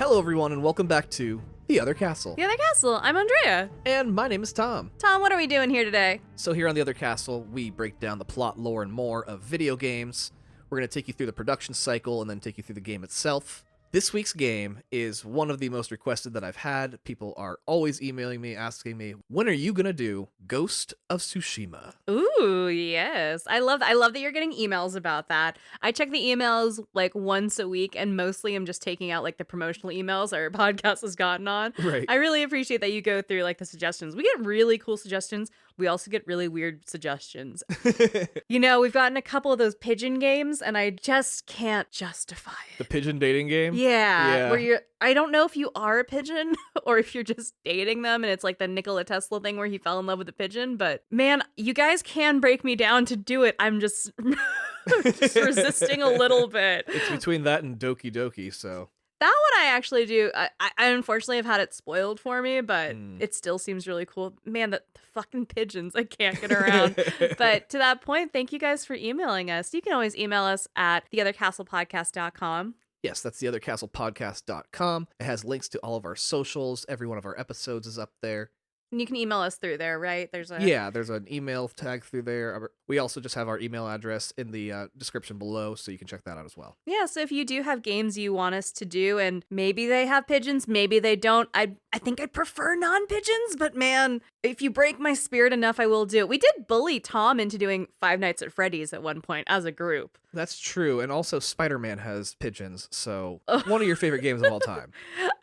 Hello, everyone, and welcome back to The Other Castle. The Other Castle. I'm Andrea. And my name is Tom. Tom, what are we doing here today? So here on The Other Castle, we break down the plot, lore, and more of video games. We're going to take you through the production cycle and then take you through the game itself. This week's game is one of the most requested that I've had. People are always emailing me, asking me, when are you going to do Ghost of Tsushima? Ooh, yes. I love that you're getting emails about that. I check the emails like once a week, and mostly I'm just taking out like the promotional emails our podcast has gotten on. Right. I really appreciate that you go through like the suggestions. We get really cool suggestions. We also get really weird suggestions. You know, we've gotten a couple of those pigeon games, and I just can't justify it. The pigeon dating game? Yeah. Where I don't know if you are a pigeon or if you're just dating them and it's like the Nikola Tesla thing where he fell in love with a pigeon. But man, you guys can break me down to do it. I'm just, just resisting a little bit. It's between that and Doki Doki, so. That one I actually do. I unfortunately have had it spoiled for me, but it still seems really cool. Man, the fucking pigeons, I can't get around. But to that point, thank you guys for emailing us. You can always email us at TheOtherCastlePodcast.com. Yes, that's TheOtherCastlePodcast.com. It has links to all of our socials. Every one of our episodes is up there. And you can email us through there, right? There's an email tag through there. We also just have our email address in the description below, so you can check that out as well. Yeah, so if you do have games you want us to do, and maybe they have pigeons, maybe they don't, I think I'd prefer non-pigeons, but man, if you break my spirit enough, I will do it. We did bully Tom into doing Five Nights at Freddy's at one point as a group. That's true, and also Spider-Man has pigeons, so one of your favorite games of all time.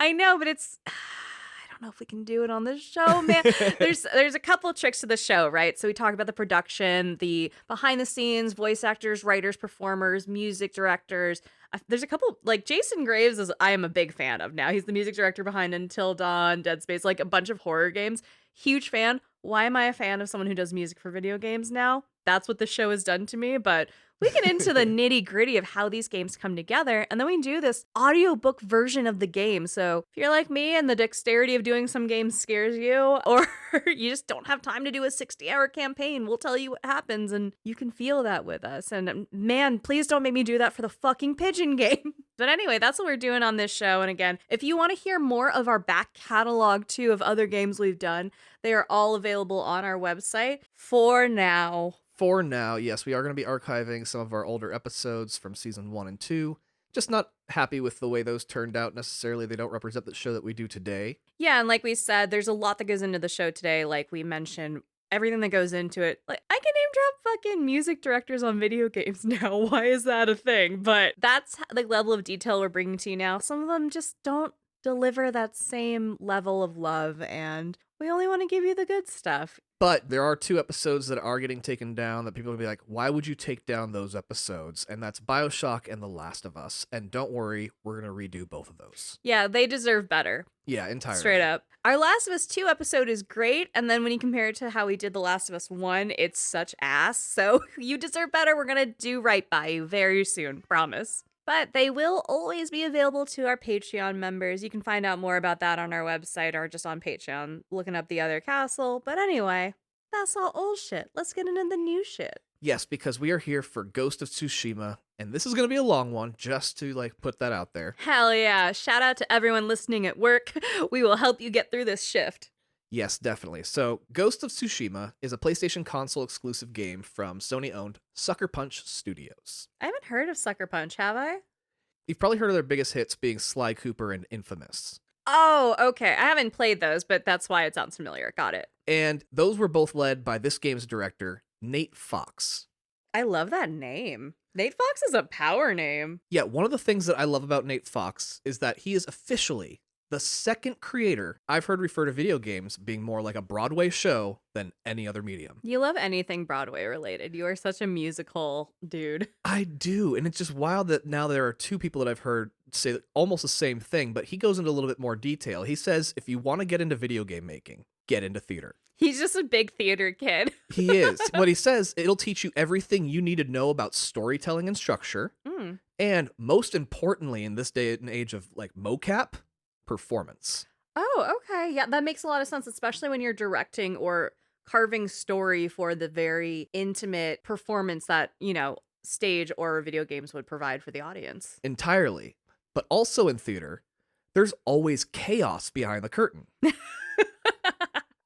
I know, but it's... I don't know if we can do it on this show, man. There's a couple of tricks to the show, right? So we talk about the production, the behind the scenes, voice actors, writers, performers, music directors. There's a couple, like Jason Graves is I am a big fan of now. He's the music director behind Until Dawn, Dead Space, like a bunch of horror games. Huge fan. Why am I a fan of someone who does music for video games now? That's what the show has done to me, but we get into the nitty gritty of how these games come together, and then we do this audiobook version of the game. So if you're like me and the dexterity of doing some games scares you, or you just don't have time to do a 60-hour campaign, we'll tell you what happens, and you can feel that with us. And man, please don't make me do that for the fucking pigeon game. But anyway, that's what we're doing on this show. And again, if you want to hear more of our back catalog too of other games we've done, they are all available on our website for now. For now, yes, we are going to be archiving some of our older episodes from season 1 and 2. Just not happy with the way those turned out necessarily. They don't represent the show that we do today. Yeah, and like we said, there's a lot that goes into the show today. Like we mentioned, everything that goes into it. Like I can name drop fucking music directors on video games now. Why is that a thing? But that's the level of detail we're bringing to you now. Some of them just don't deliver that same level of love, and we only want to give you the good stuff. But there are 2 episodes that are getting taken down that people will be like, why would you take down those episodes? And that's BioShock and The Last of Us. And don't worry, we're going to redo both of those. Yeah, they deserve better. Yeah, entirely. Straight up. Our Last of Us 2 episode is great, and then when you compare it to how we did The Last of Us 1, it's such ass. So you deserve better. We're going to do right by you very soon. Promise. But they will always be available to our Patreon members. You can find out more about that on our website or just on Patreon, looking up The Other Castle. But anyway, that's all old shit. Let's get into the new shit. Yes, because we are here for Ghost of Tsushima, and this is going to be a long one, just to put that out there. Hell yeah. Shout out to everyone listening at work. We will help you get through this shift. Yes, definitely. So, Ghost of Tsushima is a PlayStation console exclusive game from Sony-owned Sucker Punch Studios. I haven't heard of Sucker Punch, have I? You've probably heard of their biggest hits being Sly Cooper and Infamous. Oh, okay. I haven't played those, but that's why it sounds familiar. Got it. And those were both led by this game's director, Nate Fox. I love that name. Nate Fox is a power name. Yeah, one of the things that I love about Nate Fox is that he is officially the second creator I've heard refer to video games being more like a Broadway show than any other medium. You love anything Broadway related. You are such a musical dude. I do, and it's just wild that now there are 2 people that I've heard say almost the same thing, but he goes into a little bit more detail. He says, if you want to get into video game making, get into theater. He's just a big theater kid. He is. What he says, it'll teach you everything you need to know about storytelling and structure, and most importantly in this day and age of mocap, performance. Oh, okay. Yeah, that makes a lot of sense, especially when you're directing or carving story for the very intimate performance that, stage or video games would provide for the audience. Entirely. But also in theater, there's always chaos behind the curtain.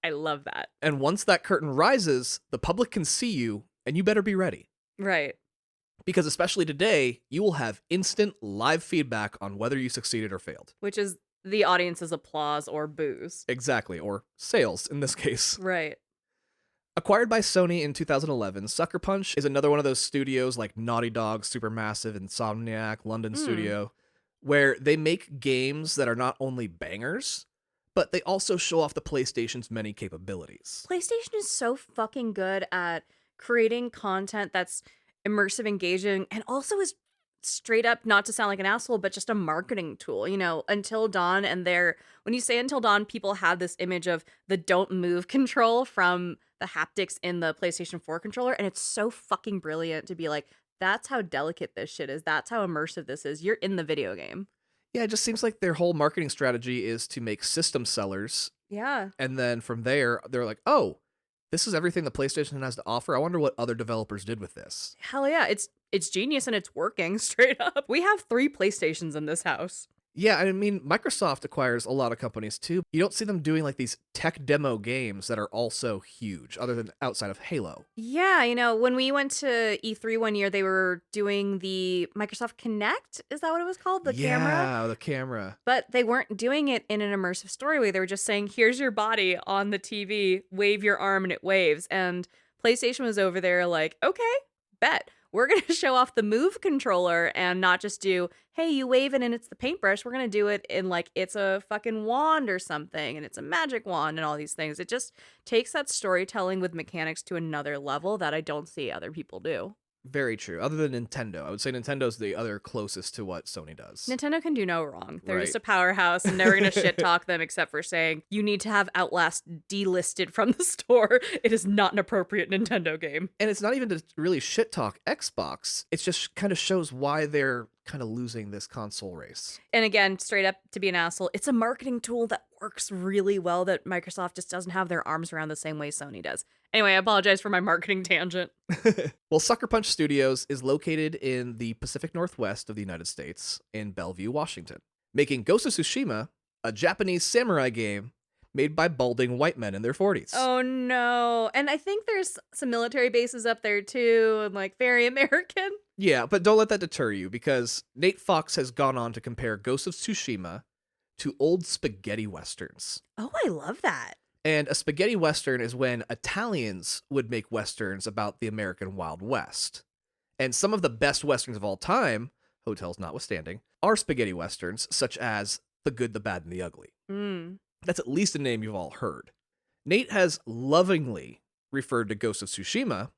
I love that. And once that curtain rises, the public can see you, and you better be ready. Right. Because especially today, you will have instant live feedback on whether you succeeded or failed. Which is the audience's applause or boos. Exactly, or sales in this case. Right. Acquired by Sony in 2011, Sucker Punch is another one of those studios like Naughty Dog, Supermassive, Insomniac, London Studio, where they make games that are not only bangers, but they also show off the PlayStation's many capabilities. PlayStation is so fucking good at creating content that's immersive, engaging, and also is straight up, not to sound like an asshole, but just a marketing tool. You know, Until Dawn, and when you say Until Dawn, people have this image of the don't move control from the haptics in the PlayStation 4 controller, and it's so fucking brilliant to be like, that's how delicate this shit is. That's how immersive this is. You're in the video game. Yeah, it just seems like their whole marketing strategy is to make system sellers. Yeah. And then from there, they're like, oh, this is everything the PlayStation has to offer. I wonder what other developers did with this. Hell yeah. It's genius and it's working straight up. We have 3 PlayStations in this house. Yeah, I mean, Microsoft acquires a lot of companies too. You don't see them doing like these tech demo games that are also huge, other than outside of Halo. Yeah, you know, when we went to E3 one year, they were doing the Microsoft Kinect. Is that what it was called? The camera? Yeah, the camera. But they weren't doing it in an immersive story way. They were just saying, here's your body on the TV, wave your arm and it waves. And PlayStation was over there like, okay, bet. We're going to show off the Move controller and not just do, hey, you wave it and it's the paintbrush. We're going to do it in like it's a fucking wand or something and it's a magic wand and all these things. It just takes that storytelling with mechanics to another level that I don't see other people do. Very true. Other than Nintendo. I would say Nintendo's the other closest to what Sony does. Nintendo can do no wrong. They're Right. just a powerhouse and never going to shit talk them except for saying, you need to have Outlast delisted from the store. It is not an appropriate Nintendo game. And it's not even to really shit talk Xbox. It just kind of shows why they're kind of losing this console race. And again, straight up to be an asshole, it's a marketing tool that works really well that Microsoft just doesn't have their arms around the same way Sony does. Anyway, I apologize for my marketing tangent. Well, Sucker Punch Studios is located in the Pacific Northwest of the United States in Bellevue, Washington, making Ghost of Tsushima, a Japanese samurai game made by balding white men in their 40s. Oh no. And I think there's some military bases up there too, and like very American. Yeah, but don't let that deter you, because Nate Fox has gone on to compare Ghost of Tsushima to old spaghetti westerns. Oh, I love that. And a spaghetti western is when Italians would make westerns about the American Wild West. And some of the best westerns of all time, hotels notwithstanding, are spaghetti westerns, such as The Good, the Bad, and the Ugly. That's at least a name you've all heard. Nate has lovingly referred to Ghost of Tsushima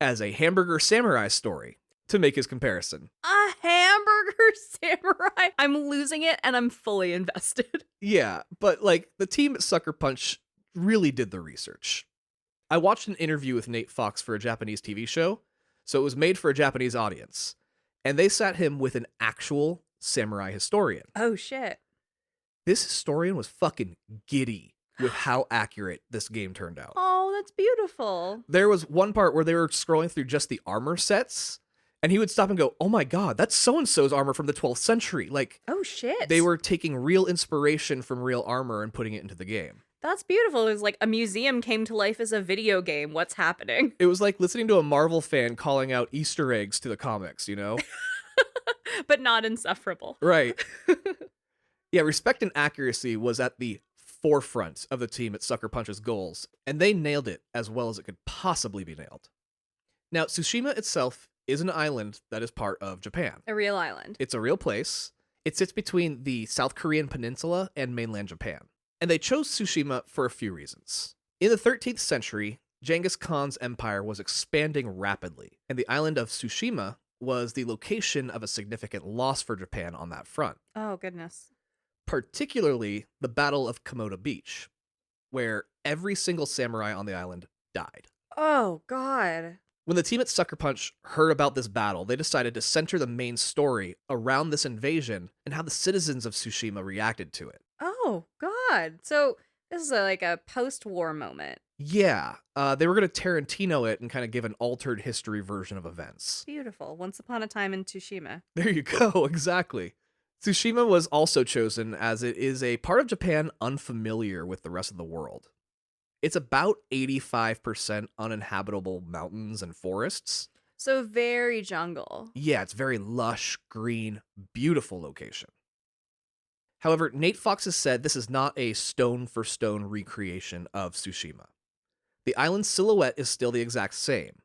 as a hamburger samurai story to make his comparison. A hamburger samurai. I'm losing it and I'm fully invested. Yeah, but like the team at Sucker Punch really did the research. I watched an interview with Nate Fox for a Japanese TV show, so it was made for a Japanese audience, and they sat him with an actual samurai historian. Oh shit. This historian was fucking giddy with how accurate this game turned out. Oh, that's beautiful. There was one part where they were scrolling through just the armor sets, and he would stop and go, oh my god, that's so-and-so's armor from the 12th century. Like, oh shit. they were taking real inspiration from real armor and putting it into the game. That's beautiful. It was like a museum came to life as a video game. What's happening? It was like listening to a Marvel fan calling out Easter eggs to the comics, you know? But not insufferable. Right. Yeah, respect and accuracy was at the forefront of the team at Sucker Punch's goals, and they nailed it as well as it could possibly be nailed. Now, Tsushima itself is an island that is part of Japan. A real island. It's a real place. It sits between the South Korean peninsula and mainland Japan. And they chose Tsushima for a few reasons. In the 13th century, Genghis Khan's empire was expanding rapidly, and the island of Tsushima was the location of a significant loss for Japan on that front. Oh, goodness. Particularly the Battle of Komoda Beach, where every single samurai on the island died. Oh, God. When the team at Sucker Punch heard about this battle, they decided to center the main story around this invasion and how the citizens of Tsushima reacted to it. Oh, God. So this is like a post-war moment. Yeah, they were going to Tarantino it and kind of give an altered history version of events. Beautiful. Once upon a time in Tsushima. There you go, exactly. Tsushima was also chosen as it is a part of Japan unfamiliar with the rest of the world. It's about 85% uninhabitable mountains and forests. So very jungle. Yeah, it's very lush, green, beautiful location. However, Nate Fox has said this is not a stone for stone recreation of Tsushima. The island's silhouette is still the exact same,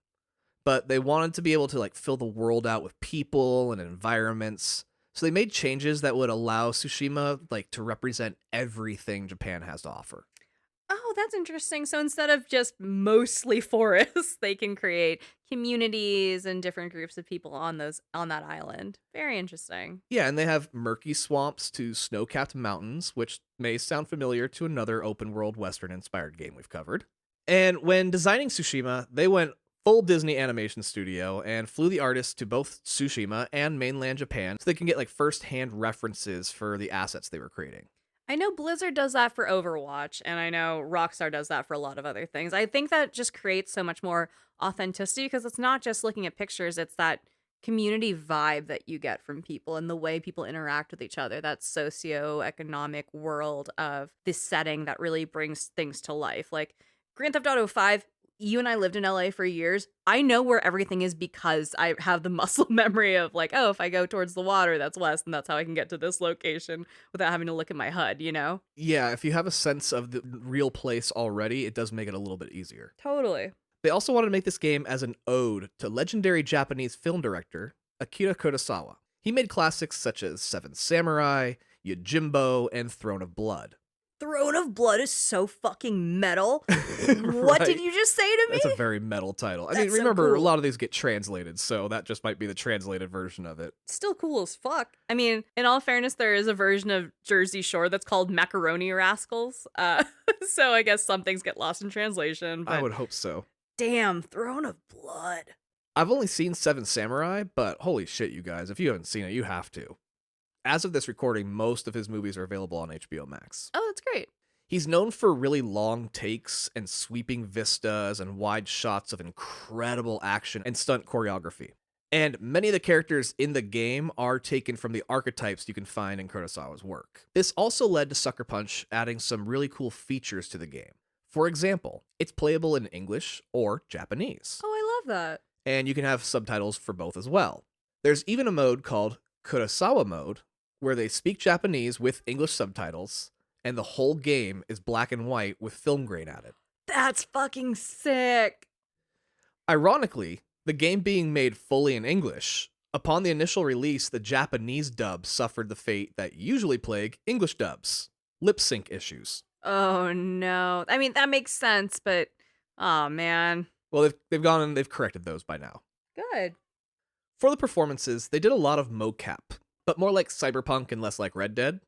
but they wanted to be able to fill the world out with people and environments. So they made changes that would allow Tsushima to represent everything Japan has to offer. Oh, that's interesting. So instead of just mostly forests, they can create communities and different groups of people on that island. Very interesting. Yeah, and they have murky swamps to snow-capped mountains, which may sound familiar to another open-world Western-inspired game we've covered. And when designing Tsushima, they went full Disney animation studio and flew the artists to both Tsushima and mainland Japan so they can get first-hand references for the assets they were creating. I know Blizzard does that for Overwatch, and I know Rockstar does that for a lot of other things. I think that just creates so much more authenticity because it's not just looking at pictures, it's that community vibe that you get from people and the way people interact with each other, that socio-economic world of this setting that really brings things to life. Like Grand Theft Auto 5, you and I lived in LA for years. I know where everything is because I have the muscle memory of oh, if I go towards the water, that's west, and that's how I can get to this location without having to look at my HUD, you know? Yeah, if you have a sense of the real place already, it does make it a little bit easier. Totally. They also wanted to make this game as an ode to legendary Japanese film director Akira Kurosawa. He made classics such as Seven Samurai, Yojimbo, and Throne of Blood. Throne of Blood is so fucking metal. What Right. did you just say to me? That's a very metal title. I mean, That's so remember, a cool. lot of these get translated, so that just might be the translated version of it. Still cool as fuck. I mean, in all fairness, there is a version of Jersey Shore that's called Macaroni Rascals. So I guess some things get lost in translation. But I would hope so. damn, Throne of Blood. I've only seen Seven Samurai, but holy shit, you guys, if you haven't seen it, you have to. As of this recording, most of his movies are available on HBO Max. Oh, that's great. He's known for really long takes and sweeping vistas and wide shots of incredible action and stunt choreography. And many of the characters in the game are taken from the archetypes you can find in Kurosawa's work. This also led to Sucker Punch adding some really cool features to the game. For example, it's playable in English or Japanese, Oh, I love that. and you can have subtitles for both as well. There's even a mode called Kurosawa mode, where they speak Japanese with English subtitles, and the whole game is black and white with film grain added. That's fucking sick. Ironically, the game being made fully in English, upon the initial release, the Japanese dub suffered the fate that usually plague English dubs: lip sync issues. Oh no. I mean, that makes sense, but oh man. Well, they've gone and they've corrected those by now. Good. For the performances, they did a lot of mocap, but more like Cyberpunk and less like Red Dead.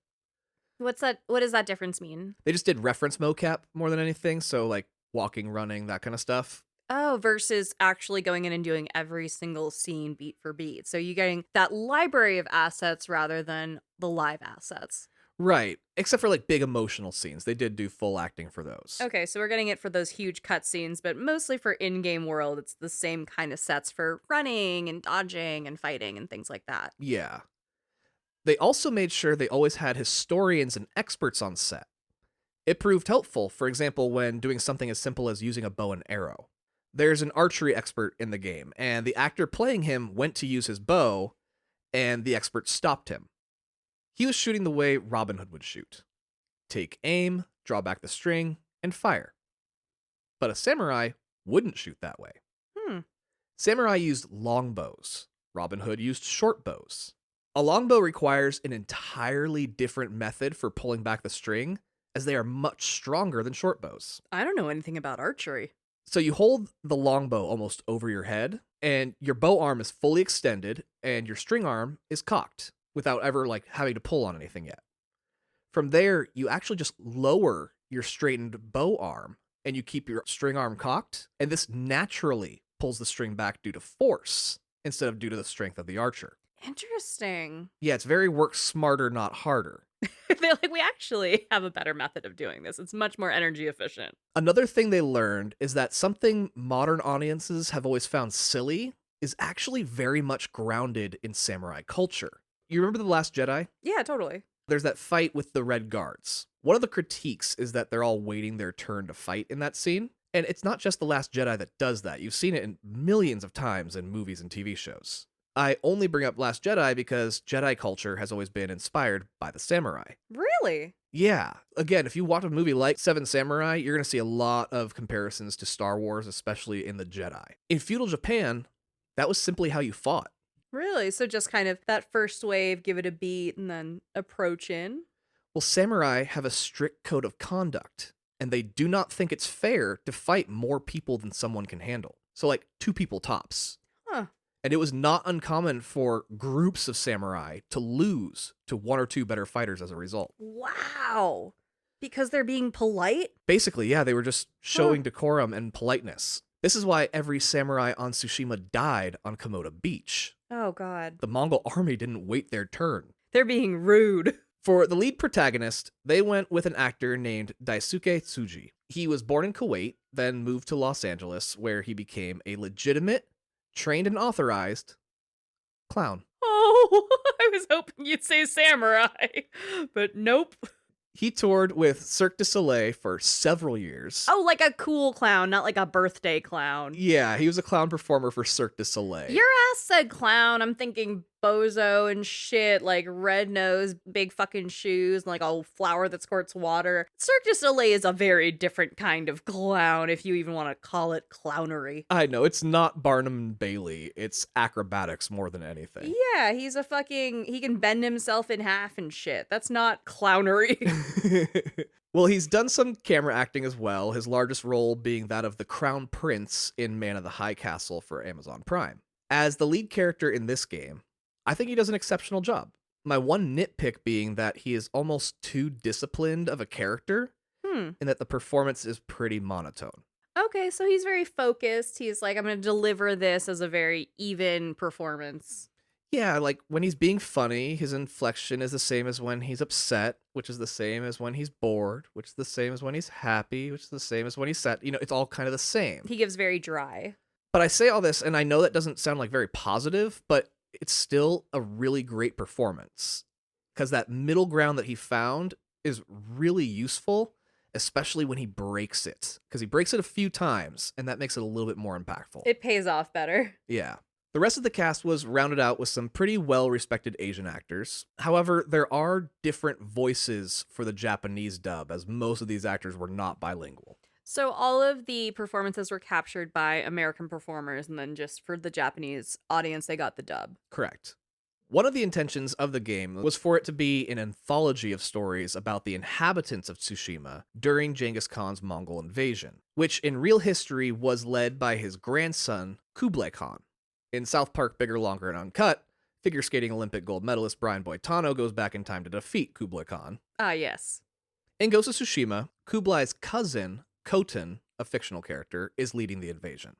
What's that? What does that difference mean? They just did reference mocap more than anything, so like walking, running, that kind of stuff. Oh, versus actually going in and doing every single scene beat for beat. So you're getting that library of assets rather than the live assets. Right, except for like big emotional scenes. They did do full acting for those. Okay, so we're getting it for those huge cutscenes, but mostly for in-game world, it's the same kind of sets for running and dodging and fighting and things like that. Yeah. They also made sure they always had historians and experts on set. It proved helpful, for example, when doing something as simple as using a bow and arrow. There's an archery expert in the game, and the actor playing him went to use his bow, and the expert stopped him. He was shooting the way Robin Hood would shoot. Take aim, draw back the string, and fire. But a samurai wouldn't shoot that way. Samurai used longbows. Robin Hood used short bows. A longbow requires an entirely different method for pulling back the string, as they are much stronger than short bows. I don't know anything about archery. So you hold the longbow almost over your head, and your bow arm is fully extended, and your string arm is cocked, without ever like having to pull on anything yet. From there, you actually just lower your straightened bow arm, and you keep your string arm cocked, and this naturally pulls the string back due to force, instead of due to the strength of the archer. Interesting. Yeah, it's very work smarter, not harder. They're like, we actually have a better method of doing this. It's much more energy efficient. Another thing they learned is that something modern audiences have always found silly is actually very much grounded in samurai culture. You remember The Last Jedi? Yeah, totally. There's that fight with the Red Guards. One of the critiques is that they're all waiting their turn to fight in that scene. And it's not just The Last Jedi that does that. You've seen it in millions of times in movies and TV shows. I only bring up Last Jedi because Jedi culture has always been inspired by the samurai. Really? Yeah. Again, if you watch a movie like Seven Samurai, you're going to see a lot of comparisons to Star Wars, especially in the Jedi. In feudal Japan, that was simply how you fought. Really? So just kind of that first wave, give it a beat, and then approach in? Well, samurai have a strict code of conduct, and they do not think it's fair to fight more people than someone can handle. So, like, 2 people tops. Huh. And it was not uncommon for groups of samurai to lose to 1 or 2 better fighters as a result. Wow. Because they're being polite? Basically, yeah, they were just showing decorum and politeness. This is why every samurai on Tsushima died on Komoda Beach. Oh, God. The Mongol army didn't wait their turn. They're being rude. For the lead protagonist, they went with an actor named Daisuke Tsuji. He was born in Kuwait, then moved to Los Angeles, where he became a legitimate, trained and authorized clown. Oh, I was hoping you'd say samurai, but nope. He toured with Cirque du Soleil for several years. Oh, like a cool clown, not like a birthday clown. Yeah, he was a clown performer for Cirque du Soleil. Your ass said clown. I'm thinking bozo and shit, like red nose, big fucking shoes, and like a flower that squirts water. Cirque du Soleil is a very different kind of clown, if you even want to call it clownery. I know, it's not Barnum and Bailey. It's acrobatics more than anything. Yeah, he's a fucking, he can bend himself in half and shit. That's not clownery. Well, he's done some camera acting as well, his largest role being that of the Crown Prince in Man of the High Castle for Amazon Prime. As the lead character in this game, I think he does an exceptional job. My one nitpick being that he is almost too disciplined of a character, and that the performance is pretty monotone. Okay, so he's very focused. He's like, I'm going to deliver this as a very even performance. Yeah, like when he's being funny, his inflection is the same as when he's upset, which is the same as when he's bored, which is the same as when he's happy, which is the same as when he's sad. You know, it's all kind of the same. He gives very dry. But I say all this, and I know that doesn't sound like very positive, but it's still a really great performance. Because that middle ground that he found is really useful, especially when he breaks it. Because he breaks it a few times, and that makes it a little bit more impactful. It pays off better. Yeah. The rest of the cast was rounded out with some pretty well-respected Asian actors. However, there are different voices for the Japanese dub, as most of these actors were not bilingual. So all of the performances were captured by American performers, and then just for the Japanese audience, they got the dub. Correct. One of the intentions of the game was for it to be an anthology of stories about the inhabitants of Tsushima during Genghis Khan's Mongol invasion, which in real history was led by his grandson, Kublai Khan. In South Park Bigger, Longer, and Uncut, figure skating Olympic gold medalist Brian Boitano goes back in time to defeat Kublai Khan. Ah, yes. In Ghost of Tsushima, Kublai's cousin, Khotan, a fictional character, is leading the invasion.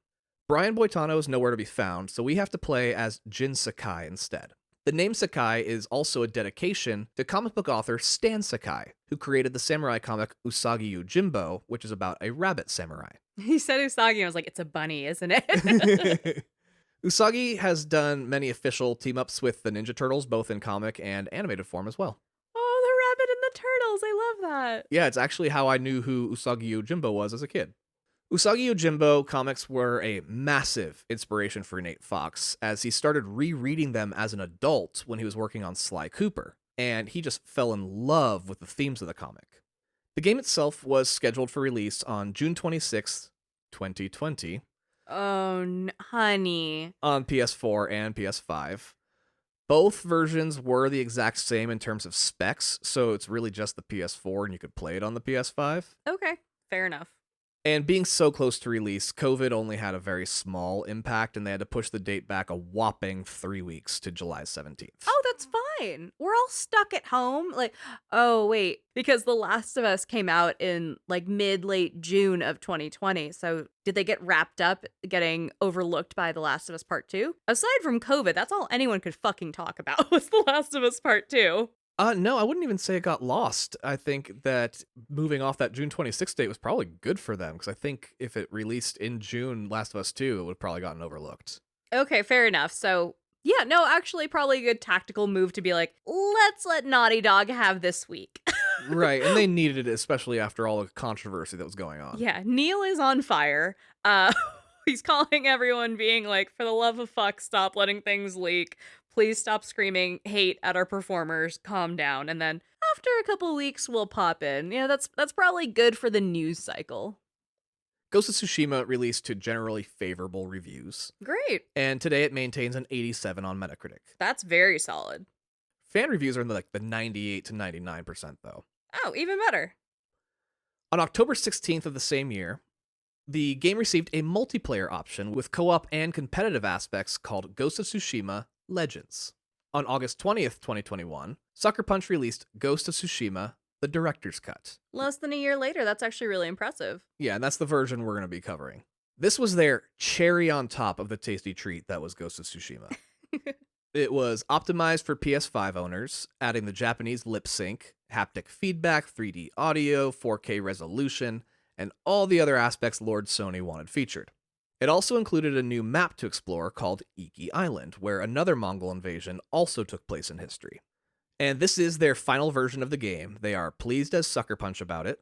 Brian Boitano is nowhere to be found, so we have to play as Jin Sakai instead. The name Sakai is also a dedication to comic book author Stan Sakai, who created the samurai comic Usagi Yojimbo, which is about a rabbit samurai. He said Usagi, I was like, it's a bunny, isn't it? Usagi has done many official team-ups with the Ninja Turtles, both in comic and animated form as well. Oh, the rabbit and the turtles. I love that. Yeah, it's actually how I knew who Usagi Yojimbo was as a kid. Usagi Yojimbo comics were a massive inspiration for Nate Fox, as he started rereading them as an adult when he was working on Sly Cooper, and he just fell in love with the themes of the comic. The game itself was scheduled for release on June 26th, 2020, Oh, honey. on PS4 and PS5. Both versions were the exact same in terms of specs, so it's really just the PS4 and you could play it on the PS5. Okay, fair enough. And being so close to release, COVID only had a very small impact, and they had to push the date back a whopping 3 weeks to July 17th. Oh, that's fine. We're all stuck at home. Like, oh, wait, because The Last of Us came out in like late June of 2020. So did they get wrapped up getting overlooked by The Last of Us Part 2? Aside from COVID, that's all anyone could fucking talk about was The Last of Us Part 2. No, I wouldn't even say it got lost. I think that moving off that June 26th date was probably good for them, because I think if it released in June, Last of Us 2, it would have probably gotten overlooked. Okay, fair enough. So Yeah, no, actually, probably a good tactical move to be like, let's let Naughty Dog have this week. Right, and they needed it, especially after all the controversy that was going on. Yeah, Neil is on fire. Uh, he's calling everyone, being like, for the love of fuck, stop letting things leak. Please stop screaming hate at our performers. Calm down. And then after a couple weeks, we'll pop in. Yeah, that's probably good for the news cycle. Ghost of Tsushima released to generally favorable reviews, Great. and today it maintains an 87 on Metacritic. That's very solid. Fan reviews are in the 98 to 99% though. Oh, even better. On October 16th of the same year, the game received a multiplayer option with co-op and competitive aspects called Ghost of Tsushima Legends. On August 20th, 2021, Sucker Punch released Ghost of Tsushima The Director's Cut. Less than a year later, that's actually really impressive. Yeah, and that's the version we're going to be covering. This was their cherry on top of the tasty treat that was Ghost of Tsushima. It was optimized for PS5 owners, adding the Japanese lip sync, haptic feedback, 3D audio, 4K resolution, and all the other aspects Lord Sony wanted featured. It also included a new map to explore called Iki Island, where another Mongol invasion also took place in history. And this is their final version of the game. They are pleased as Sucker Punch about it,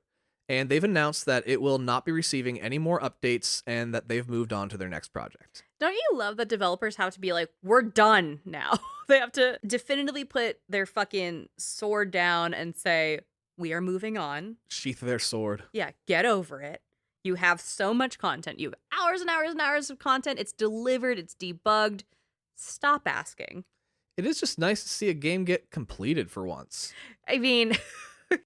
and they've announced that it will not be receiving any more updates and that they've moved on to their next project. Don't you love that developers have to be like, we're done now? They have to definitively put their fucking sword down and say, we are moving on. Sheath their sword. Yeah, get over it. You have so much content. You have hours and hours and hours of content. It's delivered. It's debugged. Stop asking. It is just nice to see a game get completed for once. I mean,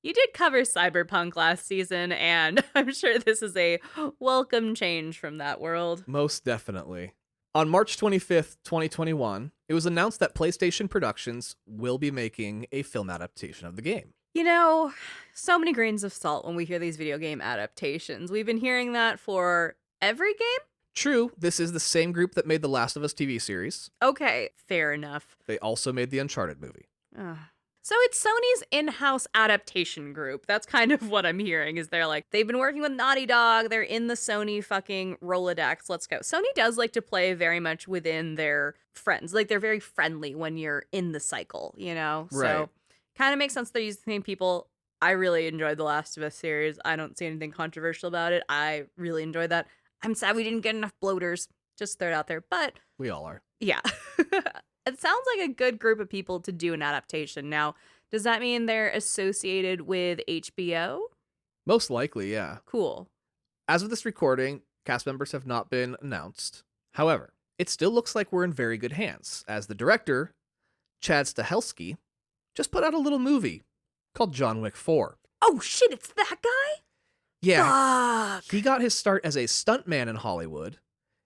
you did cover Cyberpunk last season, and I'm sure this is a welcome change from that world. Most definitely. On March 25th, 2021, it was announced that PlayStation Productions will be making a film adaptation of the game. You know, so many grains of salt when we hear these video game adaptations. We've been hearing that for every game? True, this is the same group that made the Last of Us TV series. Okay, fair enough. They also made the Uncharted movie. Ugh. So it's Sony's in-house adaptation group. That's kind of what I'm hearing, is they're like, they've been working with Naughty Dog, they're in the Sony fucking Rolodex, let's go. Sony does like to play very much within their friends. Like, they're very friendly when you're in the cycle, you know? Right. So, kind of makes sense they're using the same people. I really enjoyed the Last of Us series. I don't see anything controversial about it. I really enjoyed that. I'm sad we didn't get enough bloaters. Just throw it out there. But We all are. yeah. It sounds like a good group of people to do an adaptation. Now, does that mean they're associated with HBO? Most likely, yeah. Cool. As of this recording, cast members have not been announced. However, it still looks like we're in very good hands, as the director, Chad Stahelski, just put out a little movie called John Wick 4. Oh shit, it's that guy? Yeah, Fuck. he got his start as a stuntman in Hollywood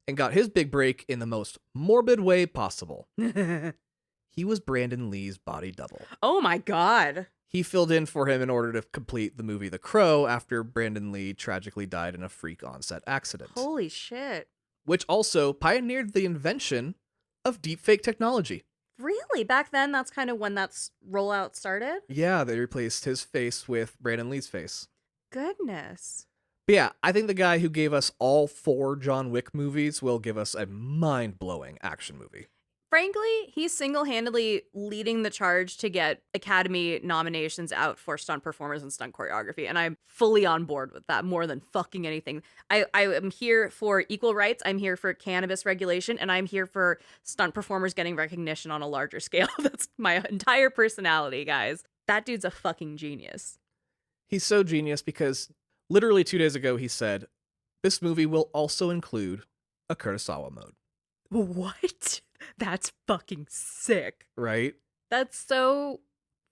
and got his big break in the most morbid way possible. He was Brandon Lee's body double. Oh my god. He filled in for him in order to complete the movie The Crow after Brandon Lee tragically died in a freak onset accident. Holy shit. Which also pioneered the invention of deepfake technology. Really? Back then, that's kind of when that rollout started? Yeah, they replaced his face with Brandon Lee's face. Goodness. But yeah, I think the guy who gave us all 4 John Wick movies will give us a mind-blowing action movie. Frankly, he's single-handedly leading the charge to get Academy nominations out for stunt performers and stunt choreography, and I'm fully on board with that more than fucking anything. I am here for equal rights, I'm here for cannabis regulation, and I'm here for stunt performers getting recognition on a larger scale. That's my entire personality, guys. That dude's a fucking genius. He's so genius because literally 2 days ago he said, this movie will also include a Kurosawa mode. What? That's fucking sick. Right? That's so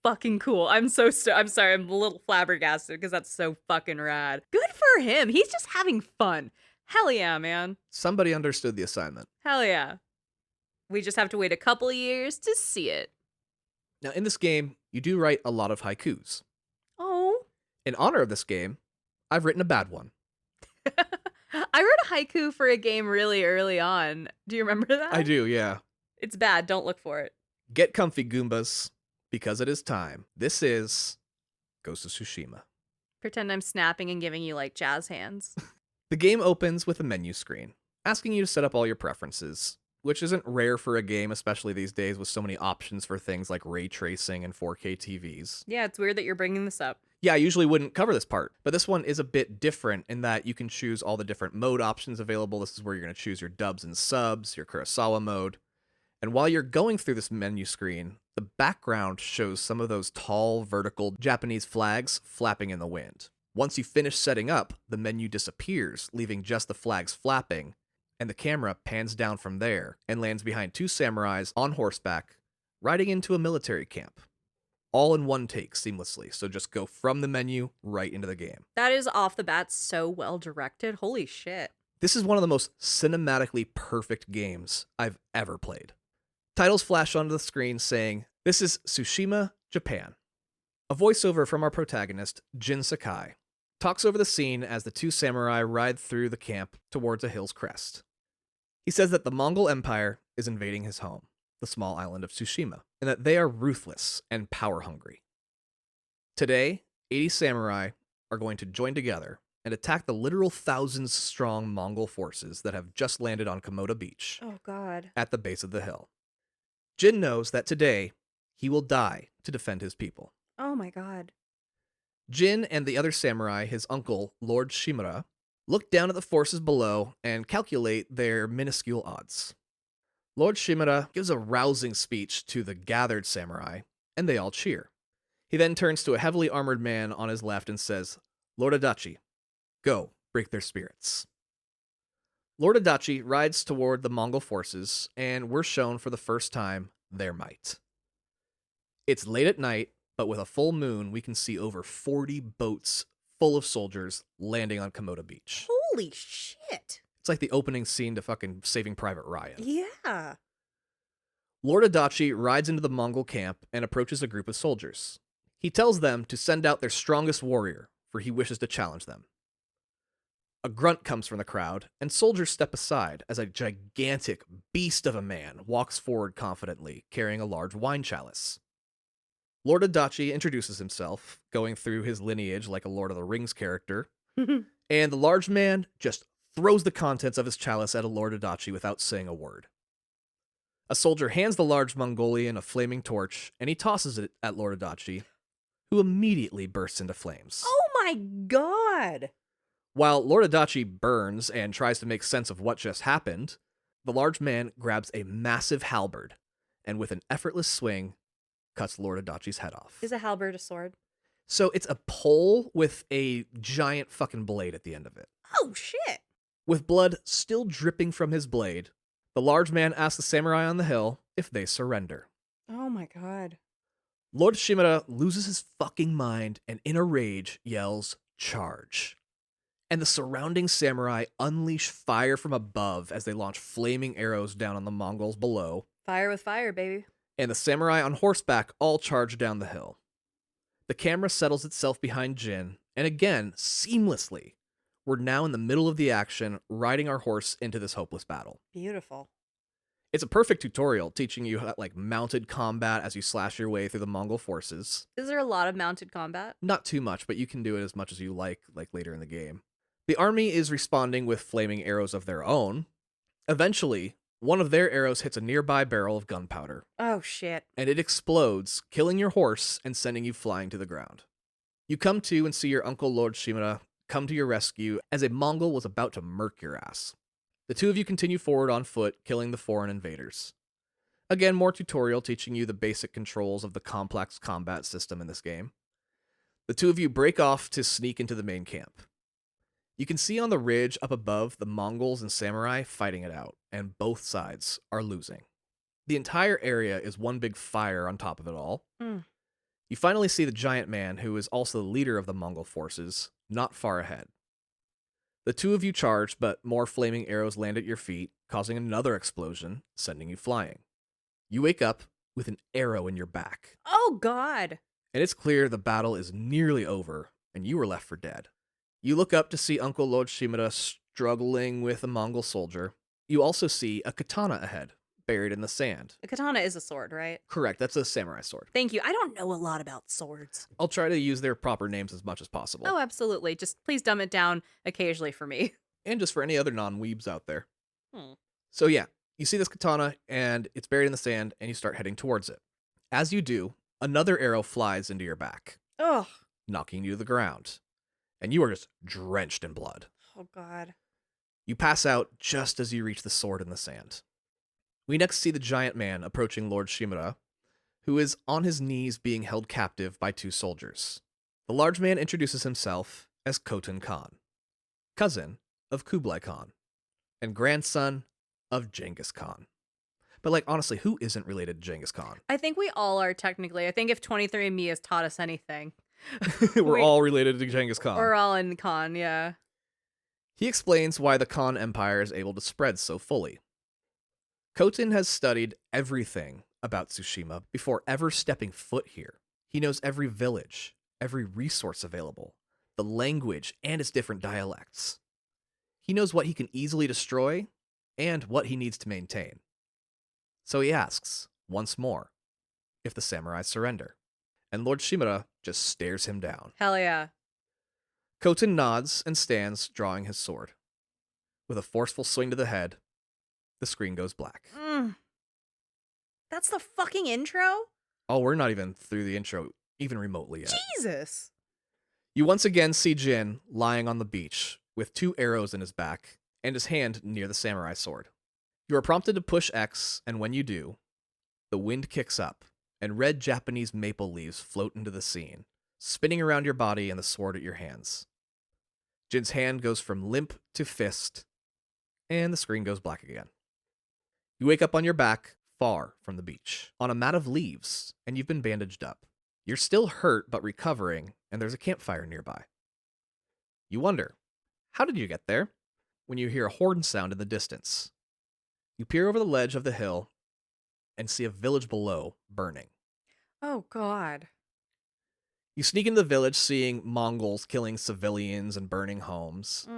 fucking cool. I'm sorry, I'm a little flabbergasted because that's so fucking rad. Good for him. He's just having fun. Hell yeah, man. Somebody understood the assignment. Hell yeah. We just have to wait a couple of years to see it. Now, in this game, you do write a lot of haikus. Oh. In honor of this game, I've written a bad one. I wrote a haiku for a game really early on. Do you remember that? I do, yeah. It's bad. Don't look for it. Get comfy, Goombas, because it is time. This is Ghost of Tsushima. Pretend I'm snapping and giving you like jazz hands. The game opens with a menu screen, asking you to set up all your preferences. which isn't rare for a game, especially these days with so many options for things like ray tracing and 4K TVs. Yeah, it's weird that you're bringing this up. Yeah, I usually wouldn't cover this part, but this one is a bit different in that you can choose all the different mode options available. This is where you're going to choose your dubs and subs, your Kurosawa mode. And while you're going through this menu screen, the background shows some of those tall, vertical Japanese flags flapping in the wind. Once you finish setting up, the menu disappears, leaving just the flags flapping, and the camera pans down from there and lands behind two samurais on horseback, riding into a military camp. All in one take seamlessly, so just go from the menu right into the game. That is off the bat so well directed. Holy shit. This is one of the most cinematically perfect games I've ever played. Titles flash onto the screen saying, "This is Tsushima, Japan." A voiceover from our protagonist, Jin Sakai, talks over the scene as the two samurai ride through the camp towards a hill's crest. He says that the Mongol Empire is invading his home, the small island of Tsushima, and that they are ruthless and power-hungry. Today, 80 samurai are going to join together and attack the literal thousands-strong Mongol forces that have just landed on Komoda Beach Oh, God. at the base of the hill. Jin knows that today he will die to defend his people. Oh, my God. Jin and the other samurai, his uncle, Lord Shimura, look down at the forces below and calculate their minuscule odds. Lord Shimura gives a rousing speech to the gathered samurai, and they all cheer. He then turns to a heavily armored man on his left and says, "Lord Adachi, go, break their spirits." Lord Adachi rides toward the Mongol forces, and we're shown for the first time their might. It's late at night, but with a full moon, we can see over 40 boats full of soldiers landing on Komoda Beach. Holy shit. It's like the opening scene to fucking Saving Private Ryan. Yeah. Lord Adachi rides into the Mongol camp and approaches a group of soldiers. He tells them to send out their strongest warrior, for he wishes to challenge them. A grunt comes from the crowd, and soldiers step aside as a gigantic beast of a man walks forward confidently, carrying a large wine chalice. Lord Adachi introduces himself, going through his lineage like a Lord of the Rings character, and the large man just throws the contents of his chalice at a Lord Adachi without saying a word. A soldier hands the large Mongolian a flaming torch, and he tosses it at Lord Adachi, who immediately bursts into flames. Oh, my God. While Lord Adachi burns and tries to make sense of what just happened, the large man grabs a massive halberd, and with an effortless swing, cuts Lord Adachi's head off. Is a halberd a sword? So it's a pole with a giant fucking blade at the end of it. Oh, shit. With blood still dripping from his blade, the large man asks the samurai on the hill if they surrender. Oh, my God. Lord Shimura loses his fucking mind and in a rage yells, "Charge." And the surrounding samurai unleash fire from above as they launch flaming arrows down on the Mongols below. Fire with fire, baby. And the samurai on horseback all charge down the hill. The camera settles itself behind Jin, and again, seamlessly, we're now in the middle of the action, riding our horse into this hopeless battle. Beautiful. It's a perfect tutorial, teaching you mounted combat as you slash your way through the Mongol forces. Is there a lot of mounted combat? Not too much, but you can do it as much as you like later in the game. The army is responding with flaming arrows of their own. Eventually, one of their arrows hits a nearby barrel of gunpowder. Oh, shit. And it explodes, killing your horse and sending you flying to the ground. You come to and see your uncle Lord Shimura come to your rescue as a Mongol was about to murk your ass. The two of you continue forward on foot, killing the foreign invaders. Again, more tutorial teaching you the basic controls of the complex combat system in this game. The two of you break off to sneak into the main camp. You can see on the ridge up above the Mongols and samurai fighting it out, and both sides are losing. The entire area is one big fire on top of it all. You finally see the giant man, who is also the leader of the Mongol forces, not far ahead. The two of you charge, but more flaming arrows land at your feet, causing another explosion, sending you flying. You wake up with an arrow in your back. Oh, God. And it's clear the battle is nearly over, and you are left for dead. You look up to see Uncle Lord Shimura struggling with a Mongol soldier. You also see a katana ahead, buried in the sand. A katana is a sword, right? Correct, that's a samurai sword. Thank you. I don't know a lot about swords. I'll try to use their proper names as much as possible. Oh, absolutely. Just please dumb it down occasionally for me. And just for any other non-weebs out there. Hmm. So yeah, You see this katana, and it's buried in the sand, and you start heading towards it. As you do, another arrow flies into your back, Ugh. knocking you to the ground, and you are just drenched in blood. Oh, God. You pass out just as you reach the sword in the sand. We next see the giant man approaching Lord Shimura, who is on his knees being held captive by 2 soldiers. The large man introduces himself as Khotun Khan, cousin of Kublai Khan, and grandson of Genghis Khan. But, like, honestly, who isn't related to Genghis Khan? I think we all are technically. I think if 23andMe has taught us anything, We're all related to Genghis Khan. we're all in Khan, yeah. He explains why the Khan Empire is able to spread so fully. Khotun has studied everything about Tsushima before ever stepping foot here. He knows every village, every resource available, the language, and its different dialects. He knows what he can easily destroy and what he needs to maintain. So he asks, once more, if the samurai surrender. And Lord Shimura just stares him down. Hell yeah. Khotun nods and stands, drawing his sword. With a forceful swing to the head, the screen goes black. That's the fucking intro? Oh, we're not even through the intro, even remotely yet. Jesus. You once again see Jin lying on the beach, with 2 arrows in his back, and his hand near the samurai sword. You are prompted to push X, and when you do, the wind kicks up, and red Japanese maple leaves float into the scene, spinning around your body and the sword at your hands. Jin's hand goes from limp to fist, and the screen goes black again. You wake up on your back, far from the beach, on a mat of leaves, and you've been bandaged up. You're still hurt, but recovering, and there's a campfire nearby. You wonder, how did you get there? When you hear a horn sound in the distance. You peer over the ledge of the hill and see a village below burning. Oh, God. You sneak into the village, seeing Mongols killing civilians and burning homes.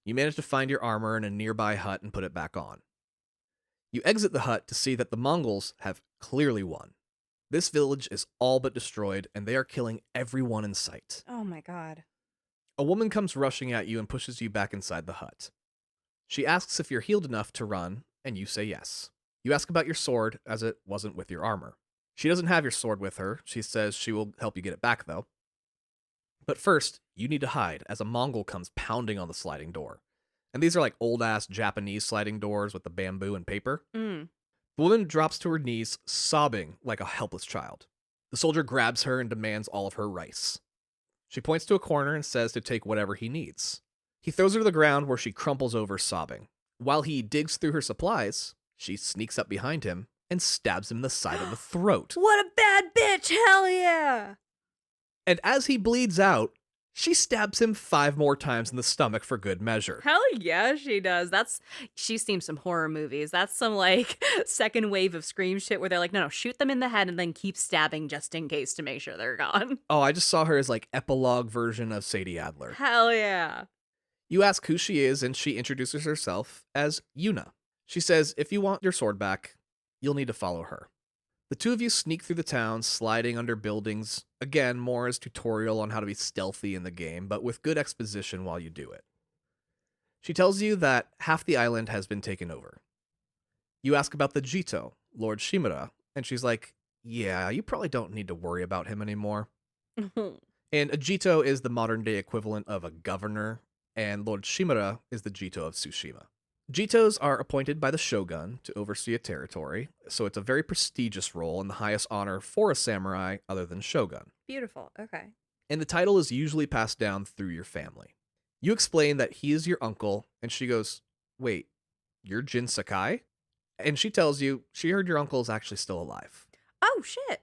You manage to find your armor in a nearby hut and put it back on. You exit the hut to see that the Mongols have clearly won. This village is all but destroyed, and they are killing everyone in sight. Oh, my God. A woman comes rushing at you and pushes you back inside the hut. She asks if you're healed enough to run, and you say yes. You ask about your sword, as it wasn't with your armor. She doesn't have your sword with her. She says she will help you get it back, though. But first, you need to hide, as a Mongol comes pounding on the sliding door. And these are like old-ass Japanese sliding doors with the bamboo and paper. The woman drops to her knees, sobbing like a helpless child. The soldier grabs her and demands all of her rice. She points to a corner and says to take whatever he needs. He throws her to the ground, where she crumples over, sobbing. While he digs through her supplies, she sneaks up behind him and stabs him in the side of the throat. What a bad bitch! Hell yeah! And as he bleeds out, she stabs him 5 more times in the stomach for good measure. Hell yeah, she does. She's seen some horror movies. That's some, like, second wave of Scream shit where they're like, no, shoot them in the head and then keep stabbing just in case to make sure they're gone. Oh, I just saw her as like epilogue version of Sadie Adler. Hell yeah. You ask who she is, and she introduces herself as Yuna. She says if you want your sword back, you'll need to follow her. The 2 of you sneak through the town, sliding under buildings, again, more as tutorial on how to be stealthy in the game, but with good exposition while you do it. She tells you that half the island has been taken over. You ask about the Jito, Lord Shimura, and she's like, yeah, you probably don't need to worry about him anymore. And a Jito is the modern-day equivalent of a governor, and Lord Shimura is the Jito of Tsushima. Jitos are appointed by the shogun to oversee a territory, so it's a very prestigious role and the highest honor for a samurai other than shogun. Beautiful. Okay. And the title is usually passed down through your family. You explain that he is your uncle, and she goes, wait, you're Jin Sakai? And she tells you she heard your uncle is actually still alive. Oh, shit.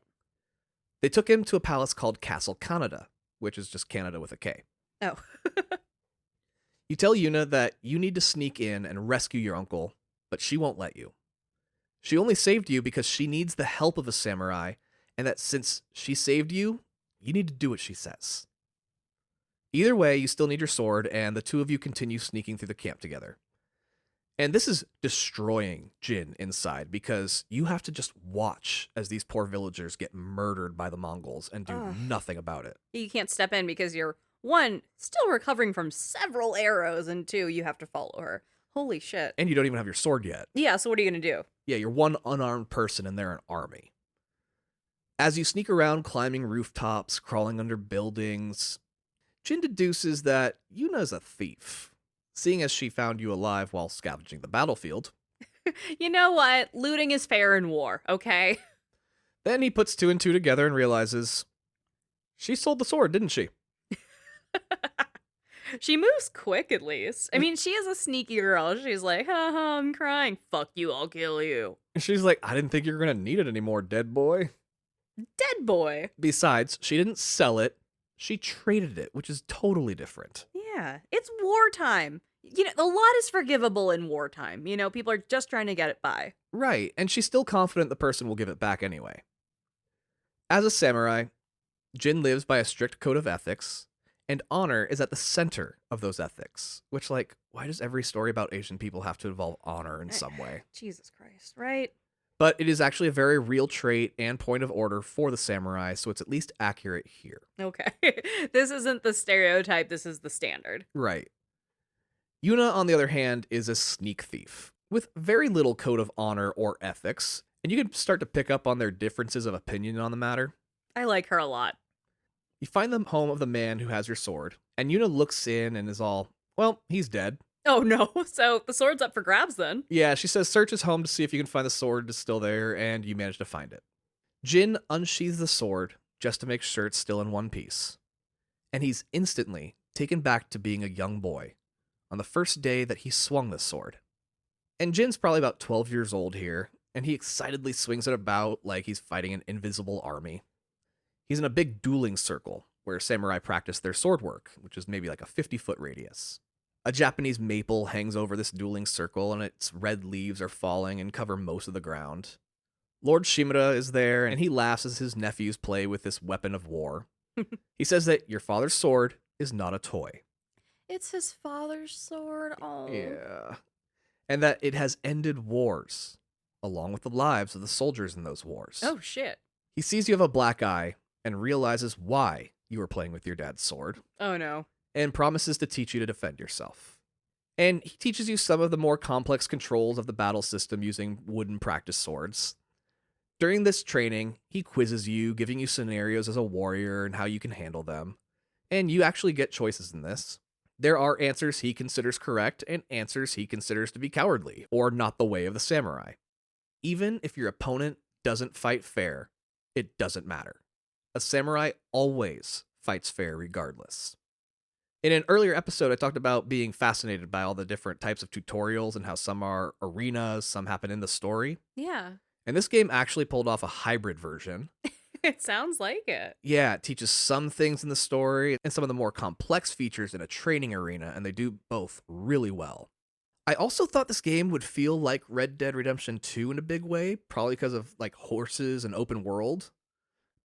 They took him to a palace called Castle Canada, which is just Canada with a K. Oh. You tell Yuna that you need to sneak in and rescue your uncle, but she won't let you. She only saved you because she needs the help of a samurai, and that since she saved you, you need to do what she says. Either way, you still need your sword, and the 2 of you continue sneaking through the camp together. And this is destroying Jin inside, because you have to just watch as these poor villagers get murdered by the Mongols and do nothing about it. You can't step in because you're, 1, still recovering from several arrows, and 2, you have to follow her. Holy shit. And you don't even have your sword yet. Yeah, so what are you going to do? Yeah, you're one unarmed person and they're an army. As you sneak around climbing rooftops, crawling under buildings, Jin deduces that Yuna's a thief, seeing as she found you alive while scavenging the battlefield. You know what? Looting is fair in war, okay? Then he puts two and two together and realizes she sold the sword, didn't she? She moves quick, at least. I mean, she is a sneaky girl. She's like, haha, I'm crying. Fuck you, I'll kill you. She's like, I didn't think you were going to need it anymore, dead boy. Dead boy. Besides, she didn't sell it. She traded it, which is totally different. Yeah, it's wartime. You know, a lot is forgivable in wartime. You know, people are just trying to get it by. Right, and she's still confident the person will give it back anyway. As a samurai, Jin lives by a strict code of ethics, and honor is at the center of those ethics. Which, like, why does every story about Asian people have to involve honor in some way? Jesus Christ, right? But it is actually a very real trait and point of order for the samurai, so it's at least accurate here. Okay. This isn't the stereotype, this is the standard. Right. Yuna, on the other hand, is a sneak thief, with very little code of honor or ethics, and you can start to pick up on their differences of opinion on the matter. I like her a lot. You find the home of the man who has your sword, and Yuna looks in and is all, well, he's dead. Oh no, so the sword's up for grabs then. Yeah, she says search his home to see if you can find the sword is still there, and you manage to find it. Jin unsheathes the sword just to make sure it's still in one piece, and he's instantly taken back to being a young boy on the first day that he swung the sword. And Jin's probably about 12 years old here, and he excitedly swings it about like he's fighting an invisible army. He's in a big dueling circle where samurai practice their sword work, which is maybe like a 50-foot radius. A Japanese maple hangs over this dueling circle, and its red leaves are falling and cover most of the ground. Lord Shimura is there, and he laughs as his nephews play with this weapon of war. He says that your father's sword is not a toy. It's his father's sword. Oh. Yeah. And that it has ended wars, along with the lives of the soldiers in those wars. Oh, shit. He sees you have a black eye and realizes why you were playing with your dad's sword, Oh, no. and promises to teach you to defend yourself. And he teaches you some of the more complex controls of the battle system using wooden practice swords. During this training, he quizzes you, giving you scenarios as a warrior and how you can handle them. And you actually get choices in this. There are answers he considers correct and answers he considers to be cowardly, or not the way of the samurai. Even if your opponent doesn't fight fair, it doesn't matter. A samurai always fights fair regardless. In an earlier episode, I talked about being fascinated by all the different types of tutorials and how some are arenas, some happen in the story. Yeah. And this game actually pulled off a hybrid version. It sounds like it. Yeah, it teaches some things in the story and some of the more complex features in a training arena, and they do both really well. I also thought this game would feel like Red Dead Redemption 2 in a big way, probably because of like horses and open world.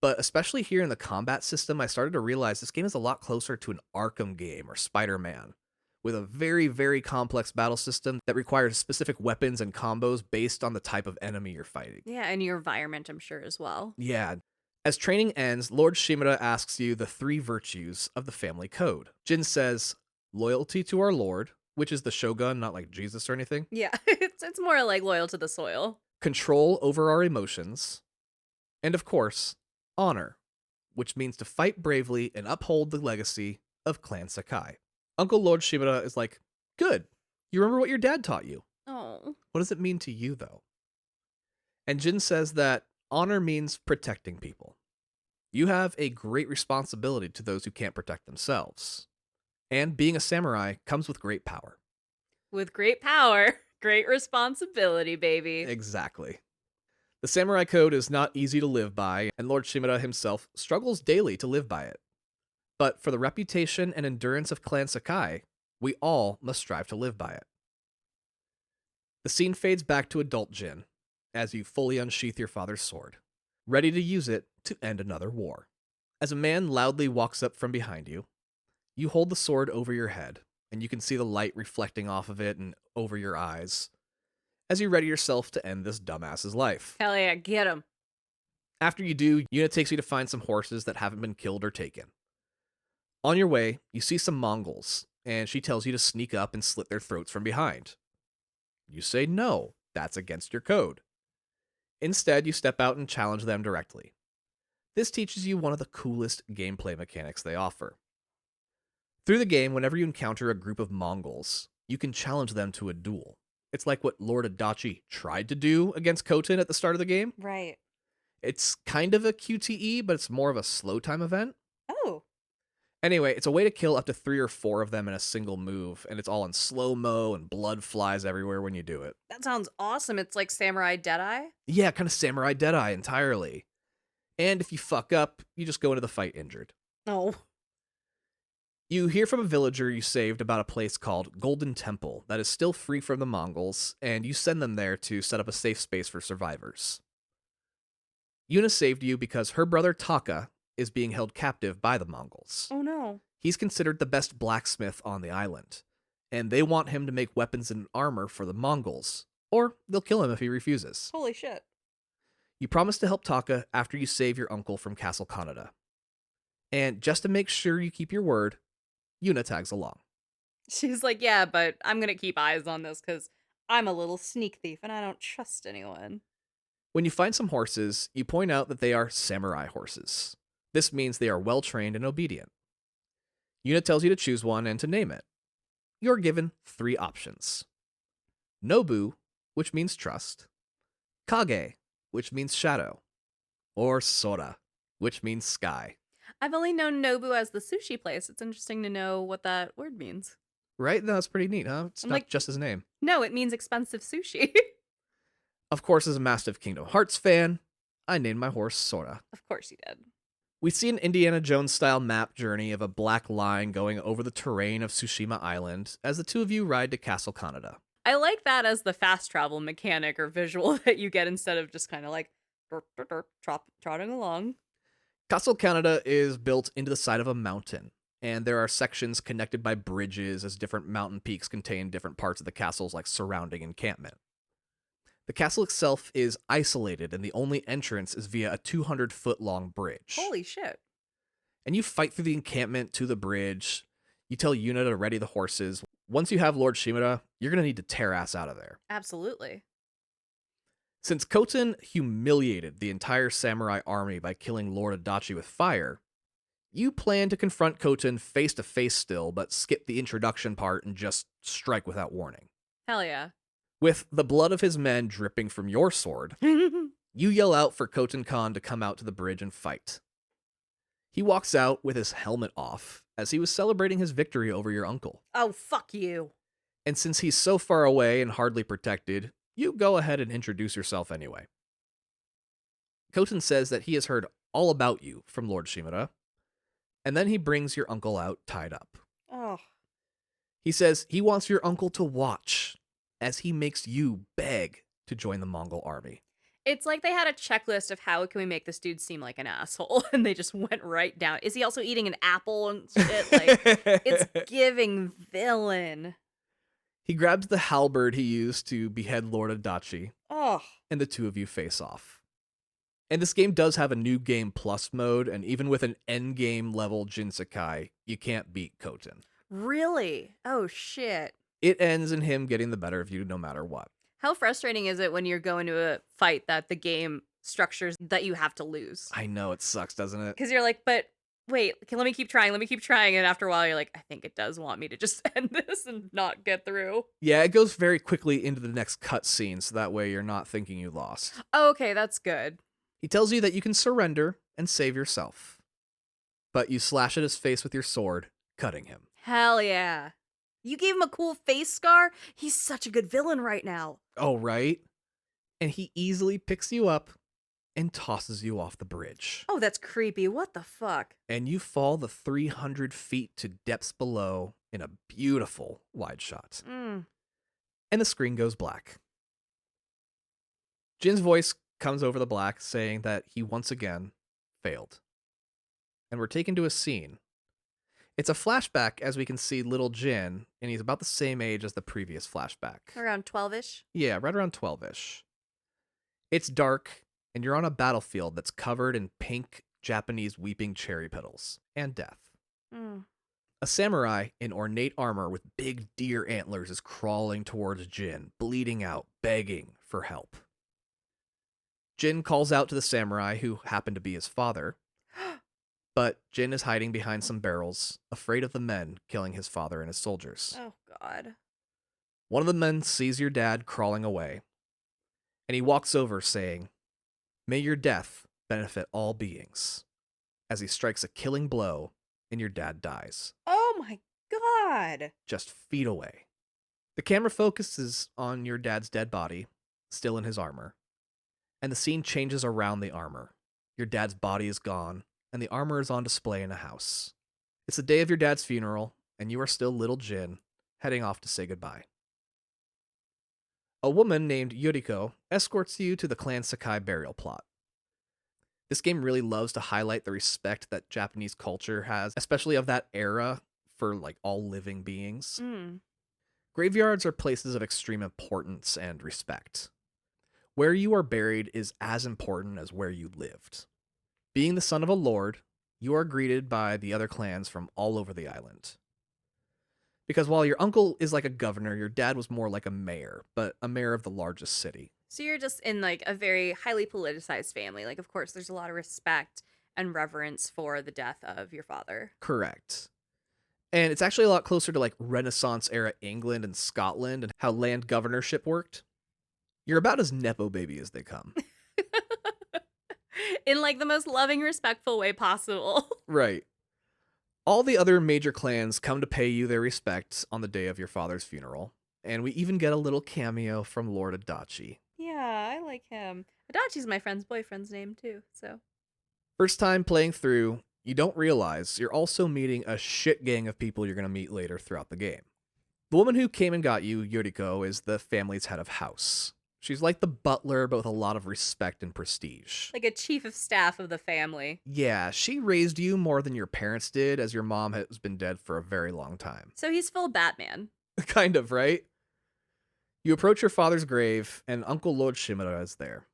But especially here in the combat system, I started to realize this game is a lot closer to an Arkham game or Spider-Man, with a very, very complex battle system that requires specific weapons and combos based on the type of enemy you're fighting. Yeah, and your environment, I'm sure, as well. Yeah. As training ends, Lord Shimura asks you the 3 virtues of the family code. Jin says, loyalty to our lord, which is the shogun, not like Jesus or anything. Yeah, it's more like loyal to the soil. Control over our emotions. And of course, honor, which means to fight bravely and uphold the legacy of Clan Sakai. Uncle Lord Shimura is like, good, you remember what your dad taught you. Oh. What does it mean to you, though? And Jin says that honor means protecting people. You have a great responsibility to those who can't protect themselves. And being a samurai comes with great power. With great power, great responsibility, baby. Exactly. The samurai code is not easy to live by, and Lord Shimura himself struggles daily to live by it. But for the reputation and endurance of Clan Sakai, we all must strive to live by it. The scene fades back to adult Jin, as you fully unsheath your father's sword, ready to use it to end another war. As a man loudly walks up from behind you, you hold the sword over your head, and you can see the light reflecting off of it and over your eyes, as you ready yourself to end this dumbass's life. Hell yeah, get him. After you do, Yuna takes you to find some horses that haven't been killed or taken. On your way, you see some Mongols, and she tells you to sneak up and slit their throats from behind. You say no, that's against your code. Instead, you step out and challenge them directly. This teaches you one of the coolest gameplay mechanics they offer. Through the game, whenever you encounter a group of Mongols, you can challenge them to a duel. It's like what Lord Adachi tried to do against Khotin at the start of the game. Right. It's kind of a QTE, but it's more of a slow time event. Oh. Anyway, it's a way to kill up to 3 or 4 of them in a single move, and it's all in slow-mo, and blood flies everywhere when you do it. That sounds awesome. It's like Samurai Deadeye. Yeah, kind of Samurai Deadeye entirely. And if you fuck up, you just go into the fight injured. Oh. You hear from a villager you saved about a place called Golden Temple that is still free from the Mongols, and you send them there to set up a safe space for survivors. Yuna saved you because her brother Taka is being held captive by the Mongols. Oh no. He's considered the best blacksmith on the island, and they want him to make weapons and armor for the Mongols, or they'll kill him if he refuses. Holy shit. You promise to help Taka after you save your uncle from Castle Kaneda. And just to make sure you keep your word, Yuna tags along. She's like, yeah, but I'm going to keep eyes on this because I'm a little sneak thief and I don't trust anyone. When you find some horses, you point out that they are samurai horses. This means they are well trained and obedient. Yuna tells you to choose one and to name it. You're given 3 options. Nobu, which means trust. Kage, which means shadow. Or Sora, which means sky. I've only known Nobu as the sushi place. It's interesting to know what that word means. Right? That's pretty neat, huh? It's I'm not like- just his name. No, it means expensive sushi. Of course, as a massive Kingdom Hearts fan, I named my horse Sora. Of course you did. We see an Indiana Jones-style map journey of a black line going over the terrain of Tsushima Island as the two of you ride to Castle Kaneda. I like that as the fast travel mechanic or visual that you get instead of just kind of like trotting along. Castle Kaneda is built into the side of a mountain, and there are sections connected by bridges as different mountain peaks contain different parts of the castle's like surrounding encampment. The castle itself is isolated, and the only entrance is via a 200-foot-long bridge. Holy shit. And you fight through the encampment to the bridge. You tell Yuna to ready the horses. Once you have Lord Shimura, you're going to need to tear ass out of there. Absolutely. Since Khotin humiliated the entire samurai army by killing Lord Adachi with fire, you plan to confront Khotin face to face still, but skip the introduction part and just strike without warning. Hell yeah. With the blood of his men dripping from your sword, you yell out for Khotin Khan to come out to the bridge and fight. He walks out with his helmet off, as he was celebrating his victory over your uncle. Oh, fuck you. And since he's so far away and hardly protected, you go ahead and introduce yourself anyway. Khotin says that he has heard all about you from Lord Shimura, and then he brings your uncle out tied up. Oh. He says he wants your uncle to watch, as he makes you beg to join the Mongol army. It's like they had a checklist of how can we make this dude seem like an asshole, and they just went right down. Is he also eating an apple and shit? Like, it's giving villain. He grabs the halberd he used to behead Lord Adachi, Oh. and the two of you face off. And this game does have a new game plus mode, and even with an endgame level Jin Sakai, you can't beat Khotin. Really? Oh, shit. It ends in him getting the better of you no matter what. How frustrating is it when you're going to a fight that the game structures that you have to lose? I know, it sucks, doesn't it? Because you're like, but wait, let me keep trying. And after a while, you're like, I think it does want me to just end this and not get through. Yeah, it goes very quickly into the next cutscene, so that way you're not thinking you lost. Oh, okay, that's good. He tells you that you can surrender and save yourself. But you slash at his face with your sword, cutting him. Hell yeah. You gave him a cool face scar? He's such a good villain right now. Oh, right? And he easily picks you up and tosses you off the bridge. Oh, that's creepy. What the fuck? And you fall the 300 feet to depths below in a beautiful wide shot. Mm. And the screen goes black. Jin's voice comes over the black saying that he once again failed. And we're taken to a scene. It's a flashback as we can see little Jin, and he's about the same age as the previous flashback. Around 12-ish? Yeah, right around 12-ish. It's dark, and you're on a battlefield that's covered in pink Japanese weeping cherry petals and death. Mm. A samurai in ornate armor with big deer antlers is crawling towards Jin, bleeding out, begging for help. Jin calls out to the samurai, who happened to be his father, but Jin is hiding behind some barrels, afraid of the men killing his father and his soldiers. Oh, God. One of the men sees your dad crawling away, and he walks over saying, "May your death benefit all beings," as he strikes a killing blow and your dad dies, Oh, my God. just feet away. The camera focuses on your dad's dead body, still in his armor, and the scene changes around the armor. Your dad's body is gone, and the armor is on display in a house. It's the day of your dad's funeral, and you are still little Jin, heading off to say goodbye. A woman named Yuriko escorts you to the Clan Sakai burial plot. This game really loves to highlight the respect that Japanese culture has, especially of that era, for like all living beings. Graveyards are places of extreme importance and respect. Where you are buried is as important as where you lived. Being the son of a lord, you are greeted by the other clans from all over the island. Because while your uncle is like a governor, your dad was more like a mayor, but a mayor of the largest city. So you're just in like a very highly politicized family. Like, of course, there's a lot of respect and reverence for the death of your father. Correct. And it's actually a lot closer to like Renaissance era England and Scotland and how land governorship worked. You're about as Nepo baby as they come. In like the most loving, respectful way possible. Right. All the other major clans come to pay you their respects on the day of your father's funeral. And we even get a little cameo from Lord Adachi. Yeah, I like him. Adachi's my friend's boyfriend's name too, so. First time playing through, you don't realize you're also meeting a shit gang of people you're going to meet later throughout the game. The woman who came and got you, Yuriko, is the family's head of house. She's like the butler, but with a lot of respect and prestige. Like a chief of staff of the family. Yeah, she raised you more than your parents did, as your mom has been dead for a very long time. So he's full Batman. Kind of, right? You approach your father's grave, and Uncle Lord Shimada is there.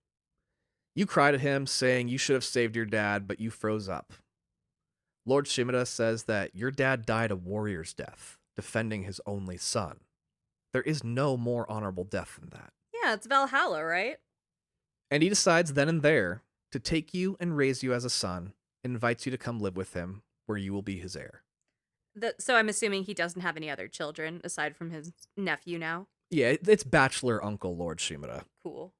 You cried at him, saying you should have saved your dad, but you froze up. Lord Shimada says that your dad died a warrior's death, defending his only son. There is no more honorable death than that. Yeah, it's Valhalla, right? And he decides then and there to take you and raise you as a son, and invites you to come live with him, where you will be his heir. So I'm assuming he doesn't have any other children aside from his nephew now? Yeah, it's bachelor Uncle Lord Shimada. Cool.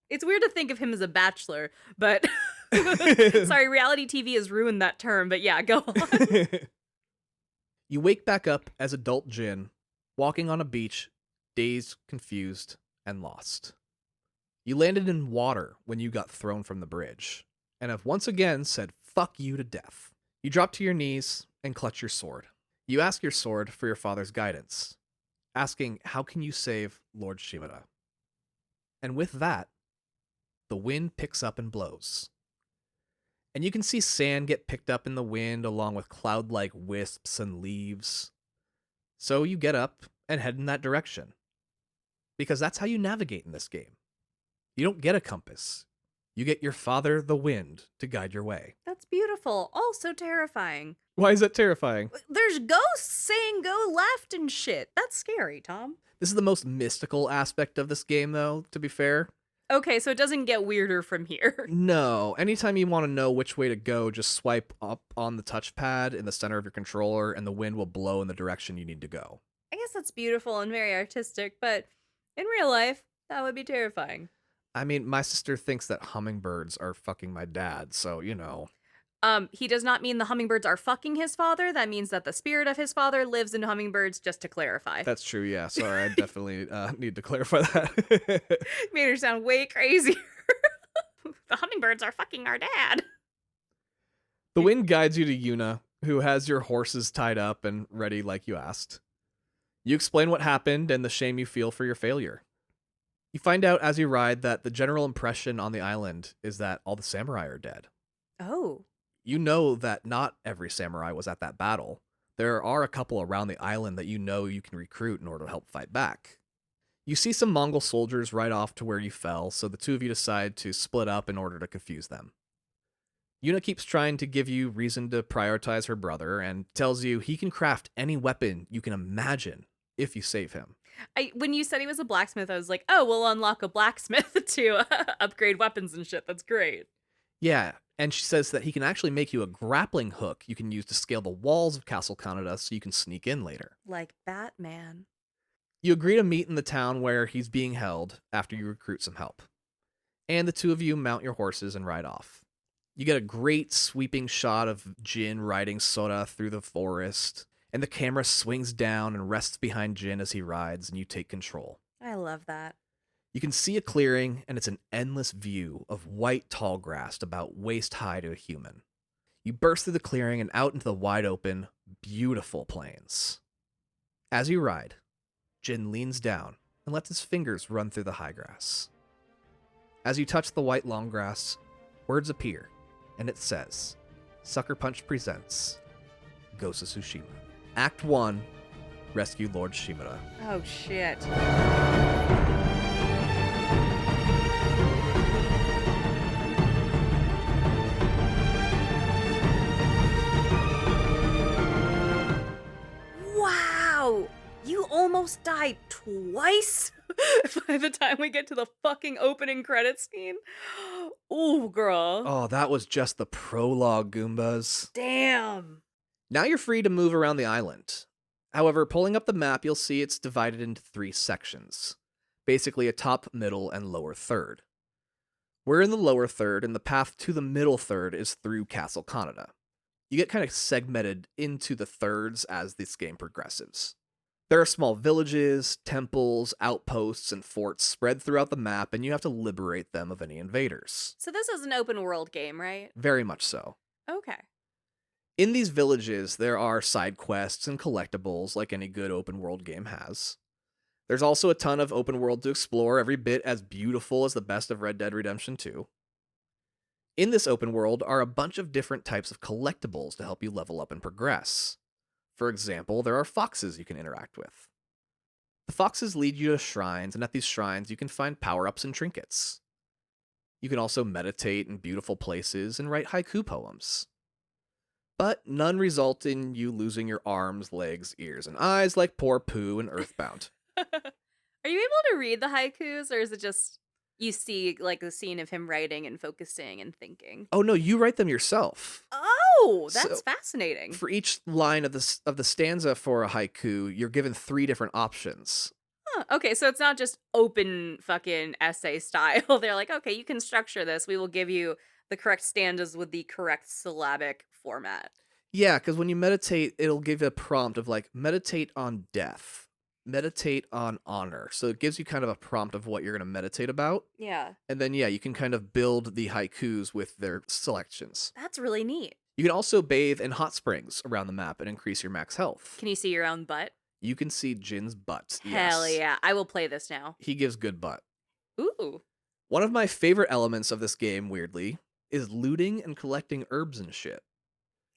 It's weird to think of him as a bachelor, but sorry, reality TV has ruined that term, but yeah, go on. You wake back up as adult Jin, walking on a beach, dazed, confused, and lost. You landed in water when you got thrown from the bridge, and have once again said fuck you to death. You drop to your knees and clutch your sword. You ask your sword for your father's guidance, asking how can you save Lord Shimada. And with that, the wind picks up and blows. And you can see sand get picked up in the wind along with cloud-like wisps and leaves. So you get up and head in that direction. Because that's how you navigate in this game. You don't get a compass. You get your father, the wind, to guide your way. That's beautiful. Also terrifying. Why is that terrifying? There's ghosts saying go left and shit. That's scary, Tom. This is the most mystical aspect of this game, though, to be fair. Okay, so it doesn't get weirder from here. No. Anytime you want to know which way to go, just swipe up on the touchpad in the center of your controller, and the wind will blow in the direction you need to go. I guess that's beautiful and very artistic, but in real life, that would be terrifying. I mean, my sister thinks that hummingbirds are fucking my dad, so, you know. He does not mean the hummingbirds are fucking his father. That means that the spirit of his father lives in hummingbirds, just to clarify. That's true, yeah. Sorry, I definitely need to clarify that. Made her sound way crazier. The hummingbirds are fucking our dad. The wind guides you to Yuna, who has your horses tied up and ready like you asked. You explain what happened and the shame you feel for your failure. You find out as you ride that the general impression on the island is that all the samurai are dead. Oh. You know that not every samurai was at that battle. There are a couple around the island that you know you can recruit in order to help fight back. You see some Mongol soldiers right off to where you fell, so the two of you decide to split up in order to confuse them. Yuna keeps trying to give you reason to prioritize her brother and tells you he can craft any weapon you can imagine if you save him. When you said he was a blacksmith, I was like, oh, we'll unlock a blacksmith to upgrade weapons and shit. That's great. Yeah, and she says that he can actually make you a grappling hook you can use to scale the walls of Castle Canada so you can sneak in later. Like Batman. You agree to meet in the town where he's being held after you recruit some help. And the two of you mount your horses and ride off. You get a great sweeping shot of Jin riding Sora through the forest, and the camera swings down and rests behind Jin as he rides, and you take control. I love that. You can see a clearing, and it's an endless view of white tall grass about waist high to a human. You burst through the clearing and out into the wide open, beautiful plains. As you ride, Jin leans down and lets his fingers run through the high grass. As you touch the white long grass, words appear, and it says, Sucker Punch presents Ghost of Tsushima. Act 1, Rescue Lord Shimura. Oh, shit. Wow! You almost died twice by the time we get to the fucking opening credits scene. Ooh, girl. Oh, that was just the prologue, Goombas. Damn. Now you're free to move around the island. However, pulling up the map, you'll see it's divided into 3 sections. Basically a top, middle, and lower third. We're in the lower third, and the path to the middle third is through Castle Canada. You get kind of segmented into the thirds as this game progresses. There are small villages, temples, outposts, and forts spread throughout the map, and you have to liberate them of any invaders. So this is an open world game, right? Very much so. Okay. In these villages, there are side quests and collectibles like any good open world game has. There's also a ton of open world to explore, every bit as beautiful as the best of Red Dead Redemption 2. In this open world are a bunch of different types of collectibles to help you level up and progress. For example, there are foxes you can interact with. The foxes lead you to shrines, and at these shrines you can find power-ups and trinkets. You can also meditate in beautiful places and write haiku poems. But none result in you losing your arms, legs, ears, and eyes like poor Pooh in Earthbound. Are you able to read the haikus, or is it just you see like the scene of him writing and focusing and thinking? Oh no, you write them yourself. Oh, that's So, fascinating. For each line of the stanza for a haiku, you're given 3 different options. Huh. Okay, so it's not just open fucking essay style. They're like, okay, you can structure this. We will give you the correct stanzas with the correct syllabic format. Yeah, because when you meditate, it'll give you a prompt of like, meditate on death, meditate on honor. So it gives you kind of a prompt of what you're going to meditate about. Yeah, And then, yeah, you can kind of build the haikus with their selections. that's really neat. You can also bathe in hot springs around the map and increase your max health. Can you see your own butt? You can see Jin's butt. Hell Yes. yeah. I will play this now. He gives good butt. Ooh. One of my favorite elements of this game, weirdly, is looting and collecting herbs and shit.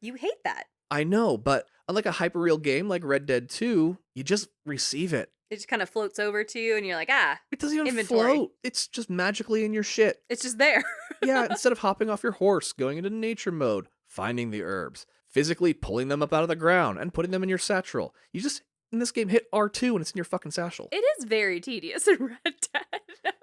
You hate that. I know, but unlike a hyperreal game like Red Dead 2, you just receive it. It just kind of floats over to you and you're like, ah, It doesn't even Inventory. float. It's just magically in your shit. it's just there. Yeah, instead of hopping off your horse, going into nature mode, finding the herbs, physically pulling them up out of the ground and putting them in your satchel. You just, in this game, hit R2 and it's in your fucking satchel. It is very tedious in Red Dead.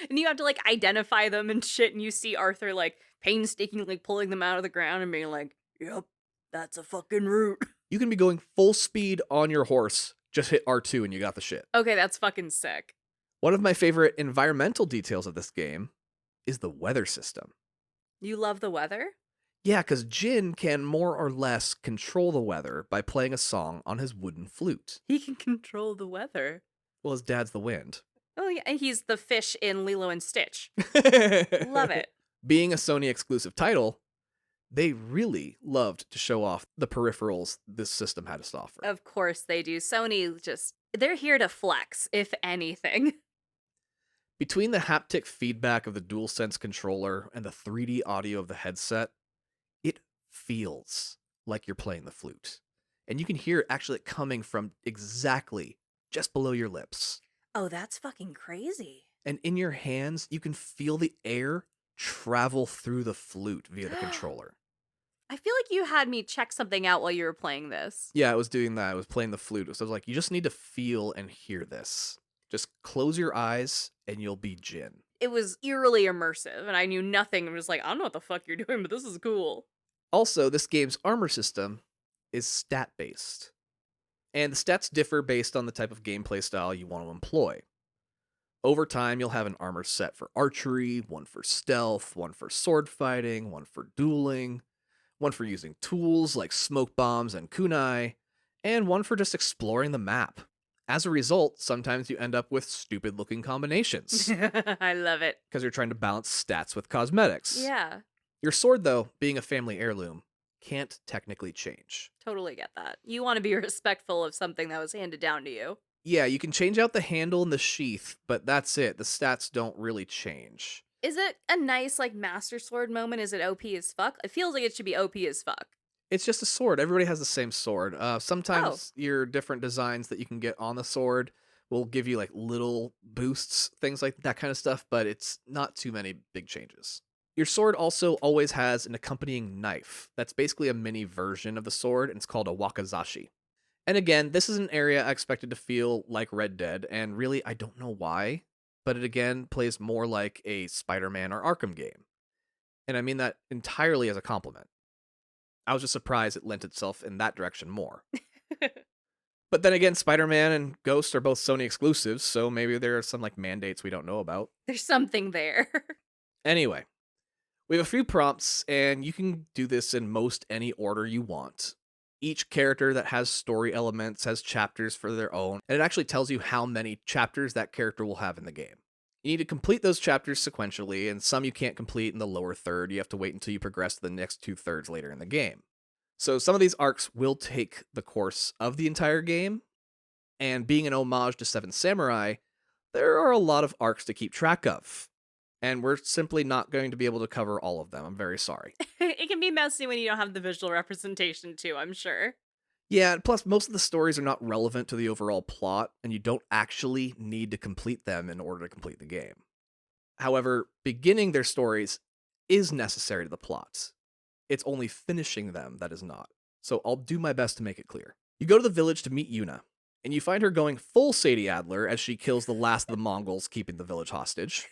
And you have to like identify them and shit, and you see Arthur like painstakingly pulling them out of the ground and being like, yep, that's a fucking root. You can be going full speed on your horse, just hit R2 and you got the shit. Okay, that's fucking sick. One of my favorite environmental details of this game is the weather system. You love the weather? Yeah, because Jin can more or less control the weather by playing a song on his wooden flute. He can control the weather. Well, his dad's the wind. Oh yeah, and he's the fish in Lilo and Stitch. Love it. Being a Sony exclusive title, they really loved to show off the peripherals this system had to offer. Of course they do. Sony just, they're here to flex, if anything. Between the haptic feedback of the DualSense controller and the 3D audio of the headset, it feels like you're playing the flute. And you can hear it actually coming from exactly just below your lips. Oh, that's fucking crazy. And in your hands, you can feel the air travel through the flute via the controller. I feel like you had me check something out while you were playing this. Yeah, I was doing that. I was playing the flute. So I was like, you just need to feel and hear this. Just close your eyes and you'll be Jin. It was eerily immersive, and I knew nothing. I was like, I don't know what the fuck you're doing, but this is cool. Also, this game's armor system is stat-based. And the stats differ based on the type of gameplay style you want to employ. Over time, you'll have an armor set for archery, one for stealth, one for sword fighting, one for dueling, one for using tools like smoke bombs and kunai, and one for just exploring the map. As a result, sometimes you end up with stupid looking combinations I love it. because you're trying to balance stats with cosmetics. Yeah, Your sword, though, being a family heirloom, can't technically change. totally get that. You want to be respectful of something that was handed down to you. Yeah, you can change out the handle and the sheath, but that's it. The stats don't really change. Is it a nice, like, Master Sword moment? Is it OP as fuck? It feels like it should be OP as fuck. It's just a sword. Everybody has the same sword. Oh. Sometimes your different designs that you can get on the sword will give you like little boosts, things like that kind of stuff, but it's not too many big changes. Your sword also always has an accompanying knife. That's basically a mini version of the sword, and it's called a wakizashi. And again, this is an area I expected to feel like Red Dead, and really, I don't know why, but it again plays more like a Spider-Man or Arkham game. And I mean that entirely as a compliment. I was just surprised it lent itself in that direction more. But then again, Spider-Man and Ghost are both Sony exclusives, so maybe there are some like mandates we don't know about. There's something there. Anyway, we have a few prompts, and you can do this in most any order you want. Each character that has story elements has chapters for their own, and it actually tells you how many chapters that character will have in the game. You need to complete those chapters sequentially, and some you can't complete in the lower third. You have to wait until you progress to the next 2/3 later in the game. So some of these arcs will take the course of the entire game, and being an homage to Seven Samurai, there are a lot of arcs to keep track of. And we're simply not going to be able to cover all of them. I'm very sorry. It can be messy when you don't have the visual representation, too, I'm sure. Yeah, plus most of the stories are not relevant to the overall plot, and you don't actually need to complete them in order to complete the game. However, beginning their stories is necessary to the plot. It's only finishing them that is not. So I'll do my best to make it clear. You go to the village to meet Yuna, and you find her going full Sadie Adler as she kills the last of the Mongols keeping the village hostage.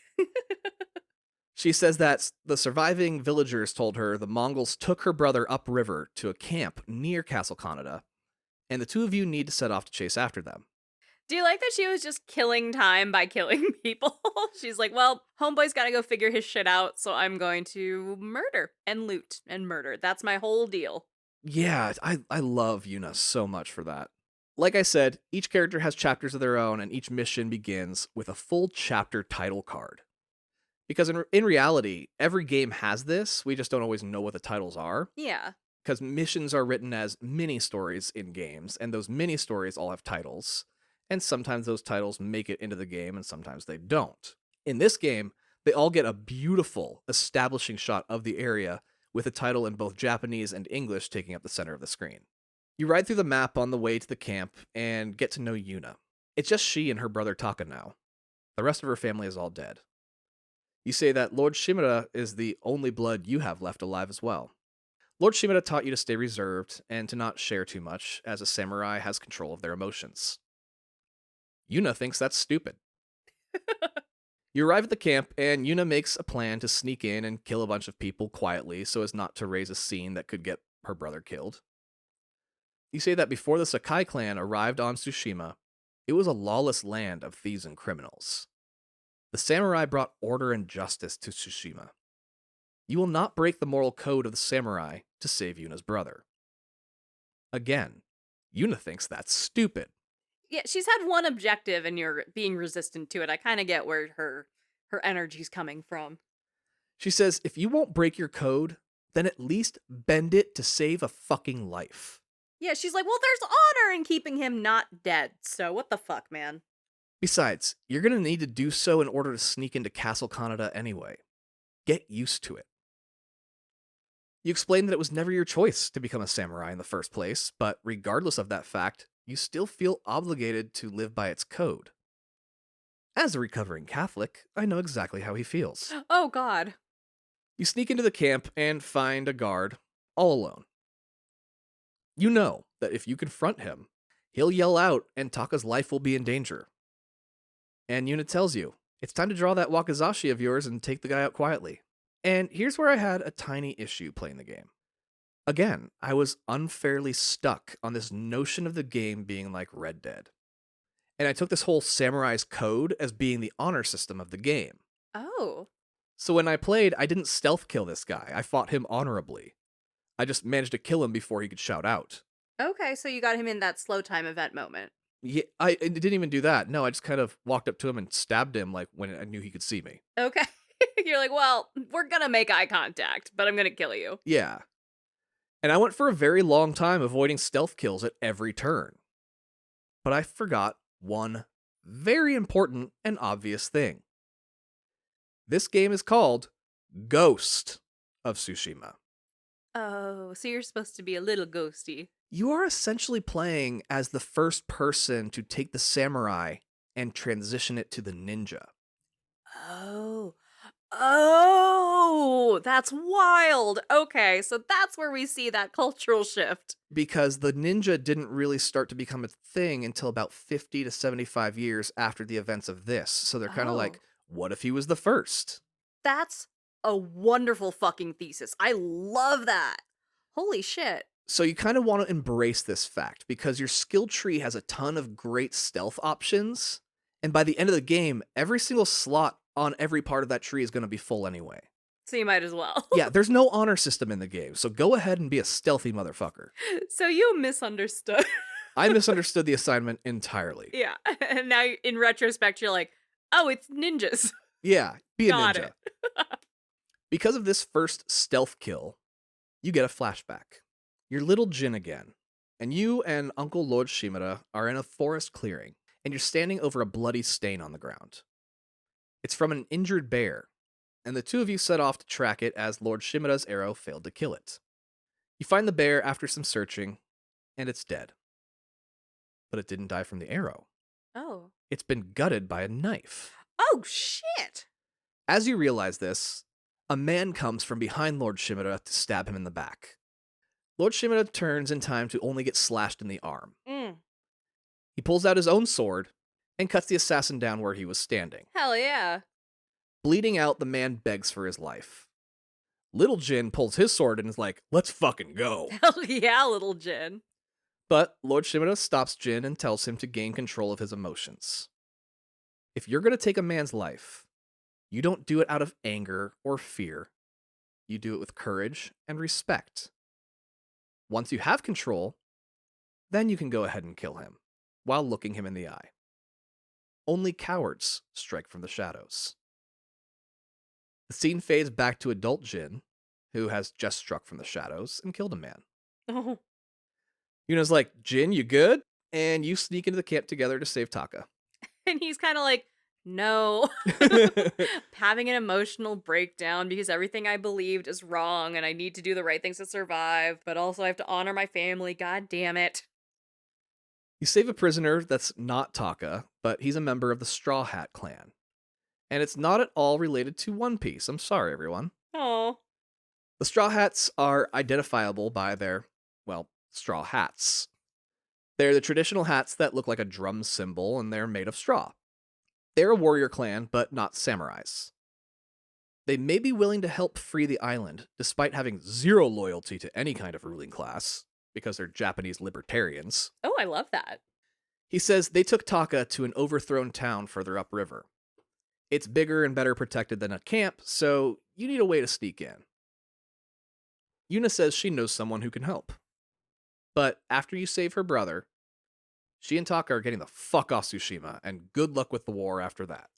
She says that the surviving villagers told her the Mongols took her brother upriver to a camp near Castle Kaneda, and the two of you need to set off to chase after them. Do you like that she was just killing time by killing people? She's like, well, homeboy's gotta go figure his shit out, so I'm going to murder and loot and murder. That's my whole deal. Yeah, I love Yuna so much for that. Like I said, each character has chapters of their own, and each mission begins with a full chapter title card. Because in reality, every game has this, we just don't always know what the titles are. Yeah. Because missions are written as mini-stories in games, and those mini-stories all have titles. And sometimes those titles make it into the game, and sometimes they don't. In this game, they all get a beautiful establishing shot of the area, with a title in both Japanese and English taking up the center of the screen. You ride through the map on the way to the camp, and get to know Yuna. It's just she and her brother Taka now. The rest of her family is all dead. You say that Lord Shimura is the only blood you have left alive as well. Lord Shimura taught you to stay reserved and to not share too much, as a samurai has control of their emotions. Yuna thinks that's stupid. You arrive at the camp, and Yuna makes a plan to sneak in and kill a bunch of people quietly so as not to raise a scene that could get her brother killed. You say that before the Sakai clan arrived on Tsushima, it was a lawless land of thieves and criminals. The samurai brought order and justice to Tsushima. You will not break the moral code of the samurai to save Yuna's brother. Again, Yuna thinks that's stupid. Yeah, she's had one objective and you're being resistant to it. I kind of get where her energy's coming from. She says, if you won't break your code, then at least bend it to save a fucking life. Yeah, she's like, well, there's honor in keeping him not dead, so what the fuck, man? Besides, you're going to need to do so in order to sneak into Castle Kaneda anyway. Get used to it. You explain that it was never your choice to become a samurai in the first place, but regardless of that fact, you still feel obligated to live by its code. As a recovering Catholic, I know exactly how he feels. Oh, God. You sneak into the camp and find a guard all alone. You know that if you confront him, he'll yell out and Taka's life will be in danger. And Yuna tells you, it's time to draw that wakizashi of yours and take the guy out quietly. And here's where I had a tiny issue playing the game. Again, I was unfairly stuck on this notion of the game being like Red Dead. And I took this whole samurai's code as being the honor system of the game. Oh. So when I played, I didn't stealth kill this guy. I fought him honorably. I just managed to kill him before he could shout out. Okay, so you got him in that slow time event moment. Yeah, I didn't even do that. No, I just kind of walked up to him and stabbed him like when I knew he could see me. Okay. You're like, well, we're gonna make eye contact, but I'm gonna kill you. Yeah. And I went for a very long time avoiding stealth kills at every turn. But I forgot one very important and obvious thing. This game is called Ghost of Tsushima. Oh, so you're supposed to be a little ghosty. You are essentially playing as the first person to take the samurai and transition it to the ninja. Oh. Oh, that's wild. Okay, so that's where we see that cultural shift. Because the ninja didn't really start to become a thing until about 50 to 75 years after the events of this. So they're kind of like, what if he was the first? That's a wonderful fucking thesis. I love that. Holy shit. So you kind of want to embrace this fact because your skill tree has a ton of great stealth options. And by the end of the game, every single slot on every part of that tree is going to be full anyway. So you might as well. Yeah, there's no honor system in the game. So go ahead and be a stealthy motherfucker. So you misunderstood. I misunderstood the assignment entirely. Yeah. And now in retrospect, you're like, oh, it's ninjas. Yeah, be a Got ninja. it. Because of this first stealth kill, you get a flashback. You're little Jin again, and you and Uncle Lord Shimura are in a forest clearing, and you're standing over a bloody stain on the ground. It's from an injured bear, and the two of you set off to track it as Lord Shimura's arrow failed to kill it. You find the bear after some searching, and it's dead. But it didn't die from the arrow. Oh. It's been gutted by a knife. Oh, shit. As you realize this, a man comes from behind Lord Shimura to stab him in the back. Lord Shimura turns in time to only get slashed in the arm. He pulls out his own sword and cuts the assassin down where he was standing. Hell yeah. Bleeding out, the man begs for his life. Little Jin pulls his sword and is like, let's fucking go. Hell yeah, little Jin. But Lord Shimura stops Jin and tells him to gain control of his emotions. If you're going to take a man's life, you don't do it out of anger or fear. You do it with courage and respect. Once you have control, then you can go ahead and kill him, while looking him in the eye. Only cowards strike from the shadows. The scene fades back to adult Jin, who has just struck from the shadows and killed a man. Oh. Yuna's like, Jin, you good? And you sneak into the camp together to save Taka. And he's kind of like, no. Having an emotional breakdown because everything I believed is wrong and I need to do the right things to survive, but also I have to honor my family. God damn it. You save a prisoner that's not Taka, but he's a member of the Straw Hat clan. And it's not at all related to One Piece. I'm sorry, everyone. Oh. The Straw Hats are identifiable by their, straw hats. They're the traditional hats that look like a drum cymbal, and they're made of straw. They're a warrior clan, but not samurais. They may be willing to help free the island, despite having zero loyalty to any kind of ruling class, because they're Japanese libertarians. Oh, I love that. He says they took Taka to an overthrown town further upriver. It's bigger and better protected than a camp, so you need a way to sneak in. Yuna says she knows someone who can help. But after you save her brother, she and Taka are getting the fuck off Tsushima, and good luck with the war after that.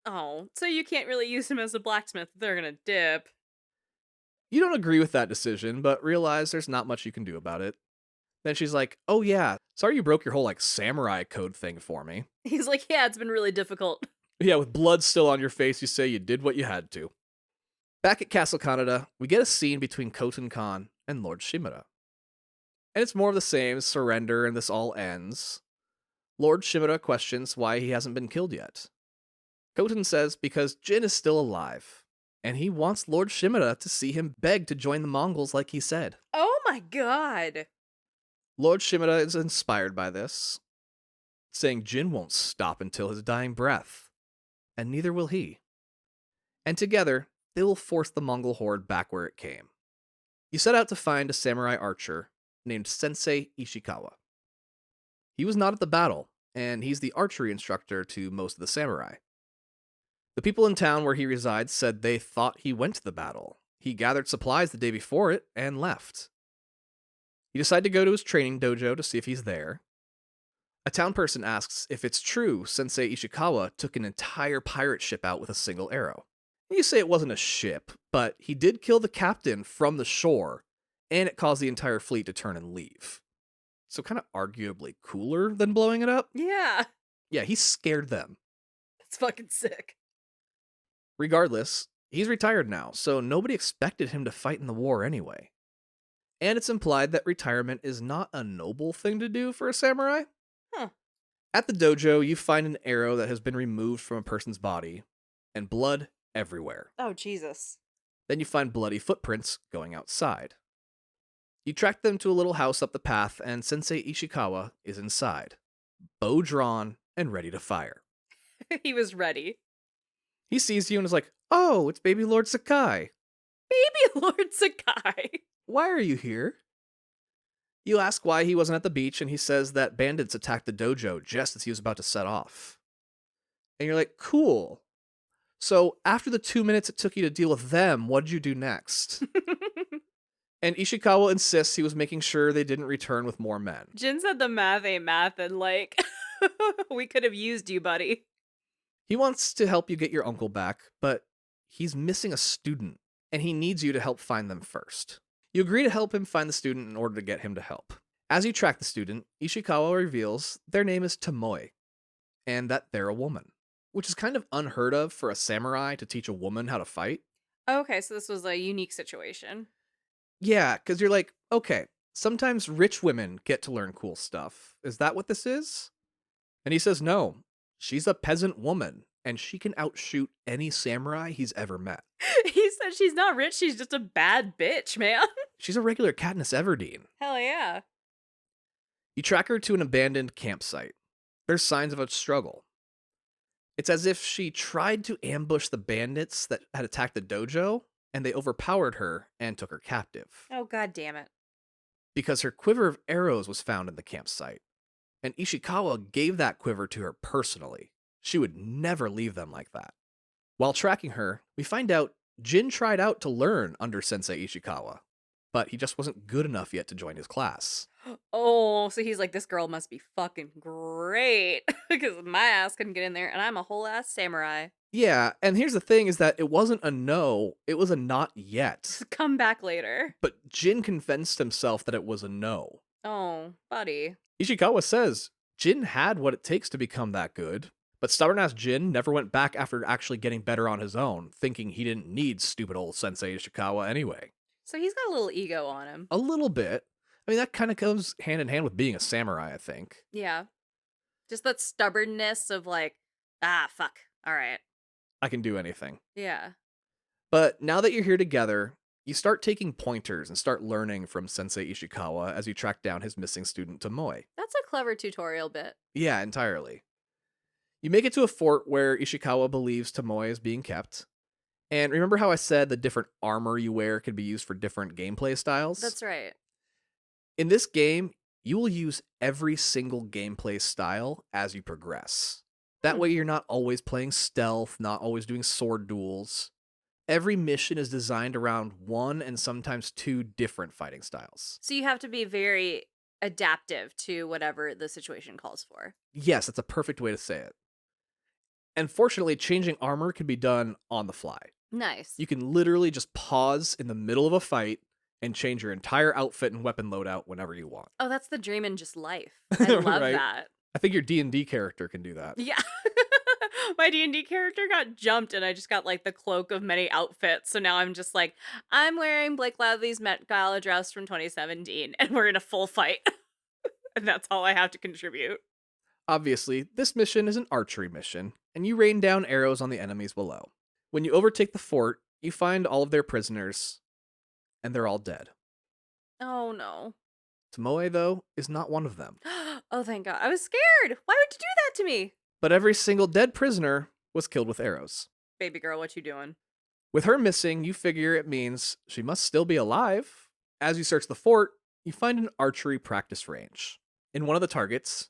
Oh, so you can't really use him as a blacksmith. They're gonna dip. You don't agree with that decision, but realize there's not much you can do about it. Then she's like, oh yeah, sorry you broke your whole samurai code thing for me. He's like, yeah, it's been really difficult. Yeah, with blood still on your face, you say you did what you had to. Back at Castle Kaneda, we get a scene between Khotun Khan and Lord Shimura. And it's more of the same, surrender, and this all ends. Lord Shimura questions why he hasn't been killed yet. Khotun says because Jin is still alive, and he wants Lord Shimada to see him beg to join the Mongols like he said. Oh my god. Lord Shimada is inspired by this, saying Jin won't stop until his dying breath, and neither will he. And together, they will force the Mongol horde back where it came. You set out to find a samurai archer named Sensei Ishikawa. He was not at the battle, and he's the archery instructor to most of the samurai. The people in town where he resides said they thought he went to the battle. He gathered supplies the day before it and left. You decide to go to his training dojo to see if he's there. A town person asks if it's true Sensei Ishikawa took an entire pirate ship out with a single arrow. You say it wasn't a ship, but he did kill the captain from the shore, and it caused the entire fleet to turn and leave. So kind of arguably cooler than blowing it up. Yeah. Yeah, he scared them. That's fucking sick. Regardless, he's retired now, so nobody expected him to fight in the war anyway. And it's implied that retirement is not a noble thing to do for a samurai. Huh. At the dojo, you find an arrow that has been removed from a person's body, and blood everywhere. Oh, Jesus. Then you find bloody footprints going outside. You track them to a little house up the path, and Sensei Ishikawa is inside, bow drawn and ready to fire. He was ready. He sees you and is like, "Oh, it's baby Lord Sakai. Baby Lord Sakai. Why are you here?" You ask why he wasn't at the beach, and he says that bandits attacked the dojo just as he was about to set off. And you're like, cool. So after the 2 minutes it took you to deal with them, what did you do next? And Ishikawa insists he was making sure they didn't return with more men. Jin said the math ain't math, and like, we could have used you, buddy. He wants to help you get your uncle back, but he's missing a student, and he needs you to help find them first. You agree to help him find the student in order to get him to help. As you track the student, Ishikawa reveals their name is Tomoe, and that they're a woman, which is kind of unheard of for a samurai to teach a woman how to fight. Okay, so this was a unique situation. Yeah, because you're like, okay, sometimes rich women get to learn cool stuff. Is that what this is? And he says no. She's a peasant woman, and she can outshoot any samurai he's ever met. He said she's not rich, she's just a bad bitch, man. She's a regular Katniss Everdeen. Hell yeah. You track her to an abandoned campsite. There's signs of a struggle. It's as if she tried to ambush the bandits that had attacked the dojo, and they overpowered her and took her captive. Oh, god damn it. Because her quiver of arrows was found in the campsite, and Ishikawa gave that quiver to her personally. She would never leave them like that. While tracking her, we find out Jin tried out to learn under Sensei Ishikawa, but he just wasn't good enough yet to join his class. Oh, so he's like, this girl must be fucking great, because my ass couldn't get in there, and I'm a whole ass samurai. Yeah, and here's the thing is that it wasn't a no, it was a not yet. Come back later. But Jin convinced himself that it was a no. Oh, buddy. Ishikawa says Jin had what it takes to become that good, but stubborn-ass Jin never went back after actually getting better on his own, thinking he didn't need stupid old Sensei Ishikawa anyway. So he's got a little ego on him. A little bit. I mean, that kind of goes hand in hand with being a samurai, I think. Yeah. Just that stubbornness of like, fuck. All right. I can do anything. Yeah. But now that you're here together, you start taking pointers and start learning from Sensei Ishikawa as you track down his missing student Tomoe. That's a clever tutorial bit. Yeah, entirely. You make it to a fort where Ishikawa believes Tomoe is being kept. And remember how I said the different armor you wear can be used for different gameplay styles? That's right. In this game, you will use every single gameplay style as you progress. That way you're not always playing stealth, not always doing sword duels. Every mission is designed around one and sometimes two different fighting styles. So you have to be very adaptive to whatever the situation calls for. Yes, that's a perfect way to say it. And fortunately, changing armor can be done on the fly. Nice. You can literally just pause in the middle of a fight and change your entire outfit and weapon loadout whenever you want. Oh, that's the dream in just life. I love Right? that. I think your D&D character can do that. Yeah. My D&D character got jumped and I just got like the cloak of many outfits. So now I'm just like, I'm wearing Blake Lively's Met Gala dress from 2017 and we're in a full fight. And that's all I have to contribute. Obviously, this mission is an archery mission, and you rain down arrows on the enemies below. When you overtake the fort, You find all of their prisoners, and they're all dead. Oh, no. Tomoe, though, is not one of them. Oh, thank God. I was scared. Why would you do that to me? But every single dead prisoner was killed with arrows. Baby girl, what you doing? With her missing, you figure it means she must still be alive. As you search the fort, you find an archery practice range. In one of the targets,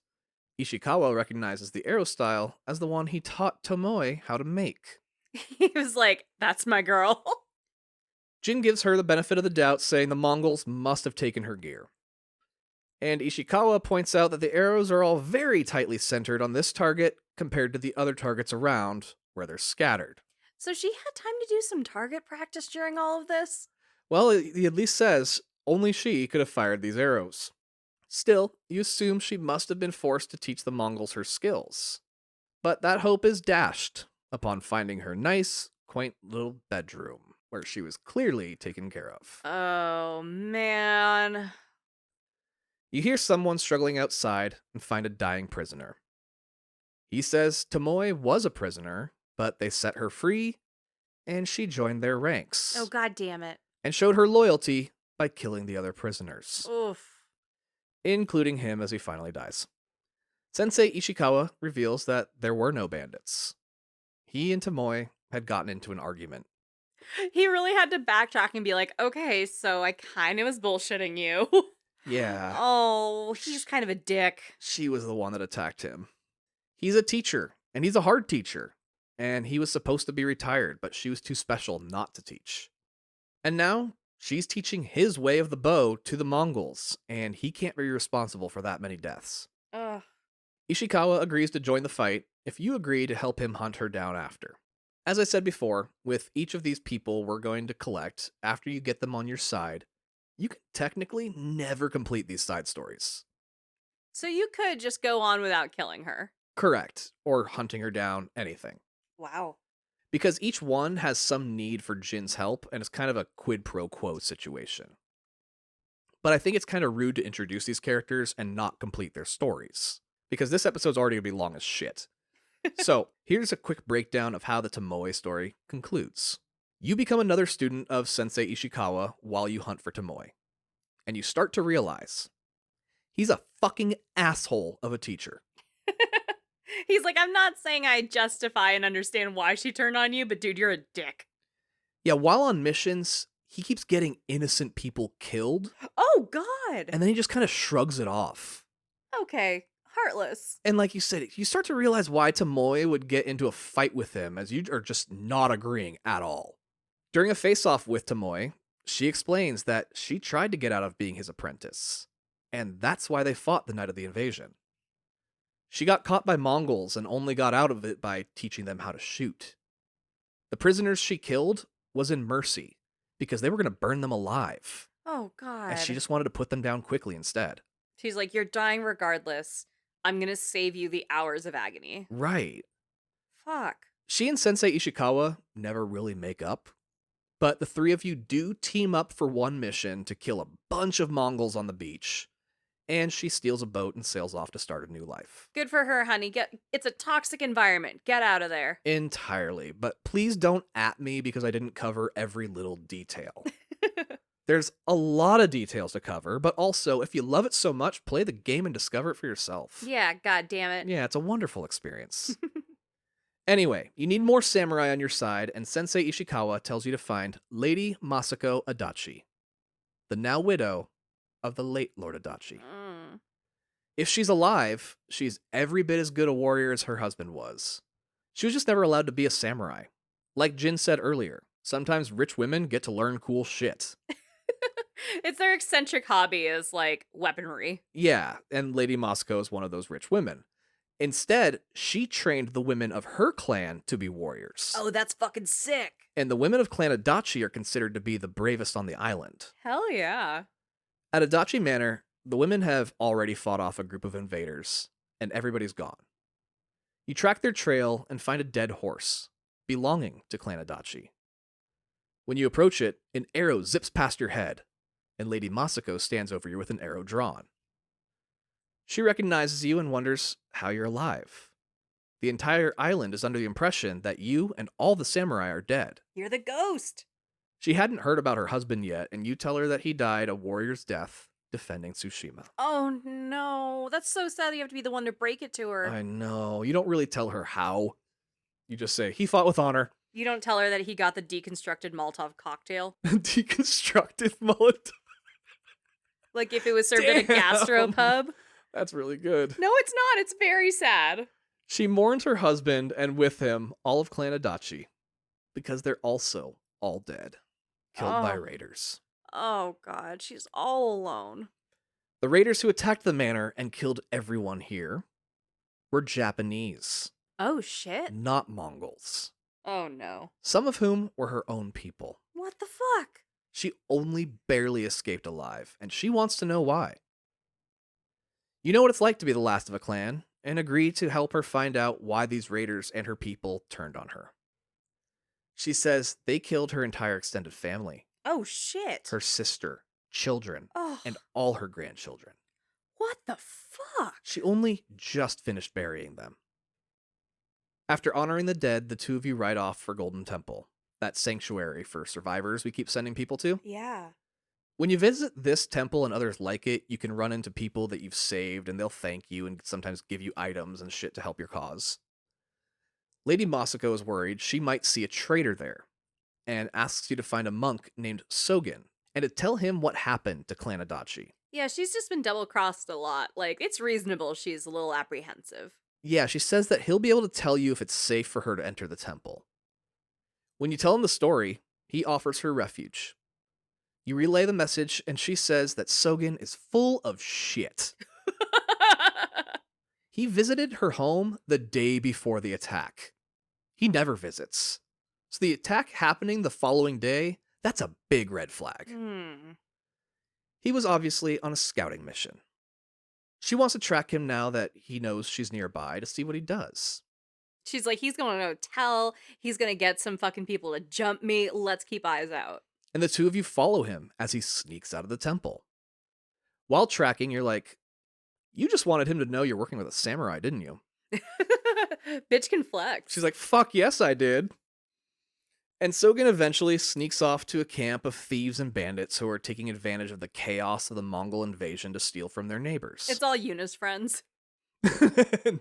Ishikawa recognizes the arrow style as the one he taught Tomoe how to make. He was like, that's my girl. Jin gives her the benefit of the doubt, saying the Mongols must have taken her gear. And Ishikawa points out that the arrows are all very tightly centered on this target compared to the other targets around, where they're scattered. So she had time to do some target practice during all of this? Well, he at least says only she could have fired these arrows. Still, you assume she must have been forced to teach the Mongols her skills. But that hope is dashed upon finding her nice, quaint little bedroom, where she was clearly taken care of. Oh, man. You hear someone struggling outside and find a dying prisoner. He says Tomoe was a prisoner, but they set her free, and she joined their ranks. Oh, God damn it. And showed her loyalty by killing the other prisoners, Oof. including him as he finally dies. Sensei Ishikawa reveals that there were no bandits. He and Tomoe had gotten into an argument. He really had to backtrack and be like, okay, so I kind of was bullshitting you. Yeah. Oh, he's kind of a dick. She was the one that attacked him. He's a teacher, and he's a hard teacher. And he was supposed to be retired, but she was too special not to teach. And now, she's teaching his way of the bow to the Mongols, and he can't be responsible for that many deaths. Ugh. Ishikawa agrees to join the fight if you agree to help him hunt her down after. As I said before, with each of these people we're going to collect, after you get them on your side, you can technically never complete these side stories. So you could just go on without killing her. Correct. Or hunting her down, anything. Wow. Because each one has some need for Jin's help, and it's kind of a quid pro quo situation. But I think it's kind of rude to introduce these characters and not complete their stories, because this episode's already going to be long as shit. So, here's a quick breakdown of how the Tomoe story concludes. You become another student of Sensei Ishikawa while you hunt for Tomoe. And you start to realize he's a fucking asshole of a teacher. He's like, I'm not saying I justify and understand why she turned on you, but dude, you're a dick. Yeah, while on missions, he keeps getting innocent people killed. Oh, God. And then he just kind of shrugs it off. Okay. Heartless. And like you said, you start to realize why Tomoe would get into a fight with him, as you are just not agreeing at all. During a face-off with Tomoe, she explains that she tried to get out of being his apprentice, and that's why they fought the night of the invasion. She got caught by Mongols and only got out of it by teaching them how to shoot. The prisoners she killed was in mercy, because they were going to burn them alive. Oh, God. And she just wanted to put them down quickly instead. She's like, you're dying regardless. I'm going to save you the hours of agony. Right. Fuck. She and Sensei Ishikawa never really make up, but the three of you do team up for one mission to kill a bunch of Mongols on the beach, and she steals a boat and sails off to start a new life. Good for her, honey. It's a toxic environment. Get out of there. Entirely, but please don't at me because I didn't cover every little detail. There's a lot of details to cover, but also, if you love it so much, play the game and discover it for yourself. Yeah, god damn it. Yeah, it's a wonderful experience. Anyway, you need more samurai on your side, and Sensei Ishikawa tells you to find Lady Masako Adachi, the now widow of the late Lord Adachi. If she's alive, she's every bit as good a warrior as her husband was. She was just never allowed to be a samurai. Like Jin said earlier, sometimes rich women get to learn cool shit. It's their eccentric hobby is like weaponry. Yeah, and Lady Masako is one of those rich women. Instead, she trained the women of her clan to be warriors. Oh, that's fucking sick. And the women of Clan Adachi are considered to be the bravest on the island. Hell yeah. At Adachi Manor, the women have already fought off a group of invaders, and everybody's gone. You track their trail and find a dead horse, belonging to Clan Adachi. When you approach it, an arrow zips past your head, and Lady Masako stands over you with an arrow drawn. She recognizes you and wonders how you're alive. The entire island is under the impression that you and all the samurai are dead. You're the ghost. She hadn't heard about her husband yet, and you tell her that he died a warrior's death defending Tsushima. Oh no, that's so sad. You have to be the one to break it to her. I know. You don't really tell her how. You just say, he fought with honor. You don't tell her that he got the deconstructed Molotov cocktail. Deconstructed Molotov. Like if it was served at a gastropub. That's really good. No, it's not. It's very sad. She mourns her husband and with him all of Clan Adachi because they're also all dead, killed by raiders. Oh god, she's all alone. The raiders who attacked the manor and killed everyone here were Japanese. Oh shit. Not Mongols. Oh no. Some of whom were her own people. What the fuck? She only barely escaped alive, and she wants to know why. You know what it's like to be the last of a clan, and agree to help her find out why these raiders and her people turned on her. She says they killed her entire extended family. Oh shit. Her sister, children, Oh. and all her grandchildren. What the fuck? She only just finished burying them. After honoring the dead, the two of you ride off for Golden Temple, that sanctuary for survivors we keep sending people to. Yeah. When you visit this temple and others like it, you can run into people that you've saved and they'll thank you and sometimes give you items and shit to help your cause. Lady Masako is worried she might see a traitor there and asks you to find a monk named Sogen and to tell him what happened to Clan Adachi. Yeah, she's just been double-crossed a lot. Like, it's reasonable she's a little apprehensive. Yeah, she says that he'll be able to tell you if it's safe for her to enter the temple. When you tell him the story, he offers her refuge. You relay the message, and she says that Sogen is full of shit. He visited her home the day before the attack. He never visits. So the attack happening the following day, that's a big red flag. He was obviously on a scouting mission. She wants to track him now that he knows she's nearby to see what he does. She's like, he's going to an hotel. He's going to get some fucking people to jump me. Let's keep eyes out. And the two of you follow him as he sneaks out of the temple. While tracking, you're like, you just wanted him to know you're working with a samurai, didn't you? Bitch can flex. She's like, fuck yes, I did. And Sogen eventually sneaks off to a camp of thieves and bandits who are taking advantage of the chaos of the Mongol invasion to steal from their neighbors. It's all Yuna's friends.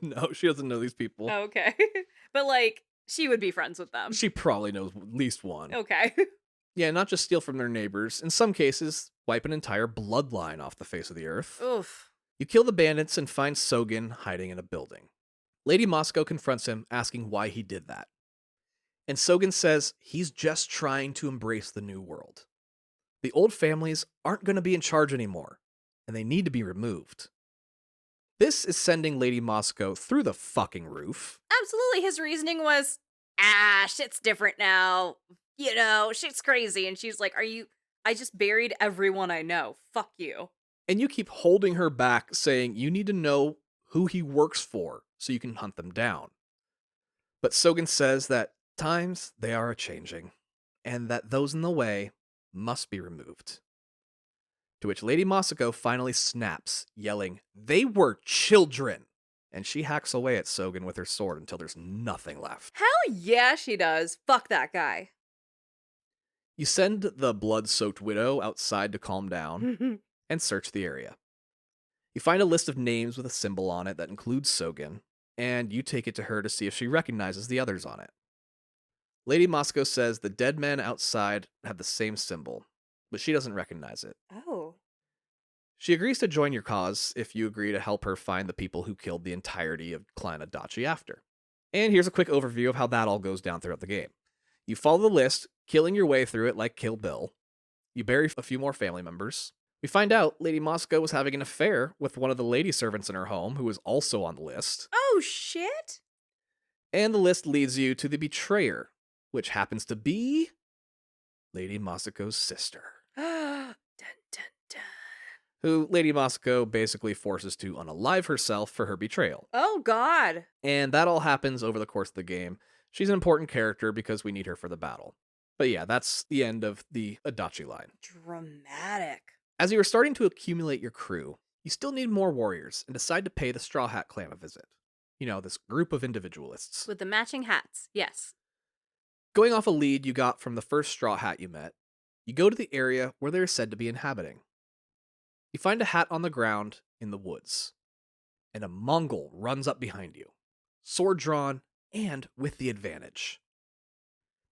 No, she doesn't know these people. Oh, okay. But, like, she would be friends with them. She probably knows at least one. Okay. Yeah, not just steal from their neighbors. In some cases, wipe an entire bloodline off the face of the earth. Oof. You kill the bandits and find Sogen hiding in a building. Lady Moscow confronts him, asking why he did that. And Sogen says he's just trying to embrace the new world. The old families aren't going to be in charge anymore, and they need to be removed. This is sending Lady Moscow through the fucking roof. Absolutely. His reasoning was, shit's different now. You know, shit's crazy. And she's like, I just buried everyone I know. Fuck you. And you keep holding her back, saying you need to know who he works for so you can hunt them down. But Sogen says that times they are a-changing, and that those in the way must be removed. To which Lady Masako finally snaps, yelling, "They were children!" And she hacks away at Sogen with her sword until there's nothing left. Hell yeah, she does. Fuck that guy. You send the blood-soaked widow outside to calm down and search the area. You find a list of names with a symbol on it that includes Sogen, and you take it to her to see if she recognizes the others on it. Lady Moscow says the dead men outside have the same symbol, but she doesn't recognize it. Oh. She agrees to join your cause if you agree to help her find the people who killed the entirety of Clan Adachi after. And here's a quick overview of how that all goes down throughout the game. You follow the list, killing your way through it like Kill Bill. You bury a few more family members. We find out Lady Moscow was having an affair with one of the lady servants in her home who was also on the list. Oh, shit. And the list leads you to the betrayer, which happens to be Lady Masako's sister, Dun, dun, dun. who Lady Masako basically forces to unalive herself for her betrayal. Oh, God. And that all happens over the course of the game. She's an important character because we need her for the battle. But yeah, that's the end of the Adachi line. Dramatic. As you are starting to accumulate your crew, you still need more warriors and decide to pay the Straw Hat clan a visit. This group of individualists. With the matching hats. Yes. Going off a lead you got from the first straw hat you met, you go to the area where they're said to be inhabiting. You find a hat on the ground in the woods, and a Mongol runs up behind you, sword drawn and with the advantage.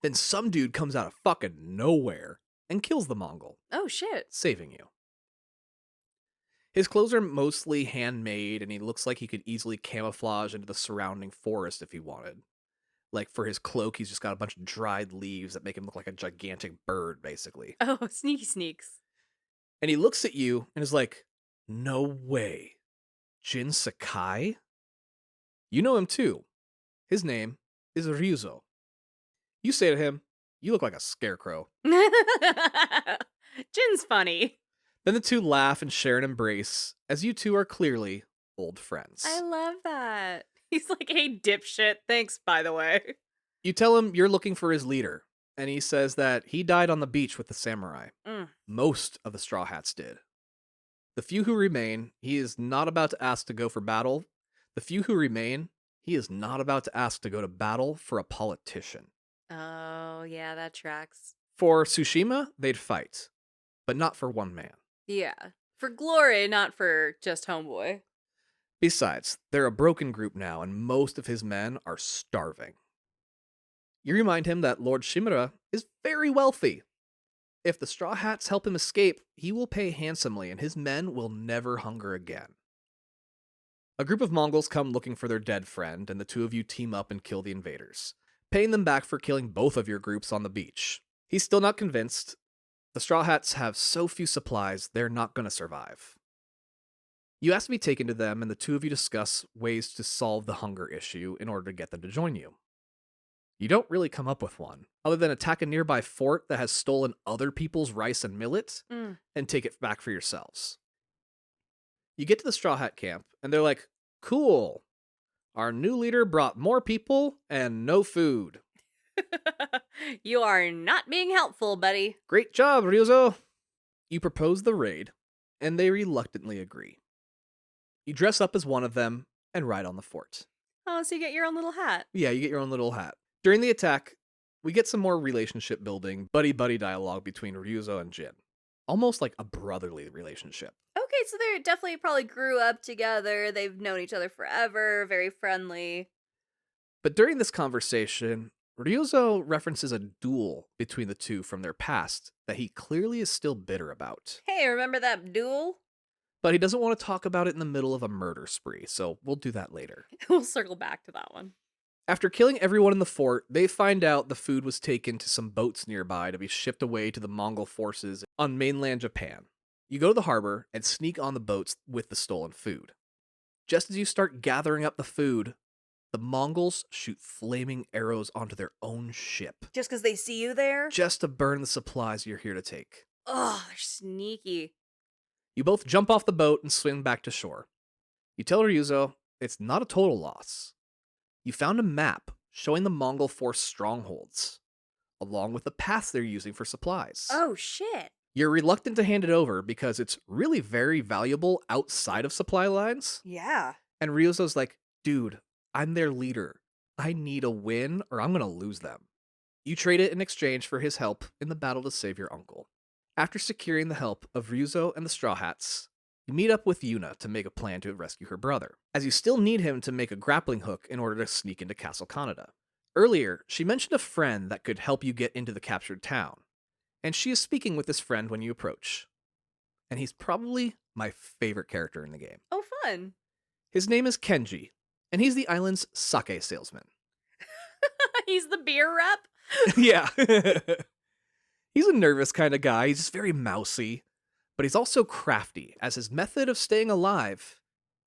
Then some dude comes out of fucking nowhere and kills the Mongol, Oh, shit. saving you. His clothes are mostly handmade, and he looks like he could easily camouflage into the surrounding forest if he wanted. Like, for his cloak, he's just got a bunch of dried leaves that make him look like a gigantic bird, basically. Oh, sneaky sneaks. And he looks at you and is like, no way. Jin Sakai? You know him too. His name is Ryuzo. You say to him, you look like a scarecrow. Jin's funny. Then the two laugh and share an embrace, as you two are clearly old friends. I love that. He's like, hey, dipshit. Thanks, by the way. You tell him you're looking for his leader, and he says that he died on the beach with the samurai. Most of the Straw Hats did. The few who remain, he is not about to ask to go for battle. The few who remain, he is not about to ask to go to battle for a politician. Oh, yeah, that tracks. For Tsushima, they'd fight, but not for one man. Yeah. For glory, not for just homeboy. Besides, they're a broken group now, and most of his men are starving. You remind him that Lord Shimura is very wealthy. If the Straw Hats help him escape, he will pay handsomely, and his men will never hunger again. A group of Mongols come looking for their dead friend, and the two of you team up and kill the invaders, paying them back for killing both of your groups on the beach. He's still not convinced. The Straw Hats have so few supplies, they're not going to survive. You ask to be taken to them, and the two of you discuss ways to solve the hunger issue in order to get them to join you. You don't really come up with one, other than attack a nearby fort that has stolen other people's rice and millet, and take it back for yourselves. You get to the Straw Hat camp, and they're like, cool, our new leader brought more people and no food. You are not being helpful, buddy. Great job, Ryuzo. You propose the raid, and they reluctantly agree. You dress up as one of them and ride on the fort. Oh, so you get your own little hat. Yeah, you get your own little hat. During the attack, we get some more relationship building, buddy-buddy dialogue between Ryuzo and Jin. Almost like a brotherly relationship. Okay, so they definitely probably grew up together. They've known each other forever, very friendly. But during this conversation, Ryuzo references a duel between the two from their past that he clearly is still bitter about. Hey, remember that duel? But he doesn't want to talk about it in the middle of a murder spree, so we'll do that later. We'll circle back to that one. After killing everyone in the fort, they find out the food was taken to some boats nearby to be shipped away to the Mongol forces on mainland Japan. You go to the harbor and sneak on the boats with the stolen food. Just as you start gathering up the food, the Mongols shoot flaming arrows onto their own ship. Just because they see you there? Just to burn the supplies you're here to take. Oh, they're sneaky. You both jump off the boat and swim back to shore. You tell Ryuzo it's not a total loss. You found a map showing the Mongol force strongholds, along with the paths they're using for supplies. Oh, shit. You're reluctant to hand it over because it's really very valuable outside of supply lines. Yeah. And Ryuzo's like, dude, I'm their leader. I need a win or I'm going to lose them. You trade it in exchange for his help in the battle to save your uncle. After securing the help of Ryuzo and the Straw Hats, you meet up with Yuna to make a plan to rescue her brother, as you still need him to make a grappling hook in order to sneak into Castle Kaneda. Earlier, she mentioned a friend that could help you get into the captured town, and she is speaking with this friend when you approach. And he's probably my favorite character in the game. Oh, fun. His name is Kenji, and he's the island's sake salesman. He's the beer rep? Yeah. He's a nervous kind of guy. He's just very mousy. But he's also crafty, as his method of staying alive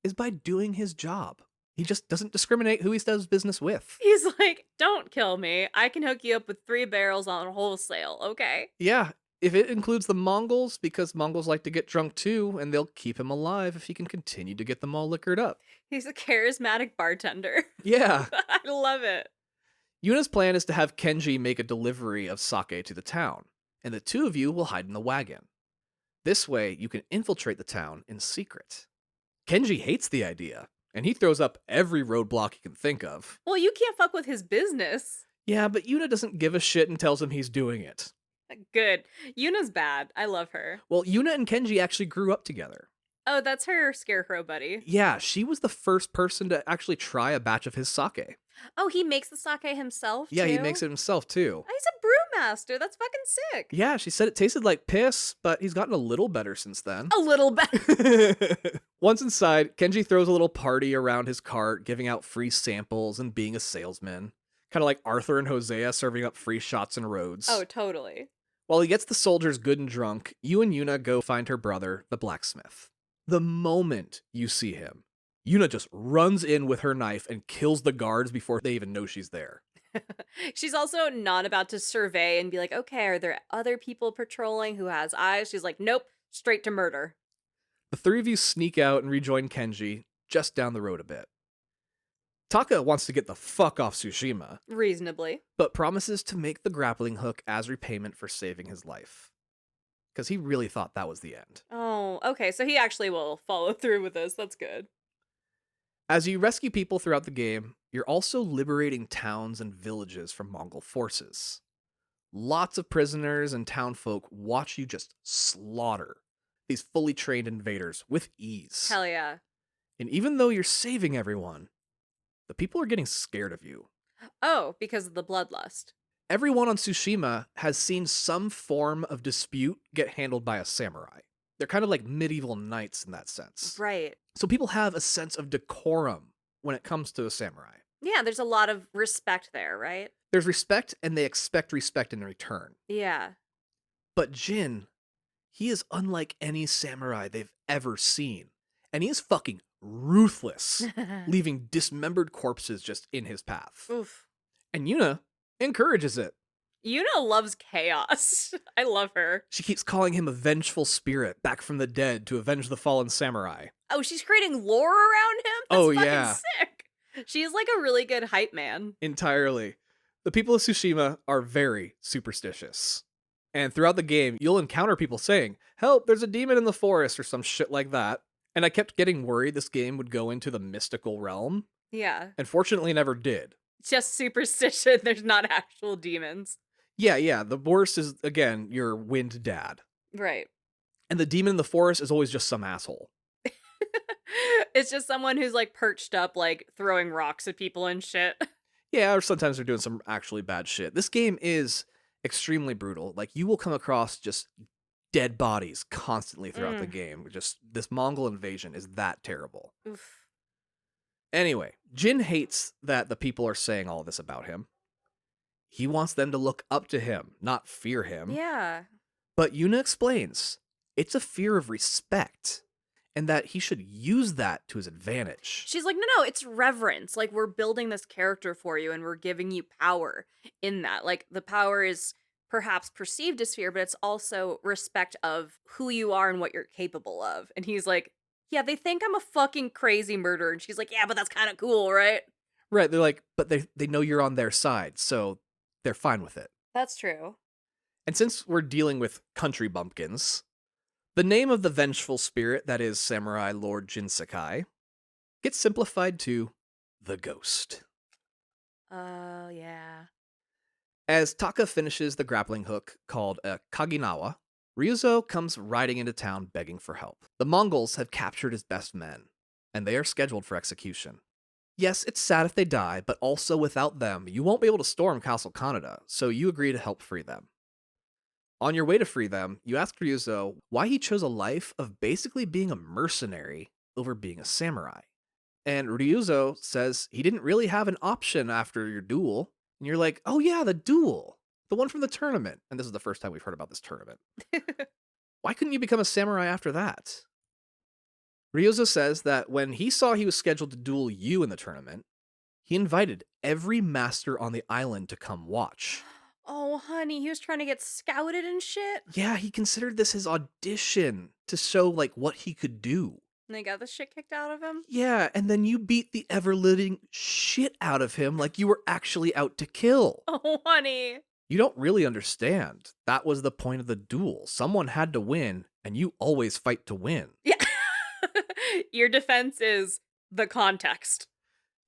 is by doing his job. He just doesn't discriminate who he does business with. He's like, don't kill me. I can hook you up with 3 barrels on wholesale, okay? Yeah, if it includes the Mongols, because Mongols like to get drunk too, and they'll keep him alive if he can continue to get them all liquored up. He's a charismatic bartender. Yeah. I love it. Yuna's plan is to have Kenji make a delivery of sake to the town, and the two of you will hide in the wagon. This way, you can infiltrate the town in secret. Kenji hates the idea, and he throws up every roadblock he can think of. Well, you can't fuck with his business. Yeah, but Yuna doesn't give a shit and tells him he's doing it. Good. Yuna's bad. I love her. Well, Yuna and Kenji actually grew up together. Oh, that's her scarecrow buddy. Yeah, she was the first person to actually try a batch of his sake. Oh, he makes the sake himself, Yeah, too? he makes it himself, too. Oh, he's a brewmaster. That's fucking sick. Yeah, she said it tasted like piss, but he's gotten a little better since then. A little bit. Once inside, Kenji throws a little party around his cart, giving out free samples and being a salesman. Kind of like Arthur and Hosea serving up free shots and roads. Oh, totally. While he gets the soldiers good and drunk, you and Yuna go find her brother, the blacksmith. The moment you see him, Yuna just runs in with her knife and kills the guards before they even know she's there. She's also not about to survey and be like, okay, are there other people patrolling who has eyes? She's like, nope, straight to murder. The three of you sneak out and rejoin Kenji, just down the road a bit. Taka wants to get the fuck off Tsushima, Reasonably. but promises to make the grappling hook as repayment for saving his life. Because he really thought that was the end. Oh, okay, so he actually will follow through with this. That's good. As you rescue people throughout the game, you're also liberating towns and villages from Mongol forces. Lots of prisoners and townfolk watch you just slaughter these fully trained invaders with ease. Hell yeah. And even though you're saving everyone, the people are getting scared of you. Oh, because of the bloodlust. Everyone on Tsushima has seen some form of dispute get handled by a samurai. They're kind of like medieval knights in that sense. Right. So people have a sense of decorum when it comes to a samurai. Yeah, there's a lot of respect there, right? There's respect, and they expect respect in return. Yeah. But Jin, he is unlike any samurai they've ever seen. And he is fucking ruthless, leaving dismembered corpses just in his path. Oof. And Yuna encourages it. Yuna loves chaos. I love her. She keeps calling him a vengeful spirit back from the dead to avenge the fallen samurai. Oh, she's creating lore around him? That's Oh, fucking yeah. sick. She's like a really good hype man. Entirely. The people of Tsushima are very superstitious. And throughout the game, you'll encounter people saying, "Help, there's a demon in the forest," or some shit like that. And I kept getting worried this game would go into the mystical realm. Yeah. And fortunately never did. Just superstition. There's not actual demons. Yeah. The worst is, again, your wind dad. Right. And the demon in the forest is always just some asshole. It's just someone who's like perched up, like throwing rocks at people and shit. Yeah, or sometimes they're doing some actually bad shit. This game is extremely brutal. Like, you will come across just dead bodies constantly throughout the game. Just this Mongol invasion is that terrible. Oof. Anyway, Jin hates that the people are saying all this about him. He wants them to look up to him, not fear him. Yeah. But Yuna explains it's a fear of respect, and that he should use that to his advantage. She's like, no, it's reverence. Like, we're building this character for you and we're giving you power in that. Like, the power is perhaps perceived as fear, but it's also respect of who you are and what you're capable of. And he's like, yeah, they think I'm a fucking crazy murderer. And she's like, yeah, but that's kind of cool, right? Right, they're like, but they know you're on their side, so they're fine with it. That's true. And since we're dealing with country bumpkins, the name of the vengeful spirit that is Samurai Lord Jin Sakai gets simplified to the Ghost. Oh, yeah. As Taka finishes the grappling hook called a Kaginawa, Ryuzo comes riding into town begging for help. The Mongols have captured his best men, and they are scheduled for execution. Yes, it's sad if they die, but also without them, you won't be able to storm Castle Kaneda, so you agree to help free them. On your way to free them, you ask Ryuzo why he chose a life of basically being a mercenary over being a samurai. And Ryuzo says he didn't really have an option after your duel. And you're like, oh yeah, the duel. The one from the tournament. And this is the first time we've heard about this tournament. Why couldn't you become a samurai after that? Ryuzo says that when he saw he was scheduled to duel you in the tournament, he invited every master on the island to come watch. Oh, honey, he was trying to get scouted and shit. Yeah, he considered this his audition to show, like, what he could do. And they got the shit kicked out of him? Yeah, and then you beat the ever-living shit out of him like you were actually out to kill. Oh, honey. You don't really understand. That was the point of the duel. Someone had to win, and you always fight to win. Yeah. Your defense is, the context.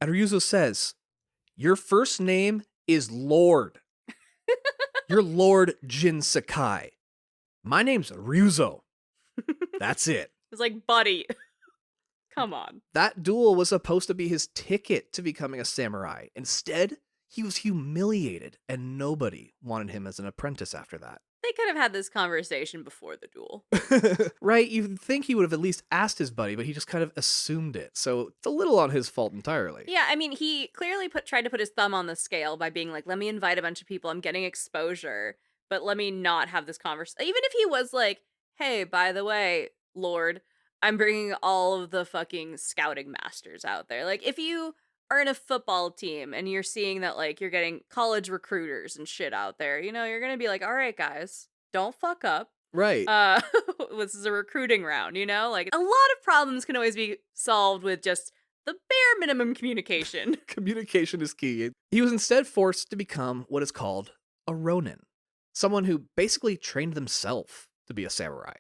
And Ryuzo says, your first name is Lord. You're Lord Jin Sakai. My name's Ryuzo. That's it. It's like, buddy, come on. That duel was supposed to be his ticket to becoming a samurai. Instead, he was humiliated, and nobody wanted him as an apprentice after that. They could have had this conversation before the duel. Right? You'd think he would have at least asked his buddy, but he just kind of assumed it. So it's a little on his fault entirely. Yeah, I mean, he clearly tried to put his thumb on the scale by being like, let me invite a bunch of people. I'm getting exposure, but let me not have this conversation. Even if he was like, hey, by the way, Lord, I'm bringing all of the fucking scouting masters out there. Like, if you are in a football team and you're seeing that, like, you're getting college recruiters and shit out there, you know, you're going to be like, all right, guys, don't fuck up. Right. This is a recruiting round, you know? Like, a lot of problems can always be solved with just the bare minimum communication. Communication is key. He was instead forced to become what is called a ronin, someone who basically trained themselves to be a samurai.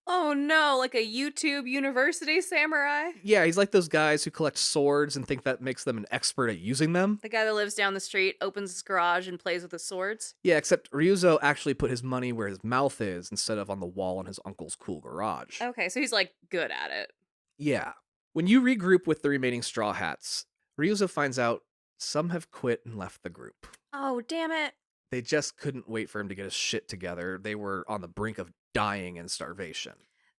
Oh no, like a YouTube university samurai? Yeah, he's like those guys who collect swords and think that makes them an expert at using them. The guy that lives down the street, opens his garage, and plays with his swords? Yeah, except Ryuzo actually put his money where his mouth is instead of on the wall in his uncle's cool garage. Okay, so he's like good at it. Yeah. When you regroup with the remaining Straw Hats, Ryuzo finds out some have quit and left the group. Oh, damn it. They just couldn't wait for him to get his shit together. They were on the brink of dying in starvation.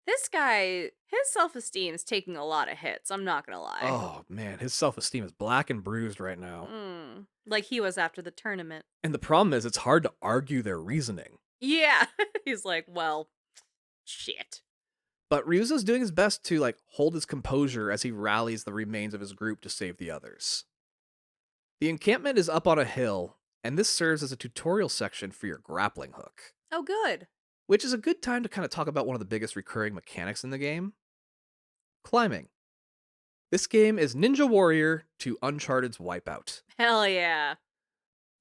This guy, his self-esteem is taking a lot of hits, I'm not gonna lie. Oh, man, his self-esteem is black and bruised right now. Like he was after the tournament. And the problem is, it's hard to argue their reasoning. Yeah. He's like, well, shit. But Ryuzo's doing his best to, like, hold his composure as he rallies the remains of his group to save the others. The encampment is up on a hill, and this serves as a tutorial section for your grappling hook. Oh, good. Which is a good time to kind of talk about one of the biggest recurring mechanics in the game. Climbing. This game is Ninja Warrior to Uncharted's Wipeout. Hell yeah.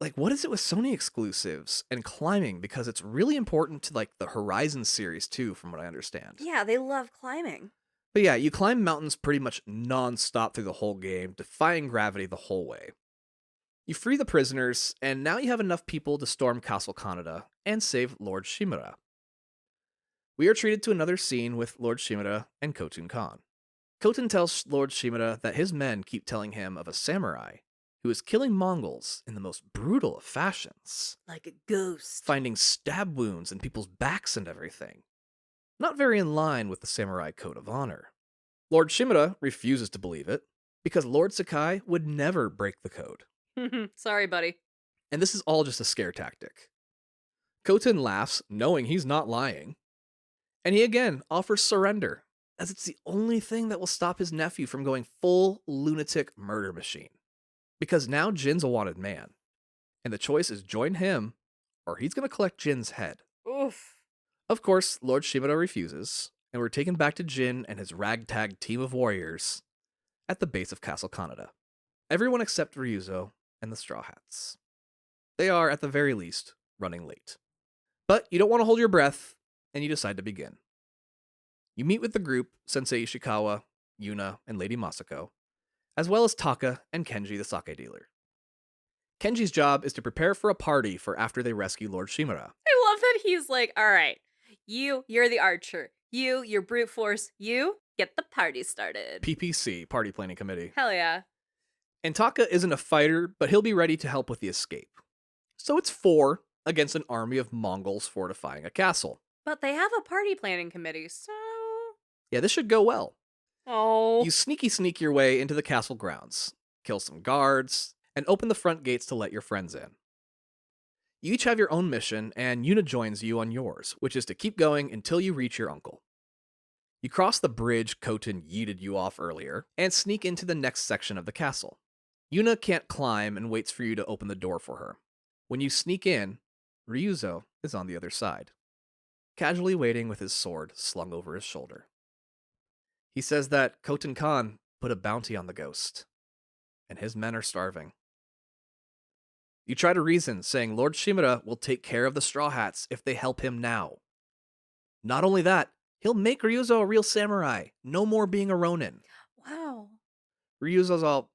Like, what is it with Sony exclusives and climbing? Because it's really important to, like, the Horizon series, too, from what I understand. Yeah, they love climbing. But yeah, you climb mountains pretty much non-stop through the whole game, defying gravity the whole way. You free the prisoners, and now you have enough people to storm Castle Kaneda and save Lord Shimura. We are treated to another scene with Lord Shimura and Khotun Khan. Khotun tells Lord Shimura that his men keep telling him of a samurai who is killing Mongols in the most brutal of fashions. Like a ghost. Finding stab wounds in people's backs and everything. Not very in line with the samurai code of honor. Lord Shimura refuses to believe it, because Lord Sakai would never break the code. Sorry, buddy. And this is all just a scare tactic. Khotun laughs, knowing he's not lying. And he again offers surrender, as it's the only thing that will stop his nephew from going full lunatic murder machine. Because now Jin's a wanted man, and the choice is join him, or he's going to collect Jin's head. Oof. Of course, Lord Shimura refuses, and we're taken back to Jin and his ragtag team of warriors at the base of Castle Kaneda. Everyone except Ryuzo and the Straw Hats. They are, at the very least, running late. But you don't want to hold your breath, and you decide to begin. You meet with the group, Sensei Ishikawa, Yuna, and Lady Masako, as well as Taka and Kenji the sake dealer. Kenji's job is to prepare for a party for after they rescue Lord Shimura. I love that he's like, all right, you're the archer. You're brute force. You get the party started. PPC, Party Planning Committee. Hell yeah. And Taka isn't a fighter, but he'll be ready to help with the escape. So it's 4 against an army of Mongols fortifying a castle. But they have a party planning committee, so... Yeah, this should go well. Oh. You sneak your way into the castle grounds, kill some guards, and open the front gates to let your friends in. You each have your own mission, and Yuna joins you on yours, which is to keep going until you reach your uncle. You cross the bridge Khotun yeeted you off earlier, and sneak into the next section of the castle. Yuna can't climb and waits for you to open the door for her. When you sneak in, Ryuzo is on the other side, casually waiting with his sword slung over his shoulder. He says that Khotun Khan put a bounty on the ghost, and his men are starving. You try to reason, saying Lord Shimura will take care of the Straw Hats if they help him now. Not only that, he'll make Ryuzo a real samurai, no more being a ronin. Wow. Ryuzo's all,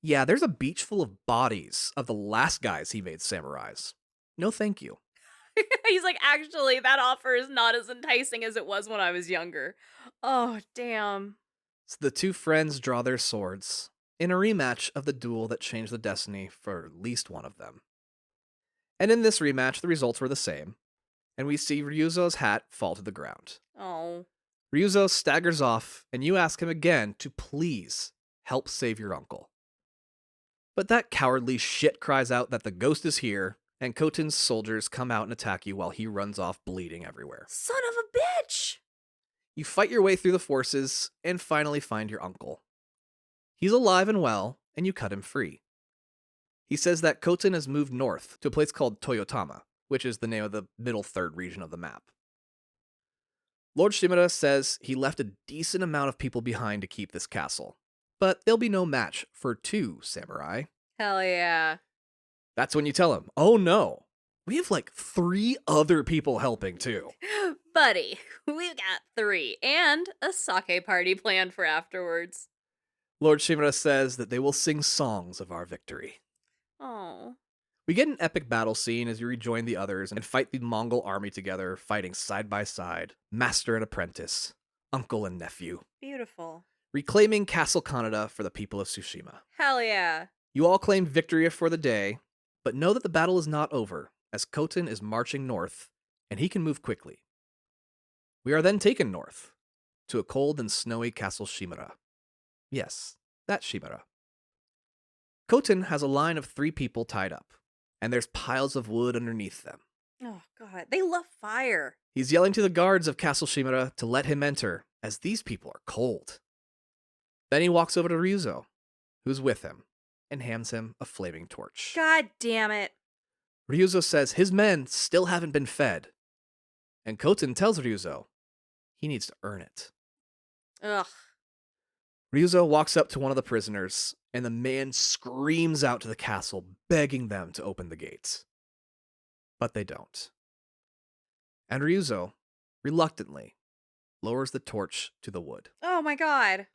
yeah, there's a beach full of bodies of the last guys he made samurais. No thank you. He's like, actually, that offer is not as enticing as it was when I was younger. Oh, damn. So the two friends draw their swords in a rematch of the duel that changed the destiny for at least one of them. And in this rematch, the results were the same, and we see Ryuzo's hat fall to the ground. Oh. Ryuzo staggers off, and you ask him again to please help save your uncle. But that cowardly shit cries out that the ghost is here, and Koten's soldiers come out and attack you while he runs off bleeding everywhere. Son of a bitch! You fight your way through the forces and finally find your uncle. He's alive and well, and you cut him free. He says that Koten has moved north to a place called Toyotama, which is the name of the middle third region of the map. Lord Shimura says he left a decent amount of people behind to keep this castle, but there'll be no match for 2 samurai. Hell yeah. That's when you tell him, oh no, we have like 3 other people helping too. Buddy, we've got 3 and a sake party planned for afterwards. Lord Shimura says that they will sing songs of our victory. Oh. We get an epic battle scene as you rejoin the others and fight the Mongol army together, fighting side by side, master and apprentice, uncle and nephew, Beautiful. reclaiming Castle Kaneda for the people of Tsushima. Hell yeah. You all claim victory for the day, but know that the battle is not over, as Koten is marching north, and he can move quickly. We are then taken north, to a cold and snowy Castle Shimura. Yes, that Shimura. Koten has a line of 3 people tied up, and there's piles of wood underneath them. Oh, God. They love fire. He's yelling to the guards of Castle Shimura to let him enter, as these people are cold. Then he walks over to Ryuzo, who's with him, and hands him a flaming torch. God damn it. Ryuzo says his men still haven't been fed, and Koten tells Ryuzo he needs to earn it. Ugh. Ryuzo walks up to one of the prisoners, and the man screams out to the castle, begging them to open the gates. But they don't. And Ryuzo, reluctantly, lowers the torch to the wood, Oh my God.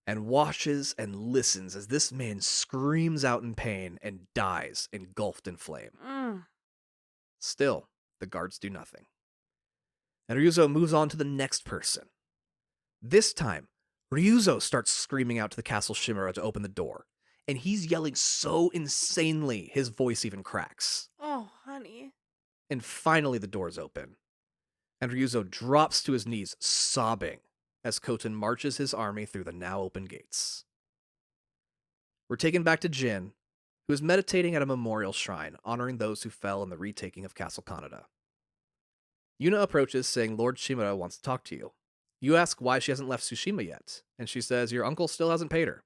and watches and listens as this man screams out in pain and dies engulfed in flame. Still, the guards do nothing. And Ryuzo moves on to the next person. This time, Ryuzo starts screaming out to the Castle Shimura to open the door, and he's yelling so insanely his voice even cracks. Oh, honey. And finally the doors open, and Ryuzo drops to his knees, sobbing, as Koten marches his army through the now open gates. We're taken back to Jin, who is meditating at a memorial shrine, honoring those who fell in the retaking of Castle Kaneda. Yuna approaches, saying Lord Shimura wants to talk to you. You ask why she hasn't left Tsushima yet, and she says your uncle still hasn't paid her.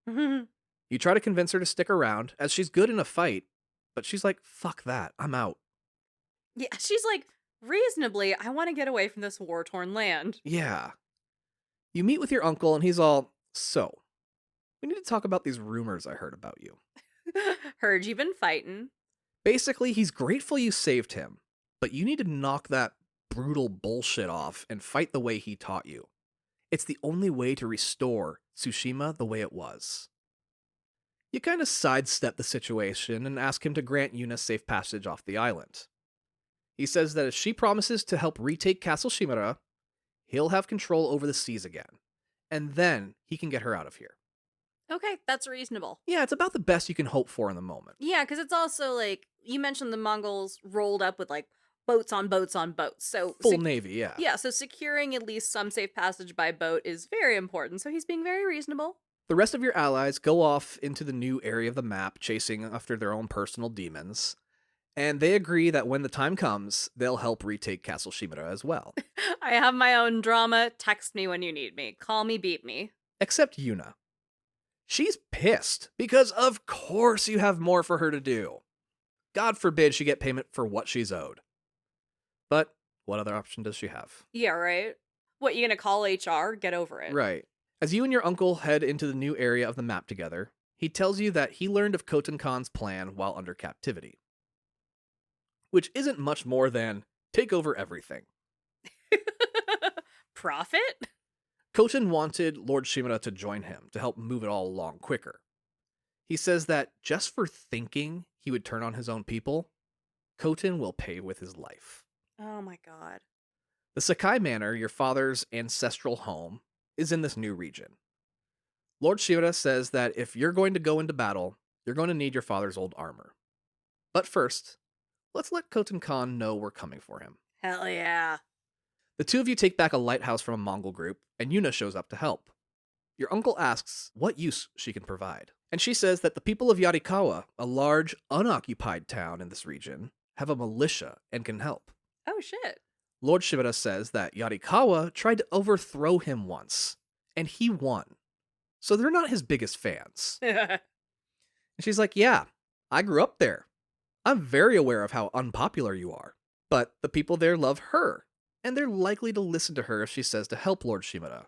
You try to convince her to stick around, as she's good in a fight, but she's like, fuck that, I'm out. Yeah, she's like, reasonably, I want to get away from this war-torn land. Yeah. You meet with your uncle, and he's all, so, we need to talk about these rumors I heard about you. Heard you've been fighting. Basically, he's grateful you saved him, but you need to knock that brutal bullshit off and fight the way he taught you. It's the only way to restore Tsushima the way it was. You kind of sidestep the situation and ask him to grant Yuna safe passage off the island. He says that if she promises to help retake Castle Shimura, he'll have control over the seas again, and then he can get her out of here. Okay, that's reasonable. Yeah, it's about the best you can hope for in the moment. Yeah, because it's also like, you mentioned the Mongols rolled up with like boats on boats on boats. So Full navy, yeah. Yeah, so securing at least some safe passage by boat is very important. So he's being very reasonable. The rest of your allies go off into the new area of the map, chasing after their own personal demons, and they agree that when the time comes, they'll help retake Castle Shimura as well. I have my own drama. Text me when you need me. Call me, beat me. Except Yuna. She's pissed, because of course you have more for her to do. God forbid she get payment for what she's owed. But what other option does she have? Yeah, right? What, you gonna call HR? Get over it. Right. As you and your uncle head into the new area of the map together, he tells you that he learned of Koten Khan's plan while under captivity. Which isn't much more than take over everything. Profit? Koten wanted Lord Shimura to join him to help move it all along quicker. He says that just for thinking he would turn on his own people, Koten will pay with his life. Oh my god. The Sakai Manor, your father's ancestral home, is in this new region. Lord Shimura says that if you're going to go into battle, you're going to need your father's old armor. But first, let's let Koten Khan know we're coming for him. Hell yeah. The two of you take back a lighthouse from a Mongol group, and Yuna shows up to help. Your uncle asks what use she can provide, and she says that the people of Yarikawa, a large, unoccupied town in this region, have a militia and can help. Oh shit. Lord Shimura says that Yarikawa tried to overthrow him once, and he won. So they're not his biggest fans. And she's like, yeah, I grew up there. I'm very aware of how unpopular you are. But the people there love her, and they're likely to listen to her if she says to help Lord Shimura.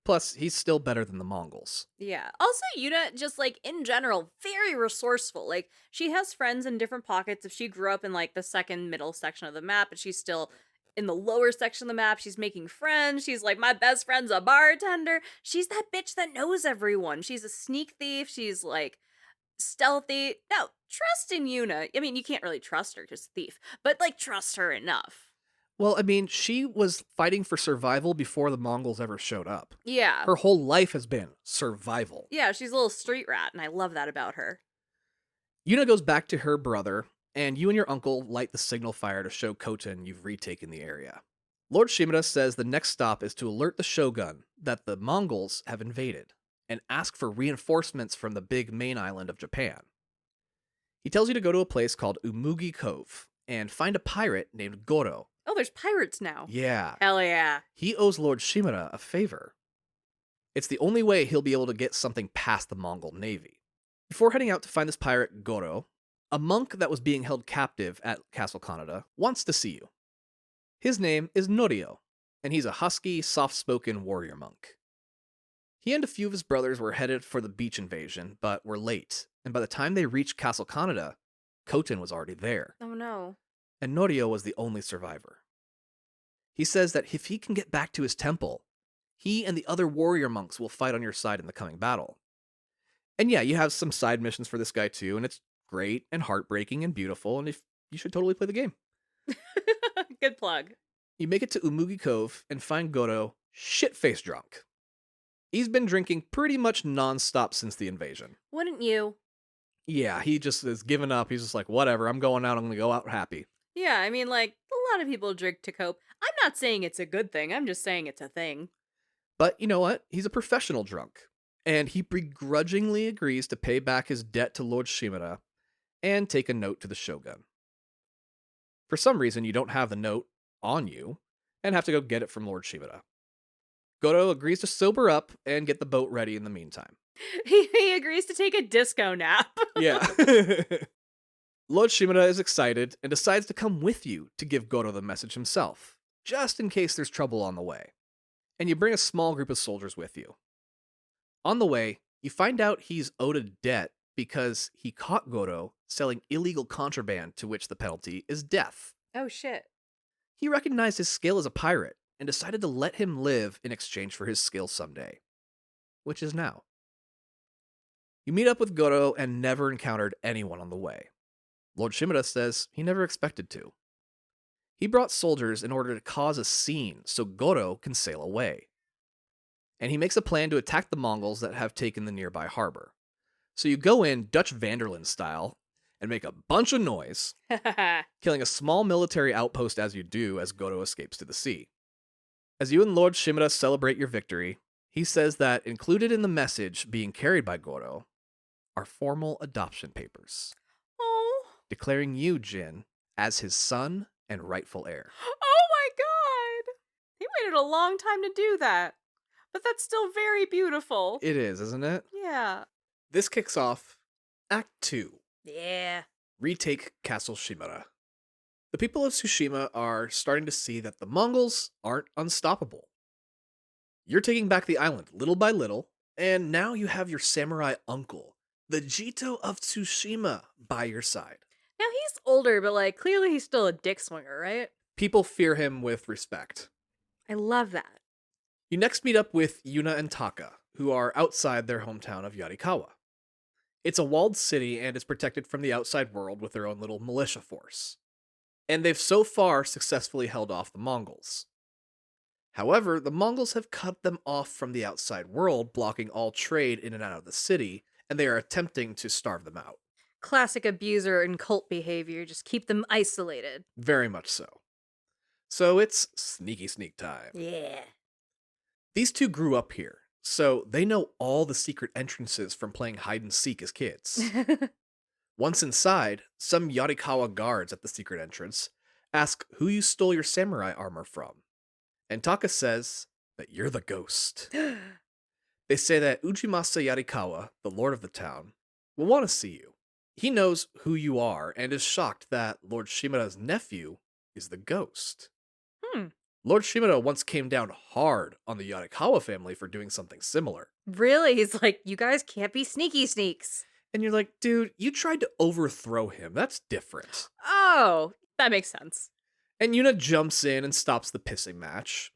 Plus, he's still better than the Mongols. Yeah. Also, Yuna, just like in general, very resourceful. Like, she has friends in different pockets. If she grew up in like the second middle section of the map, but she's still in the lower section of the map, she's making friends. She's like, my best friend's a bartender. She's that bitch that knows everyone. She's a sneak thief. She's like stealthy. No, trust in Yuna. I mean, you can't really trust her, just thief, but like trust her enough. Well, I mean, she was fighting for survival before the Mongols ever showed up. Yeah. Her whole life has been survival. Yeah, she's a little street rat, and I love that about her. Yuna goes back to her brother, and you and your uncle light the signal fire to show Koten you've retaken the area. Lord Shimura says the next stop is to alert the shogun that the Mongols have invaded, and ask for reinforcements from the big main island of Japan. He tells you to go to a place called Umugi Cove, and find a pirate named Goro. Oh, there's pirates now. Yeah. Hell yeah. He owes Lord Shimura a favor. It's the only way he'll be able to get something past the Mongol navy. Before heading out to find this pirate, Goro, a monk that was being held captive at Castle Kaneda, wants to see you. His name is Norio, and he's a husky, soft-spoken warrior monk. He and a few of his brothers were headed for the beach invasion, but were late, and by the time they reached Castle Kaneda, Koten was already there. Oh no. And Norio was the only survivor. He says that if he can get back to his temple, he and the other warrior monks will fight on your side in the coming battle. And yeah, you have some side missions for this guy too, and it's great and heartbreaking and beautiful, and if you should totally play the game. Good plug. You make it to Umugi Cove and find Goro shit-faced drunk. He's been drinking pretty much non-stop since the invasion. Wouldn't you? Yeah, he just has given up. He's just like, whatever, I'm going out, I'm gonna go out happy. Yeah, I mean, like, a lot of people drink to cope. I'm not saying it's a good thing, I'm just saying it's a thing. But you know what? He's a professional drunk. And he begrudgingly agrees to pay back his debt to Lord Shimura and take a note to the shogun. For some reason, you don't have the note on you and have to go get it from Lord Shimura. Goro agrees to sober up and get the boat ready in the meantime. He agrees to take a disco nap. Yeah. Lord Shimura is excited and decides to come with you to give Goro the message himself, just in case there's trouble on the way. And you bring a small group of soldiers with you. On the way, you find out he's owed a debt because he caught Goro selling illegal contraband, to which the penalty is death. Oh shit. He recognized his skill as a pirate and decided to let him live in exchange for his skill someday, which is now. You meet up with Goro and never encountered anyone on the way. Lord Shimura says he never expected to. He brought soldiers in order to cause a scene so Goro can sail away. And he makes a plan to attack the Mongols that have taken the nearby harbor. So you go in Dutch Vanderland style and make a bunch of noise, killing a small military outpost as you do as Goro escapes to the sea. As you and Lord Shimura celebrate your victory, he says that included in the message being carried by Goro are formal adoption papers, Oh. declaring you, Jin, as his son and rightful heir. Oh my god. He waited a long time to do that. But that's still very beautiful. It is, isn't it? Yeah. This kicks off Act 2. Yeah. Retake Castle Shimura. The people of Tsushima are starting to see that the Mongols aren't unstoppable. You're taking back the island little by little, and now you have your samurai uncle, the Jito of Tsushima, by your side. Now he's older, but like clearly he's still a dick swinger, right? People fear him with respect. I love that. You next meet up with Yuna and Taka, who are outside their hometown of Yarikawa. It's a walled city and is protected from the outside world with their own little militia force. And they've so far successfully held off the Mongols. However, the Mongols have cut them off from the outside world, blocking all trade in and out of the city, and they are attempting to starve them out. Classic abuser and cult behavior. Just keep them isolated. Very much so. So it's sneaky sneak time. Yeah. These two grew up here, so they know all the secret entrances from playing hide and seek as kids. Once inside, some Yarikawa guards at the secret entrance ask who you stole your samurai armor from. And Taka says that you're the ghost. They say that Ujimasa Yarikawa, the lord of the town, will want to see you. He knows who you are and is shocked that Lord Shimura's nephew is the ghost. Lord Shimura once came down hard on the Yarikawa family for doing something similar. Really? He's like, you guys can't be sneaky sneaks. And you're like, dude, you tried to overthrow him. That's different. Oh, that makes sense. And Yuna jumps in and stops the pissing match.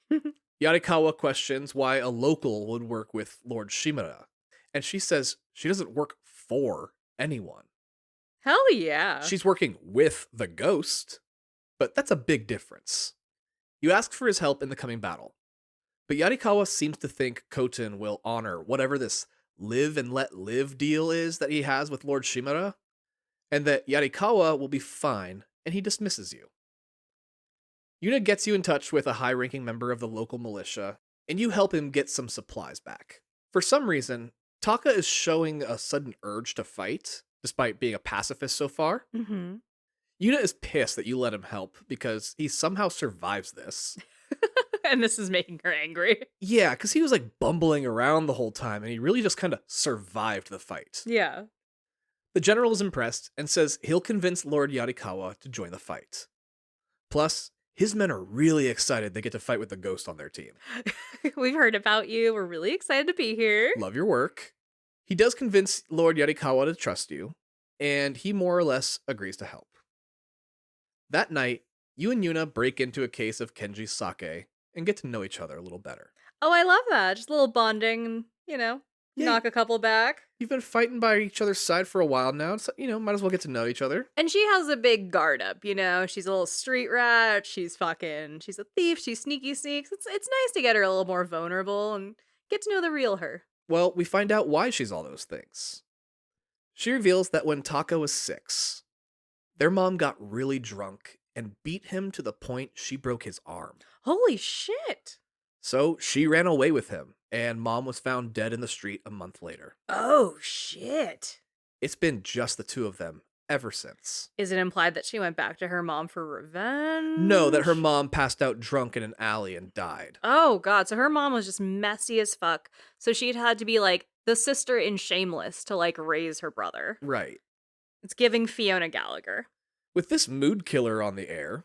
Yarikawa questions why a local would work with Lord Shimura. And she says she doesn't work for anyone. Hell yeah. She's working with the ghost. But that's a big difference. You ask for his help in the coming battle. But Yarikawa seems to think Koten will honor whatever this live and let live deal is that he has with Lord Shimura, and that Yarikawa will be fine, and he dismisses you. Yuna gets you in touch with a high-ranking member of the local militia, and you help him get some supplies back. For some reason, Taka is showing a sudden urge to fight, despite being a pacifist so far. Mm-hmm. Yuna is pissed that you let him help, because he somehow survives this. And this is making her angry. Yeah, because he was like bumbling around the whole time, and he really just kind of survived the fight. Yeah. The general is impressed and says he'll convince Lord Yarikawa to join the fight. Plus, his men are really excited they get to fight with the ghost on their team. We've heard about you. We're really excited to be here. Love your work. He does convince Lord Yarikawa to trust you, and he more or less agrees to help. That night, you and Yuna break into a case of Kenji's sake and get to know each other a little better. Oh, I love that. Just a little bonding, Yeah. knock a couple back. You've been fighting by each other's side for a while now, so, might as well get to know each other. And she has a big guard up, She's a little street rat. She's a thief. She's sneaky sneaks. It's nice to get her a little more vulnerable and get to know the real her. Well, we find out why she's all those things. She reveals that when Taka was 6, their mom got really drunk and beat him to the point she broke his arm. Holy shit. So she ran away with him, and mom was found dead in the street a month later. Oh, shit. It's been just the two of them ever since. Is it implied that she went back to her mom for revenge? No, that her mom passed out drunk in an alley and died. Oh, God. So her mom was just messy as fuck. So she'd had to be like the sister in Shameless to like raise her brother. Right. It's giving Fiona Gallagher. With this mood killer on the air,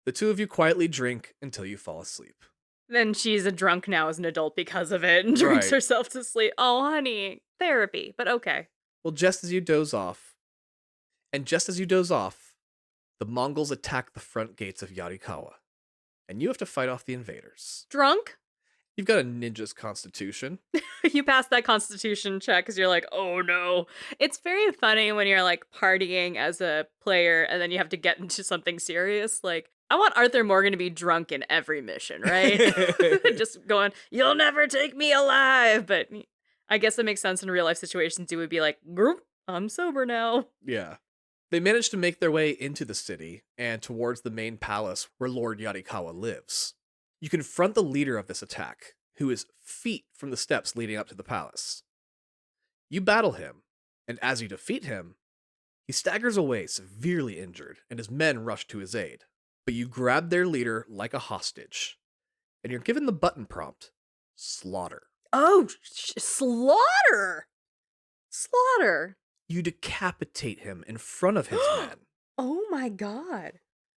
the two of you quietly drink until you fall asleep. Then she's a drunk now as an adult because of it and drinks Right. herself to sleep. Oh, honey. Therapy, but okay. Well, just as you doze off, the Mongols attack the front gates of Yarikawa, and you have to fight off the invaders. Drunk? You've got a ninja's constitution. You pass that constitution check because you're like, oh no. It's very funny when you're like partying as a player and then you have to get into something serious. Like, I want Arthur Morgan to be drunk in every mission, right? Just going, you'll never take me alive. But I guess that makes sense in real life situations. You would be like, "Groop, I'm sober now." Yeah. They manage to make their way into the city and towards the main palace where Lord Yarikawa lives. You confront the leader of this attack, who is feet from the steps leading up to the palace. You battle him, and as you defeat him, he staggers away severely injured, and his men rush to his aid. But you grab their leader like a hostage, and you're given the button prompt, slaughter. Oh, slaughter! Slaughter! You decapitate him in front of his men. Oh my god.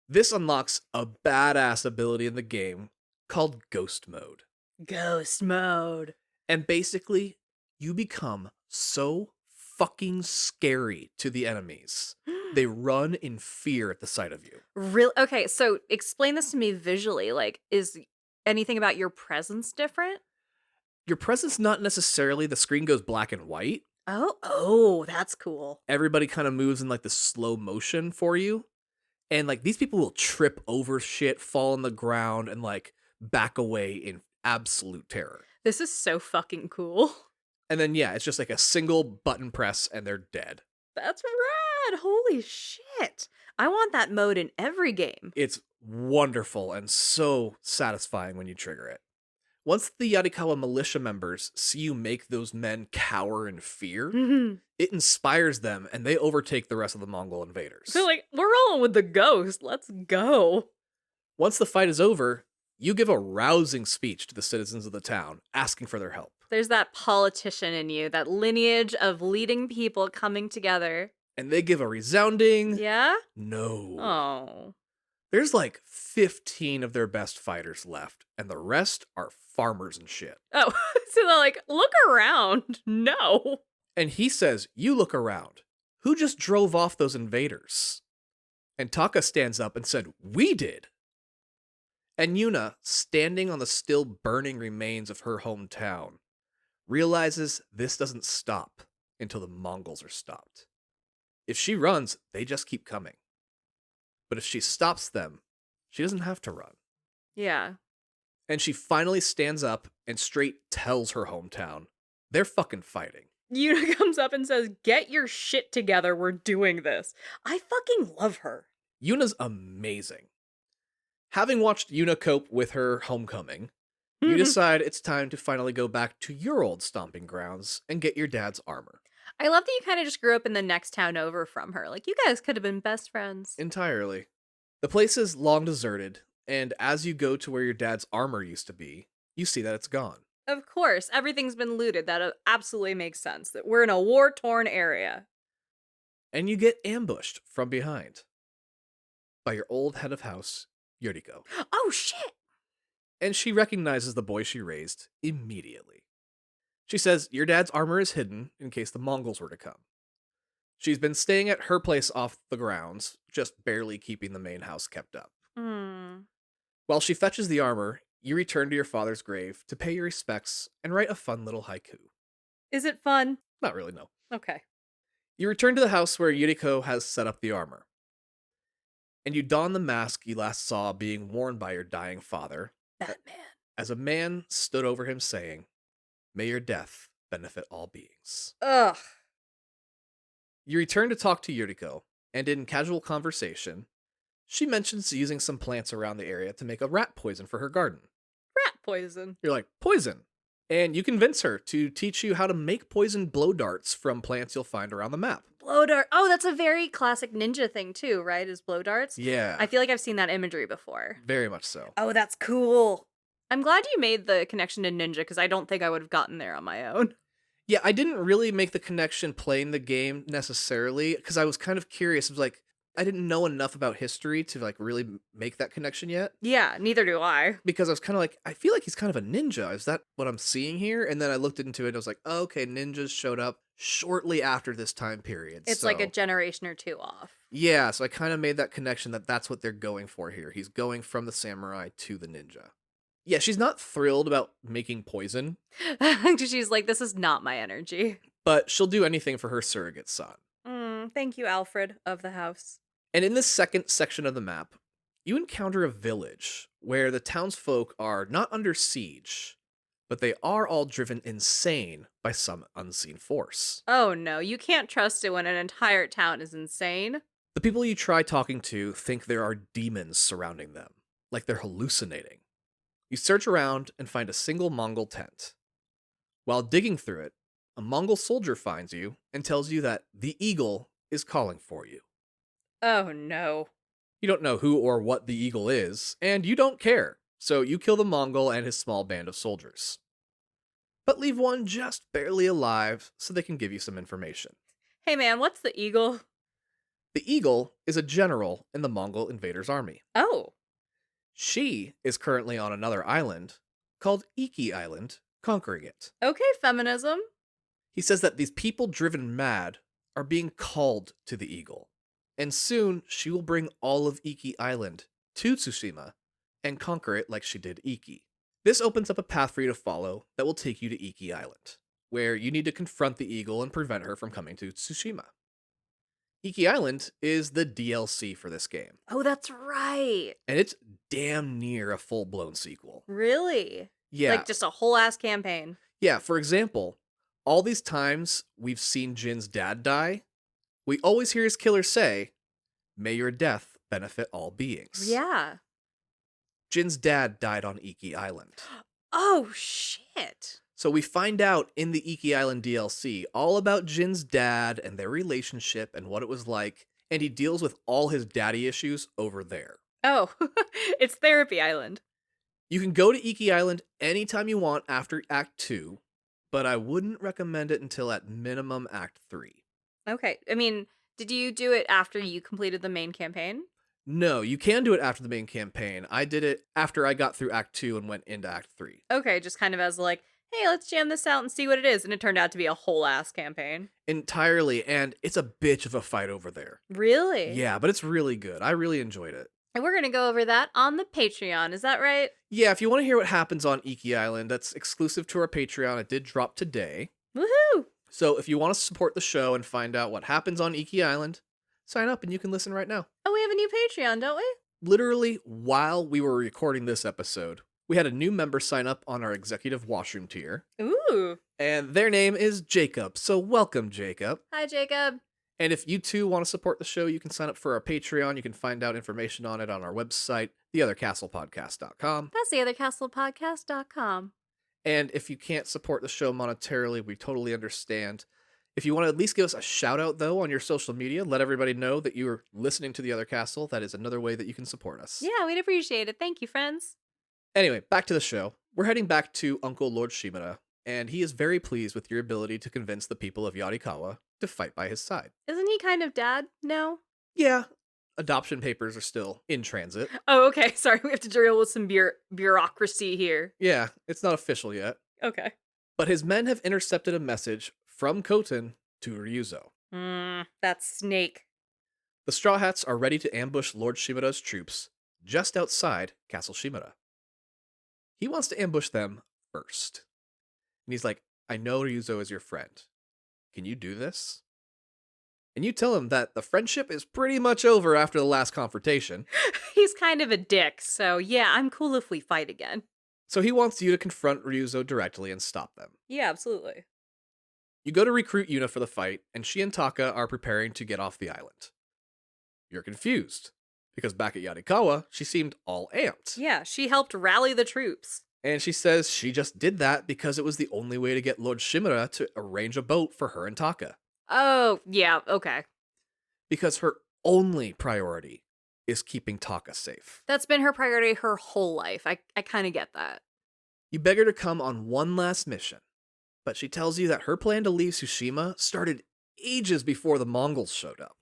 This unlocks a badass ability in the game called Ghost Mode. Ghost mode. And basically, you become so fucking scary to the enemies. They run in fear at the sight of you. Real Okay, so explain this to me visually. Like, is Anything about your presence different? Your presence, not necessarily. The screen goes black and white. Oh, that's cool. Everybody kind of moves in like the slow motion for you. And like these people will trip over shit, fall on the ground, and like back away in absolute terror. This is so fucking cool. And then, yeah, it's just like a single button press and they're dead. That's rad. Holy shit. I want that mode in every game. It's wonderful and so satisfying when you trigger it. Once the Yarikawa militia members see you make those men cower in fear, it inspires them and they overtake the rest of the Mongol invaders. They're like, we're rolling with the ghost. Let's go. Once the fight is over, you give a rousing speech to the citizens of the town, asking for their help. There's that politician in you, that lineage of leading people coming together. And they give a resounding Yeah? no. Oh. There's like 15 of their best fighters left, and the rest are farmers and shit. Oh, so they're like, look around. No. And he says, you look around. Who just drove off those invaders? And Taka stands up and said, we did. And Yuna, standing on the still burning remains of her hometown, realizes this doesn't stop until the Mongols are stopped. If she runs, they just keep coming. But if she stops them, she doesn't have to run. Yeah. And she finally stands up and straight tells her hometown, they're fucking fighting. Yuna comes up and says, get your shit together. We're doing this. I fucking love her. Yuna's amazing. Having watched Yuna cope with her homecoming, you decide it's time to finally go back to your old stomping grounds and get your dad's armor. I love that you kind of just grew up in the next town over from her. Like, you guys could have been best friends. Entirely. The place is long deserted, and as you go to where your dad's armor used to be, you see that it's gone. Of course, everything's been looted. That absolutely makes sense. That we're in a war-torn area. And you get ambushed from behind by your old head of house, Yuriko. Oh, shit! And she recognizes the boy she raised immediately. She says your dad's armor is hidden in case the Mongols were to come. She's been staying at her place off the grounds, just barely keeping the main house kept up. While she fetches the armor, you return to your father's grave to pay your respects and write a fun little haiku. Is it fun? Not really, no. Okay. You return to the house where Yuriko has set up the armor. And you don the mask you last saw being worn by your dying father. Batman. As a man stood over him saying, may your death benefit all beings. Ugh. You return to talk to Yuriko, and in casual conversation, she mentions using some plants around the area to make a rat poison for her garden. Rat poison. You're like, poison! And you convince her to teach you how to make poison blow darts from plants you'll find around the map. Blow dart. Oh, that's a very classic ninja thing too, right? Is blow darts? Yeah. I feel like I've seen that imagery before. Very much so. Oh, that's cool. I'm glad you made the connection to ninja because I don't think I would have gotten there on my own. Yeah, I didn't really make the connection playing the game necessarily because I was kind of curious. It was like, I didn't know enough about history to like really make that connection yet. Yeah, neither do I. Because I was kind of like, I feel like he's kind of a ninja. Is that what I'm seeing here? And then I looked into it and I was like, oh, okay, ninjas showed up shortly after this time period. It's like a generation or two off. Yeah, so I kind of made that connection that that's what they're going for here. He's going from the samurai to the ninja. Yeah, she's not thrilled about making poison. She's like, this is not my energy. But she'll do anything for her surrogate son. Thank you, Alfred of the house. And in this second section of the map, you encounter a village where the townsfolk are not under siege, but they are all driven insane by some unseen force. Oh no, you can't trust it when an entire town is insane. The people you try talking to think there are demons surrounding them, like they're hallucinating. You search around and find a single Mongol tent. While digging through it, a Mongol soldier finds you and tells you that the eagle is calling for you. Oh no. You don't know who or what the eagle is, and you don't care, so you kill the Mongol and his small band of soldiers. But leave one just barely alive so they can give you some information. Hey man, what's the eagle? The eagle is a general in the Mongol invaders' army. Oh. She is currently on another island called Iki Island, conquering it. Okay, feminism. He says that these people driven mad are being called to the eagle, and soon she will bring all of Iki Island to Tsushima and conquer it like she did Iki. This opens up a path for you to follow that will take you to Iki Island, where you need to confront the eagle and prevent her from coming to Tsushima. Iki Island is the DLC for this game, Oh, that's right. and it's damn near a full-blown sequel. Really? Yeah, Like just a whole ass campaign. yeah, for example, all these times we've seen Jin's dad die, we always hear his killer say, "May your death benefit all beings." Yeah. Jin's dad died on Iki Island. Oh, shit. So we find out in the Iki Island DLC all about Jin's dad and their relationship and what it was like, and he deals with all his daddy issues over there. Oh, it's Therapy Island. You can go to Iki Island anytime you want after Act 2, but I wouldn't recommend it until at minimum Act 3. Okay. I mean, did you do it after you completed the main campaign? No, you can do it after the main campaign. I did it after I got through Act 2 and went into Act 3. Okay, just kind of as like, hey, let's jam this out and see what it is. And it turned out to be a whole ass campaign. Entirely, and it's a bitch of a fight over there. Really? Yeah, but it's really good. I really enjoyed it. And we're going to go over that on the Patreon. Is that right? Yeah, if you want to hear what happens on Iki Island, that's exclusive to our Patreon. It did drop today. Woohoo! So if you want to support the show and find out what happens on Iki Island, sign up and you can listen right now. Oh, we have a new Patreon, don't we? Literally, while we were recording this episode, we had a new member sign up on our executive washroom tier. Ooh. And their name is Jacob. So welcome, Jacob. Hi, Jacob. And if you too want to support the show, you can sign up for our Patreon. You can find out information on it on our website, TheOtherCastlePodcast.com. That's TheOtherCastlePodcast.com. And if you can't support the show monetarily, we totally understand. If you want to at least give us a shout out, though, on your social media, let everybody know that you are listening to The Other Castle. That is another way that you can support us. Yeah, we'd appreciate it. Thank you, friends. Anyway, back to the show. We're heading back to Uncle Lord Shimura, and he is very pleased with your ability to convince the people of Yarikawa to fight by his side. Isn't he kind of dad now? Yeah, adoption papers are still in transit. Oh, okay. Sorry, we have to deal with some bureaucracy here. Yeah, it's not official yet. Okay. But his men have intercepted a message from Koten to Ryuzo. That snake. The Straw Hats are ready to ambush Lord Shimura's troops just outside Castle Shimura. He wants to ambush them first. And he's like, I know Ryuzo is your friend. Can you do this? And you tell him that the friendship is pretty much over after the last confrontation. He's kind of a dick, so yeah, I'm cool if we fight again. So he wants you to confront Ryuzo directly and stop them. Yeah, absolutely. You go to recruit Yuna for the fight, and she and Taka are preparing to get off the island. You're confused, because back at Yarikawa, she seemed all amped. Yeah, she helped rally the troops. And she says she just did that because it was the only way to get Lord Shimura to arrange a boat for her and Taka. Oh, yeah, okay. Because her only priority is keeping Taka safe. That's been her priority her whole life. I kind of get that. You beg her to come on one last mission, but she tells you that her plan to leave Tsushima started ages before the Mongols showed up.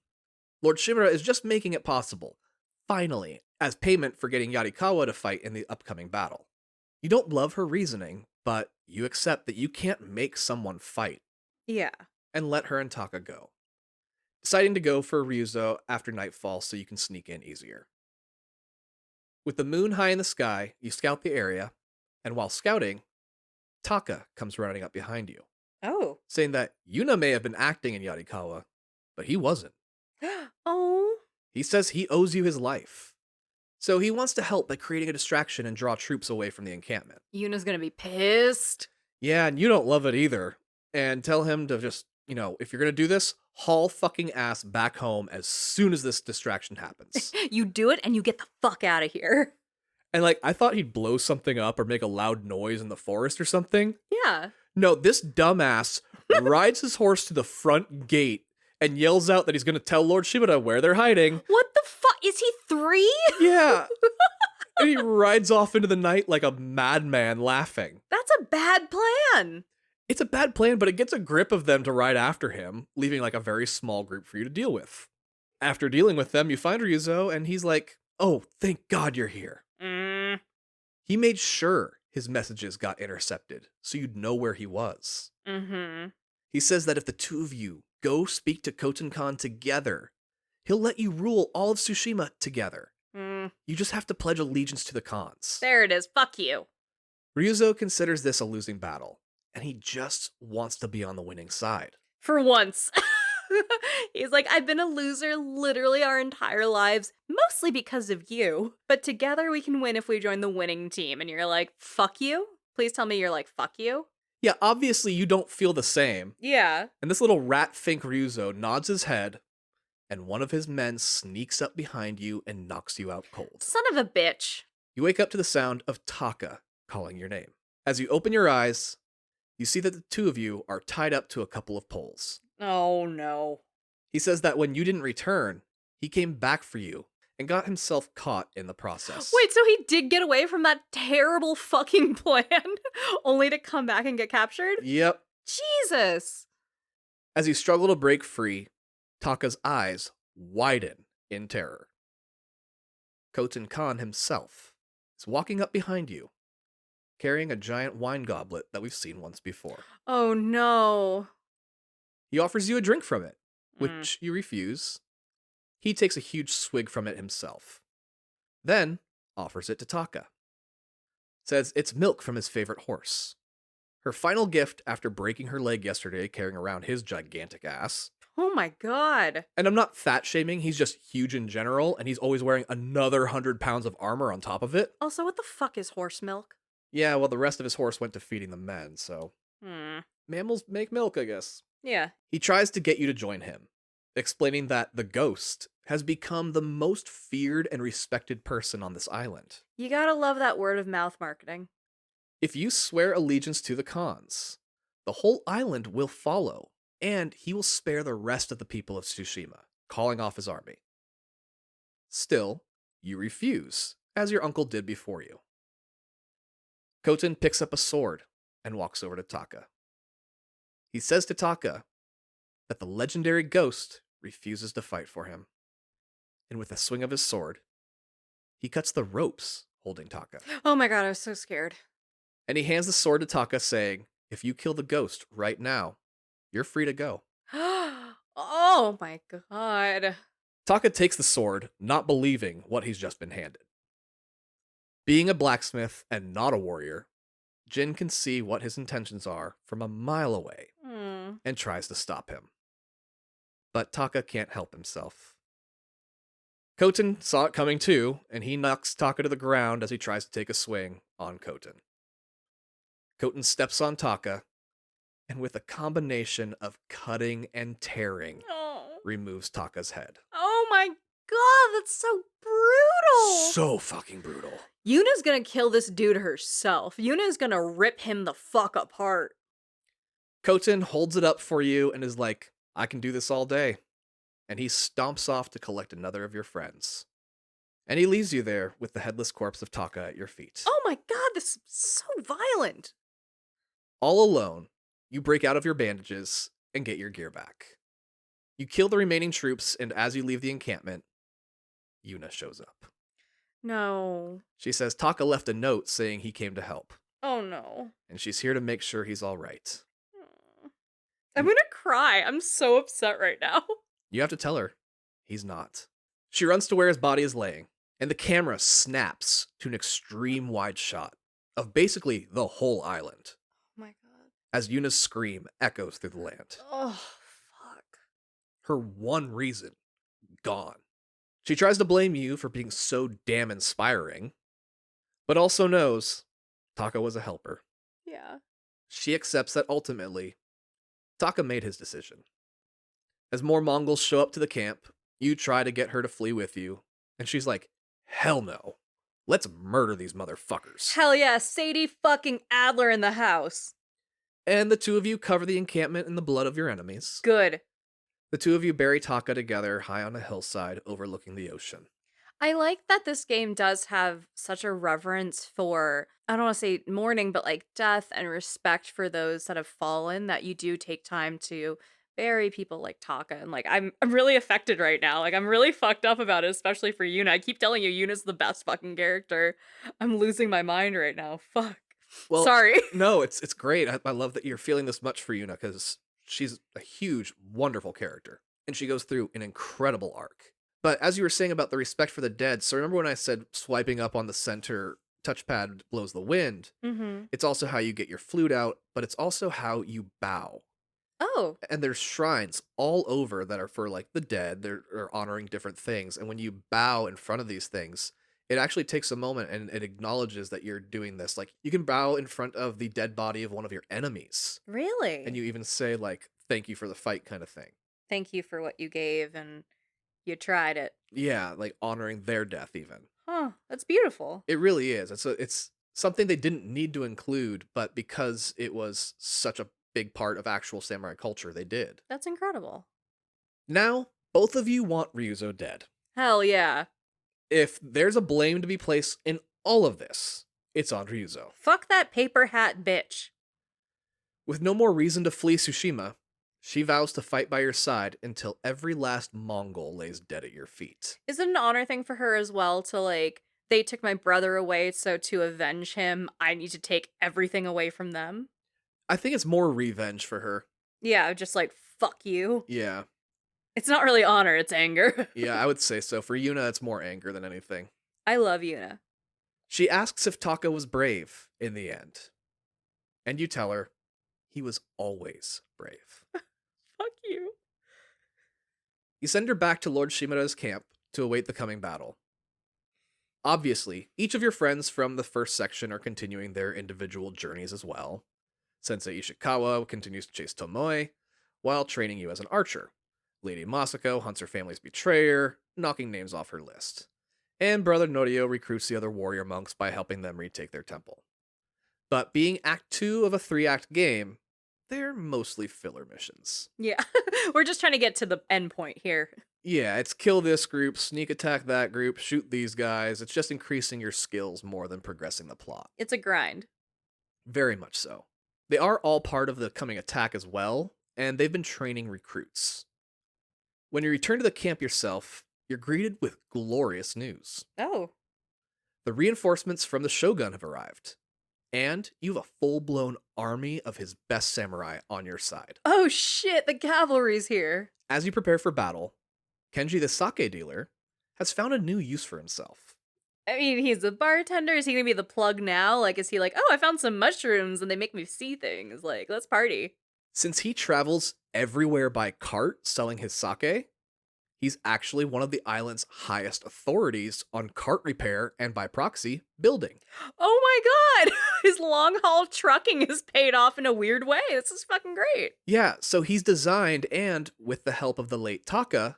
Lord Shimura is just making it possible, finally, as payment for getting Yarikawa to fight in the upcoming battle. You don't love her reasoning, but you accept that you can't make someone fight. Yeah. And let her and Taka go, deciding to go for Ryuzo after nightfall so you can sneak in easier. With the moon high in the sky, you scout the area, and while scouting, Taka comes running up behind you, Oh. saying that Yuna may have been acting in Yarikawa, but he wasn't. Oh. He says he owes you his life. So he wants to help by creating a distraction and draw troops away from the encampment. Yuna's gonna be pissed. Yeah, and you don't love it either. And tell him to just, if you're gonna do this, haul fucking ass back home as soon as this distraction happens. You do it and you get the fuck out of here. And I thought he'd blow something up or make a loud noise in the forest or something. Yeah. No, this dumbass rides his horse to the front gate and yells out that he's gonna tell Lord Shimura where they're hiding. What the fuck? Is he 3? Yeah. And he rides off into the night like a madman laughing. That's a bad plan. It's a bad plan, but it gets a grip of them to ride after him, leaving a very small group for you to deal with. After dealing with them, you find Ryuzo, and he's like, oh, thank God you're here. He made sure his messages got intercepted, so you'd know where he was. Mm-hmm. He says that if the two of you go speak to Koten Khan together, he'll let you rule all of Tsushima together. You just have to pledge allegiance to the Khans. There it is. Fuck you. Ryuzo considers this a losing battle, and he just wants to be on the winning side. For once. He's like, I've been a loser literally our entire lives, mostly because of you. But together we can win if we join the winning team. And you're like, fuck you? Please tell me you're like, fuck you? Yeah, obviously you don't feel the same. Yeah. And this little rat Fink Ryuzo nods his head, and one of his men sneaks up behind you and knocks you out cold. Son of a bitch. You wake up to the sound of Taka calling your name. As you open your eyes, you see that the two of you are tied up to a couple of poles. Oh, no. He says that when you didn't return, he came back for you and got himself caught in the process. Wait, so he did get away from that terrible fucking plan only to come back and get captured? Yep. Jesus. As you struggle to break free, Taka's eyes widen in terror. Khoten Khan himself is walking up behind you, carrying a giant wine goblet that we've seen once before. Oh, no. He offers you a drink from it, which you refuse. He takes a huge swig from it himself, then offers it to Taka. Says it's milk from his favorite horse. Her final gift after breaking her leg yesterday carrying around his gigantic ass. Oh my god. And I'm not fat shaming, he's just huge in general, and he's always wearing another 100 pounds of armor on top of it. Also, what the fuck is horse milk? Yeah, well, the rest of his horse went to feeding the men, so. Mammals make milk, I guess. Yeah. He tries to get you to join him, explaining that the ghost has become the most feared and respected person on this island. You gotta love that word of mouth marketing. If you swear allegiance to the Khans, the whole island will follow, and he will spare the rest of the people of Tsushima, calling off his army. Still, you refuse, as your uncle did before you. Khoten picks up a sword and walks over to Taka. He says to Taka that the legendary ghost refuses to fight for him. And with a swing of his sword, he cuts the ropes holding Taka. Oh my god, I was so scared. And he hands the sword to Taka, saying, if you kill the ghost right now, you're free to go. Oh my god. Taka takes the sword, not believing what he's just been handed. Being a blacksmith and not a warrior, Jin can see what his intentions are from a mile away and tries to stop him. But Taka can't help himself. Khoten saw it coming too, and he knocks Taka to the ground as he tries to take a swing on Khoten. Khoten steps on Taka, and with a combination of cutting and tearing, removes Taka's head. Oh my god, that's so brutal! So fucking brutal. Yuna's gonna kill this dude herself. Yuna's gonna rip him the fuck apart. Khoten holds it up for you and is like, I can do this all day. And he stomps off to collect another of your friends. And he leaves you there with the headless corpse of Taka at your feet. Oh my god, this is so violent. All alone, you break out of your bandages and get your gear back. You kill the remaining troops, and as you leave the encampment, Yuna shows up. No. She says Taka left a note saying he came to help. Oh no. And she's here to make sure he's all right. I'm gonna cry. I'm so upset right now. You have to tell her he's not. She runs to where his body is laying, and the camera snaps to an extreme wide shot of basically the whole island. Oh my god. As Yuna's scream echoes through the land. Oh, fuck. Her one reason, gone. She tries to blame you for being so damn inspiring, but also knows Taka was a helper. Yeah. She accepts that ultimately, Taka made his decision. As more Mongols show up to the camp, you try to get her to flee with you, and she's like, hell no. Let's murder these motherfuckers. Hell yeah, Sadie fucking Adler in the house. And the two of you cover the encampment in the blood of your enemies. Good. The two of you bury Taka together high on a hillside overlooking the ocean. I like that this game does have such a reverence for, I don't want to say mourning, but like death and respect for those that have fallen, that you do take time to bury people like Taka. And like, I'm really affected right now. Like, I'm really fucked up about it, especially for Yuna. I keep telling you, Yuna's the best fucking character. I'm losing my mind right now. Fuck. Well, sorry. No, it's great. I love that you're feeling this much for Yuna because she's a huge, wonderful character. And she goes through an incredible arc. But as you were saying about the respect for the dead, so remember when I said swiping up on the center touchpad blows the wind. Mm-hmm. It's also how you get your flute out, but it's also how you bow. Oh, And there's shrines all over that are for like the dead. They're honoring different things. And when you bow in front of these things, it actually takes a moment and it acknowledges that you're doing this. Like you can bow in front of the dead body of one of your enemies. really? And you even say like, thank you for the fight kind of thing. Thank you for what you gave, and you tried it. Yeah, like honoring their death even. Huh, that's beautiful. It really is. It's something they didn't need to include, but because it was such a big part of actual samurai culture, they did. That's incredible. Now, both of you want Ryuzo dead. Hell yeah. If there's a blame to be placed in all of this, it's on Ryuzo. Fuck that paper hat bitch. With no more reason to flee Tsushima, she vows to fight by your side until every last Mongol lays dead at your feet. Is it an honor thing for her as well to, like, they took my brother away, so to avenge him, I need to take everything away from them? I think it's more revenge for her. Yeah, just like, fuck you. Yeah. It's not really honor, it's anger. Yeah, I would say so. For Yuna, it's more anger than anything. I love Yuna. She asks if Taka was brave in the end. And you tell her, he was always brave. Fuck you. You send her back to Lord Shimura's camp to await the coming battle. Obviously, each of your friends from the first section are continuing their individual journeys as well. Sensei Ishikawa continues to chase Tomoe, while training you as an archer. Lady Masako hunts her family's betrayer, knocking names off her list. And Brother Norio recruits the other warrior monks by helping them retake their temple. But being Act 2 of a 3-act game, they're mostly filler missions. Yeah, we're just trying to get to the end point here. Yeah, it's kill this group, sneak attack that group, shoot these guys. It's just increasing your skills more than progressing the plot. It's a grind. Very much so. They are all part of the coming attack as well, and they've been training recruits. When you return to the camp yourself, you're greeted with glorious news. Oh. The reinforcements from the Shogun have arrived, and you have a full-blown army of his best samurai on your side. Oh shit, the cavalry's here. As you prepare for battle, Kenji the sake dealer has found a new use for himself. I mean, he's a bartender. Is he gonna be the plug now? Like, is he like, oh, I found some mushrooms and they make me see things. Like, let's party. Since he travels everywhere by cart selling his sake, he's actually one of the island's highest authorities on cart repair and, by proxy, building. Oh my god! His long haul trucking is paid off in a weird way. This is fucking great. Yeah, so he's designed and, with the help of the late Taka,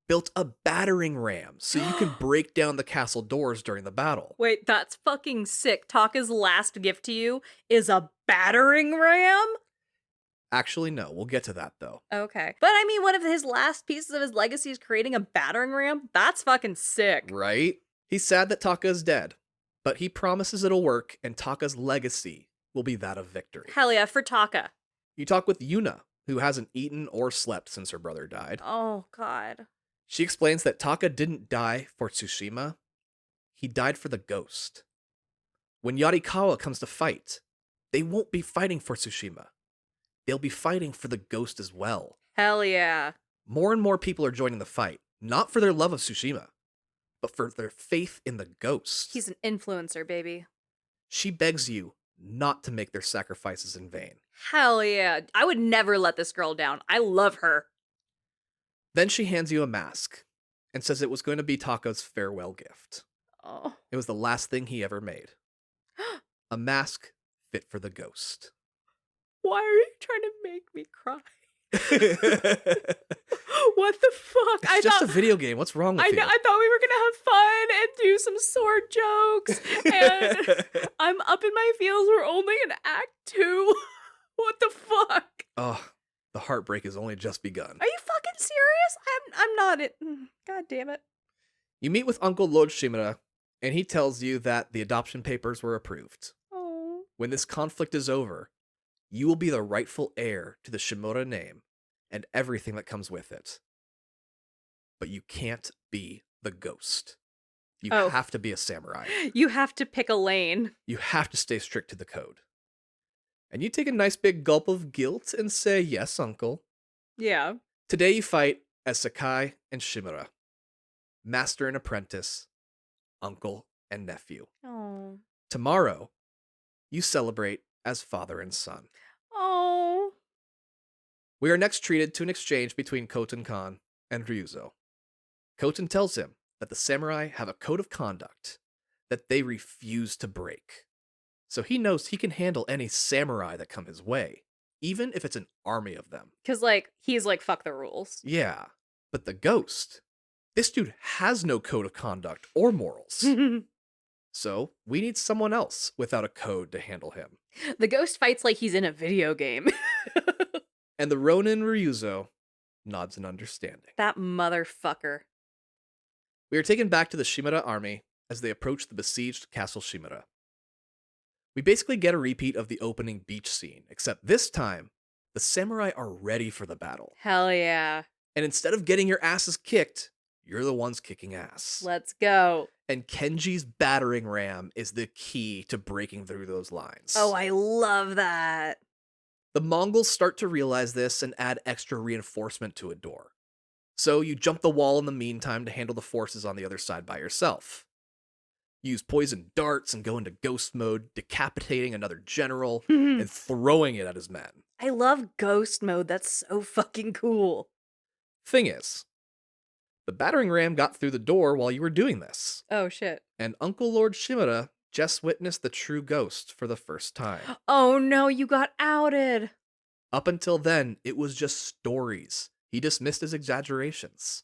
built a battering ram so you can break down the castle doors during the battle. Wait, that's fucking sick. Taka's last gift to you is a battering ram? Actually, no, we'll get to that though. Okay. But I mean, one of his last pieces of his legacy is creating a battering ram? That's fucking sick. Right? He's sad that Taka is dead, but he promises it'll work and Taka's legacy will be that of victory. Hell yeah, for Taka. You talk with Yuna, who hasn't eaten or slept since her brother died. Oh, God. She explains that Taka didn't die for Tsushima, he died for the ghost. When Yarikawa comes to fight, they won't be fighting for Tsushima. They'll be fighting for the ghost as well. Hell yeah. More and more people are joining the fight, not for their love of Tsushima, but for their faith in the ghost. He's an influencer, baby. She begs you not to make their sacrifices in vain. Hell yeah. I would never let this girl down. I love her. Then she hands you a mask and says it was going to be Taka's farewell gift. Oh. It was the last thing he ever made. A mask fit for the ghost. Why are you trying to make me cry? What the fuck? It's just a video game. What's wrong with you? I thought we were gonna have fun and do some sword jokes, and I'm up in my feels. We're only in Act 2. What the fuck? Oh, the heartbreak has only just begun. Are you fucking serious? I'm not it. God damn it. You meet with Uncle Lord Shimura, and he tells you that the adoption papers were approved. Oh. When this conflict is over, you will be the rightful heir to the Shimura name and everything that comes with it. But you can't be the ghost. You have to be a samurai. You have to pick a lane. You have to stay strict to the code. And you take a nice big gulp of guilt and say, yes, uncle. Yeah. Today you fight as Sakai and Shimura. Master and apprentice, uncle and nephew. Oh. Tomorrow, you celebrate as father and son. Oh. We are next treated to an exchange between Khoten Khan and Ryuzo. Khoten tells him that the samurai have a code of conduct that they refuse to break. So he knows he can handle any samurai that come his way, even if it's an army of them. Because, he's like, fuck the rules. Yeah, but the ghost, this dude has no code of conduct or morals. So we need someone else without a code to handle him. The ghost fights like he's in a video game. And the Ronin Ryuzo nods in understanding. That motherfucker. We are taken back to the Shimura army as they approach the besieged Castle Shimura. We basically get a repeat of the opening beach scene, except this time, the samurai are ready for the battle. Hell yeah. And instead of getting your asses kicked, you're the ones kicking ass. Let's go. And Kenji's battering ram is the key to breaking through those lines. Oh, I love that. The Mongols start to realize this and add extra reinforcement to a door. So you jump the wall in the meantime to handle the forces on the other side by yourself. Use poison darts and go into ghost mode, decapitating another general and throwing it at his men. I love ghost mode. That's so fucking cool. Thing is, the battering ram got through the door while you were doing this. Oh, shit. And Uncle Lord Shimura just witnessed the true ghost for the first time. Oh no, you got outed. Up until then, it was just stories. He dismissed his exaggerations.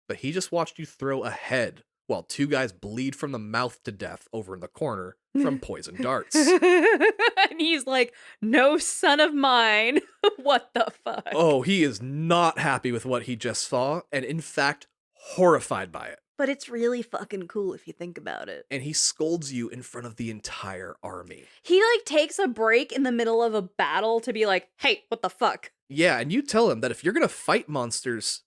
But he just watched you throw a head while two guys bleed from the mouth to death over in the corner from poison darts. And he's like, no son of mine. What the fuck? Oh, he is not happy with what he just saw, and in fact, horrified by it. But it's really fucking cool if you think about it. And he scolds you in front of the entire army. He takes a break in the middle of a battle to be like, hey, what the fuck? Yeah, and you tell him that if you're gonna fight monsters,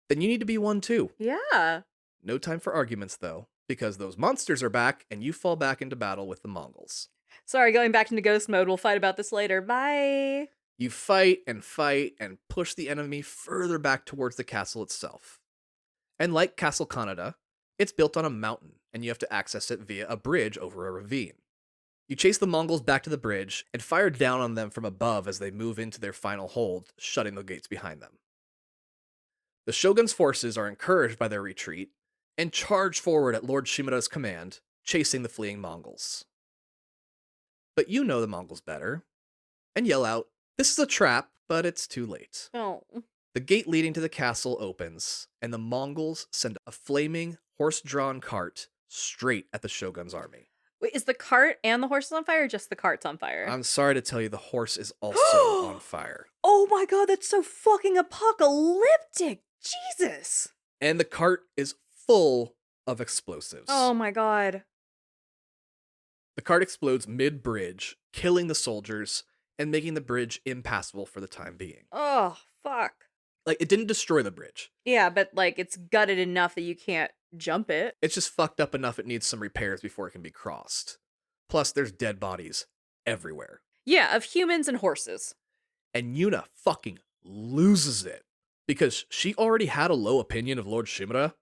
then you need to be one too. Yeah. No time for arguments though, because those monsters are back and you fall back into battle with the Mongols. Sorry, going back into ghost mode. We'll fight about this later. Bye. You fight and push the enemy further back towards the castle itself. And like Castle Kaneda, it's built on a mountain, and you have to access it via a bridge over a ravine. You chase the Mongols back to the bridge, and fire down on them from above as they move into their final hold, shutting the gates behind them. The Shogun's forces are encouraged by their retreat, and charge forward at Lord Shimura's command, chasing the fleeing Mongols. But you know the Mongols better, and yell out, "This is a trap," but it's too late. Oh. The gate leading to the castle opens, and the Mongols send a flaming, horse-drawn cart straight at the Shogun's army. Wait, is the cart and the horses on fire or just the cart's on fire? I'm sorry to tell you, the horse is also on fire. Oh my god, that's so fucking apocalyptic. Jesus. And the cart is full of explosives. Oh my god. The cart explodes mid-bridge, killing the soldiers and making the bridge impassable for the time being. Oh, fuck. It didn't destroy the bridge. Yeah, but it's gutted enough that you can't jump it. It's just fucked up enough it needs some repairs before it can be crossed. Plus, there's dead bodies everywhere. Yeah, of humans and horses. And Yuna fucking loses it. Because she already had a low opinion of Lord Shimura,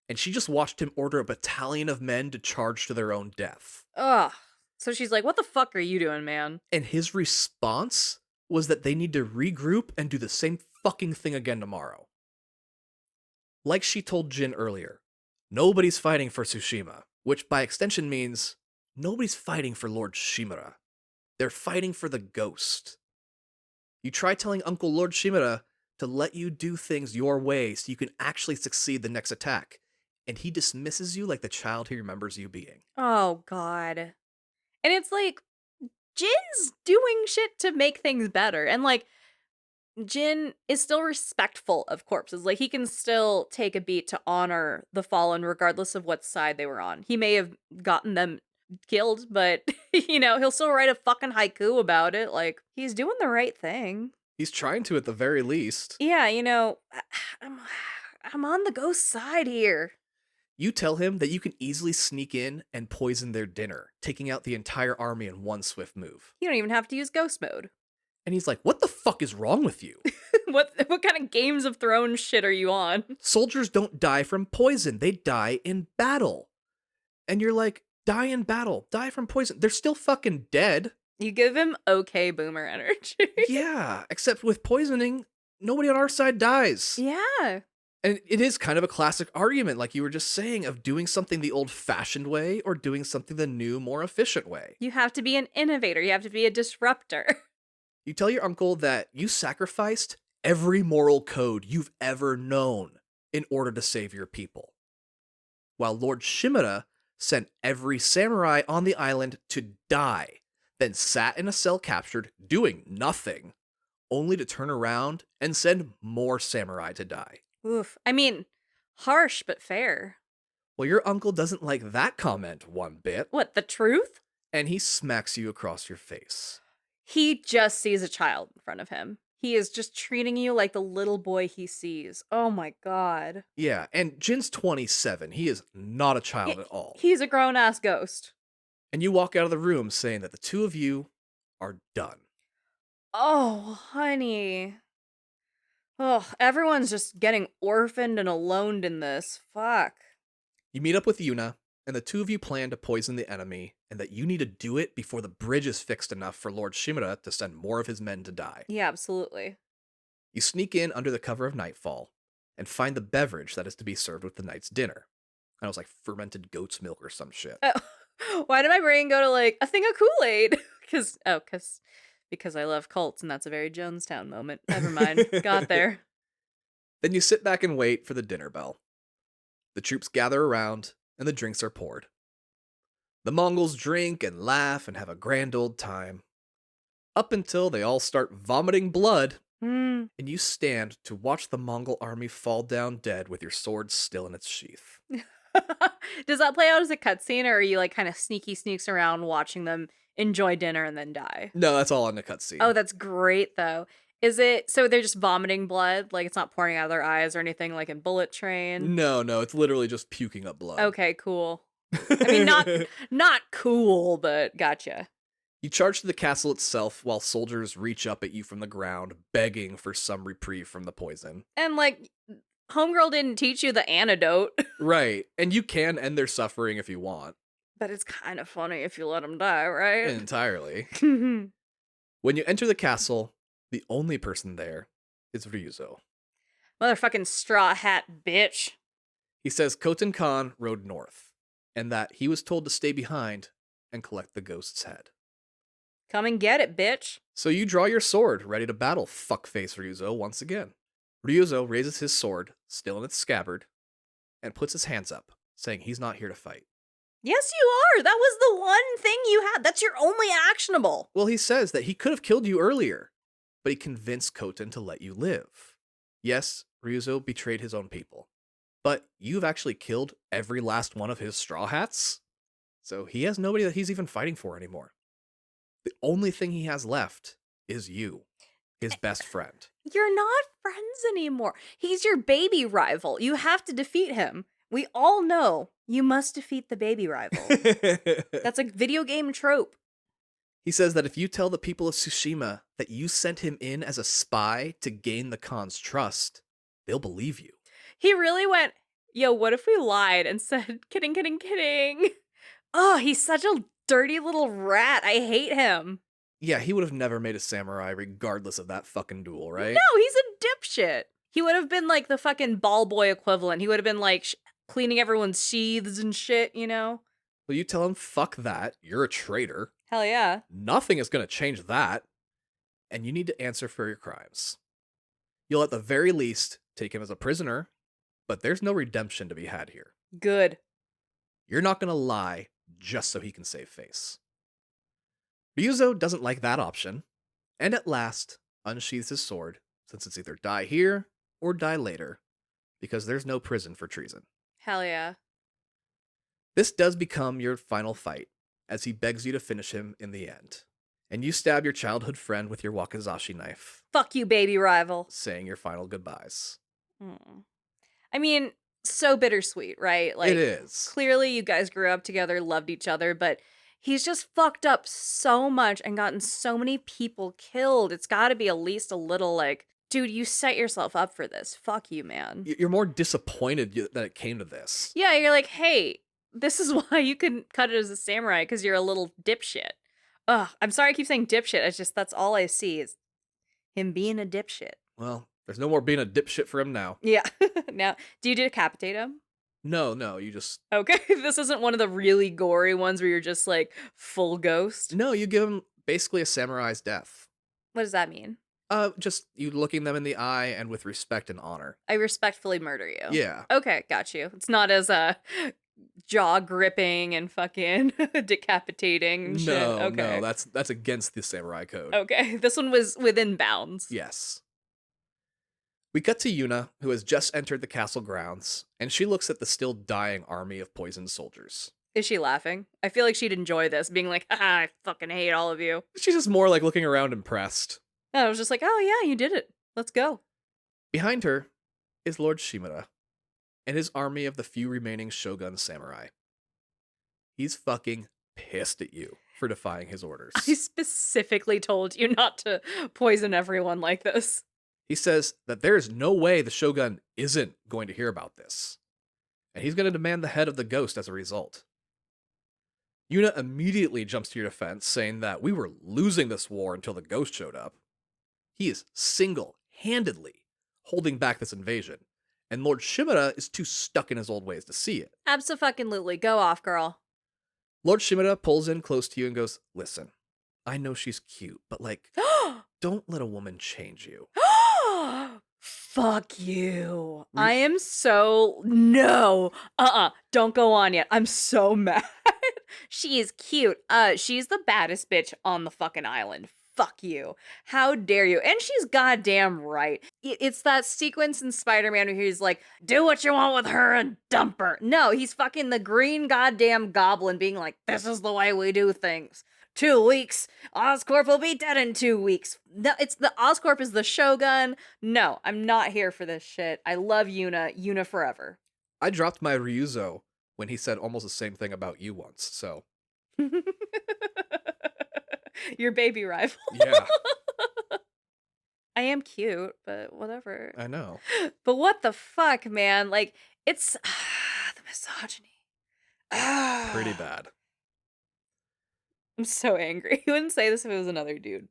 and she just watched him order a battalion of men to charge to their own death. Ugh. So she's like, what the fuck are you doing, man? And his response was that they need to regroup and do the same fucking thing again tomorrow. Like she told Jin earlier, nobody's fighting for Tsushima, which by extension means nobody's fighting for Lord Shimura. They're fighting for the ghost. You try telling Uncle Lord Shimura to let you do things your way so you can actually succeed the next attack, and he dismisses you like the child he remembers you being. Oh, God. And it's Jin's doing shit to make things better. And Jin is still respectful of corpses. He can still take a beat to honor the fallen regardless of what side they were on. He may have gotten them killed, but, he'll still write a fucking haiku about it. He's doing the right thing. He's trying to at the very least. Yeah, I'm on the ghost side here. You tell him that you can easily sneak in and poison their dinner, taking out the entire army in one swift move. You don't even have to use ghost mode. And he's like, what the fuck is wrong with you? What kind of Games of Thrones shit are you on? Soldiers don't die from poison. They die in battle. And you're like, die in battle, die from poison. They're still fucking dead. You give him okay boomer energy. Yeah, except with poisoning, nobody on our side dies. Yeah. And it is kind of a classic argument, like you were just saying, of doing something the old-fashioned way or doing something the new, more efficient way. You have to be an innovator. You have to be a disruptor. You tell your uncle that you sacrificed every moral code you've ever known in order to save your people, while Lord Shimura sent every samurai on the island to die, then sat in a cell captured, doing nothing, only to turn around and send more samurai to die. Oof. I mean, harsh but fair. Well, your uncle doesn't like that comment one bit, What, the truth? and he smacks you across your face. He just sees a child in front of him. He is just treating you like the little boy he sees. Oh my god. Yeah, and Jin's 27. He is not a child at all. He's a grown-ass ghost. And you walk out of the room saying that the two of you are done. Oh, honey. Oh, everyone's just getting orphaned and alone in this. Fuck. You meet up with Yuna, and the two of you plan to poison the enemy, and that you need to do it before the bridge is fixed enough for Lord Shimura to send more of his men to die. Yeah, absolutely. You sneak in under the cover of nightfall, and find the beverage that is to be served with the night's dinner. And it was like fermented goat's milk or some shit. Why did my brain go to like a thing of Kool-Aid? Because I love cults, and that's a very Jonestown moment. Never mind. Got there. Then you sit back and wait for the dinner bell. The troops gather around, and the drinks are poured. The Mongols drink and laugh and have a grand old time, up until they all start vomiting blood, and you stand to watch the Mongol army fall down dead with your sword still in its sheath. Does that play out as a cutscene, or are you like kind of sneaks around watching them enjoy dinner and then die? No, that's all in the cutscene. Oh, that's great though. Is it so they're just vomiting blood, like it's not pouring out of their eyes or anything like in Bullet Train? No, it's literally just puking up blood. Okay, cool. I mean, not cool, but gotcha. You charge to the castle itself while soldiers reach up at you from the ground, begging for some reprieve from the poison. And like, Homegirl didn't teach you the antidote. Right, and you can end their suffering if you want. But it's kind of funny if you let them die, right? Entirely. When you enter the castle, the only person there is Ryuzo. Motherfucking straw hat bitch. He says Khoten Khan rode north, and that he was told to stay behind and collect the ghost's head. Come and get it, bitch. So you draw your sword, ready to battle fuckface Ryuzo once again. Ryuzo raises his sword, still in its scabbard, and puts his hands up, saying he's not here to fight. Yes, you are. That was the one thing you had. That's your only actionable. Well, he says that he could have killed you earlier, but he convinced Khoten to let you live. Yes, Ryuzo betrayed his own people, but you've actually killed every last one of his straw hats, so he has nobody that he's even fighting for anymore. The only thing he has left is you, his best friend. You're not friends anymore. He's your baby rival. You have to defeat him. We all know you must defeat the baby rival. That's a video game trope. He says that if you tell the people of Tsushima that you sent him in as a spy to gain the Khan's trust, they'll believe you. He really went, yo, what if we lied and said, kidding? Oh, he's such a dirty little rat. I hate him. Yeah, he would have never made a samurai regardless of that fucking duel, right? No, he's a dipshit. He would have been like the fucking ball boy equivalent. He would have been like cleaning everyone's sheaths and shit, you know? Well, you tell him, fuck that, you're a traitor. Hell yeah. Nothing is going to change that. And you need to answer for your crimes. You'll at the very least take him as a prisoner, but there's no redemption to be had here. Good. You're not going to lie just so he can save face. Ryuzo doesn't like that option, and at last unsheathes his sword, since it's either die here or die later, because there's no prison for treason. Hell yeah. This does become your final fight, as he begs you to finish him in the end. And you stab your childhood friend with your wakizashi knife. Fuck you, baby rival. Saying your final goodbyes. I mean, so bittersweet, right? Like, it is. Clearly you guys grew up together, loved each other, but he's just fucked up so much and gotten so many people killed. It's gotta be at least a little like, dude, you set yourself up for this. Fuck you, man. You're more disappointed that it came to this. Yeah, you're like, hey, This is why you couldn't cut it as a samurai, because you're a little dipshit. Ugh, I'm sorry I keep saying dipshit. It's just that's all I see is him being a dipshit. Well, there's no more being a dipshit for him now. Yeah. Now, do you decapitate him? No, you just... Okay, this isn't one of the really gory ones where you're just like full ghost. No, you give him basically a samurai's death. What does that mean? Just you looking them in the eye and with respect and honor. I respectfully murder you. Yeah. Okay, got you. It's not as jaw gripping and fucking decapitating and shit. Okay. No, that's against the samurai code. Okay, this one was within bounds. Yes. We cut to Yuna, who has just entered the castle grounds, and she looks at the still dying army of poisoned soldiers. Is she laughing? I feel like she'd enjoy this, being like, I fucking hate all of you. She's just more like looking around impressed. I was just like, oh yeah, you did it. Let's go. Behind her is Lord Shimura and his army of the few remaining shogun samurai. He's fucking pissed at you for defying his orders. I specifically told you not to poison everyone like this. He says that there is no way the shogun isn't going to hear about this, and he's going to demand the head of the ghost as a result. Yuna immediately jumps to your defense, saying that we were losing this war until the ghost showed up. He is single-handedly holding back this invasion, and Lord Shimura is too stuck in his old ways to see it. Abso-fucking-lutely. Go off, girl. Lord Shimura pulls in close to you and goes, listen, I know she's cute, but don't let a woman change you. Fuck you. I am so... No. Don't go on yet. I'm so mad. She is cute. She's the baddest bitch on the fucking island. Fuck you. How dare you? And she's goddamn right. It's that sequence in Spider-Man where he's like, do what you want with her and dump her. No, he's fucking the green goddamn goblin being like, this is the way we do things. 2 weeks. Oscorp will be dead in 2 weeks. No, it's the Oscorp is the Shogun. No, I'm not here for this shit. I love Yuna. Yuna forever. I dropped my Ryuzo when he said almost the same thing about you once, so... Your baby rival. Yeah. I am cute, but whatever. I know. But what the fuck, man? Like, it's the misogyny. Pretty bad. I'm so angry. You wouldn't say this if it was another dude.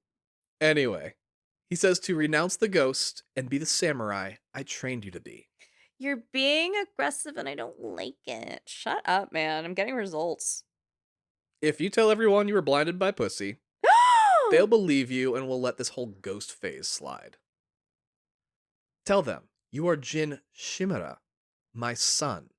Anyway, he says to renounce the ghost and be the samurai I trained you to be. You're being aggressive and I don't like it. Shut up, man. I'm getting results. If you tell everyone you were blinded by pussy, they'll believe you and will let this whole ghost phase slide. Tell them you are Jin Shimura, my son,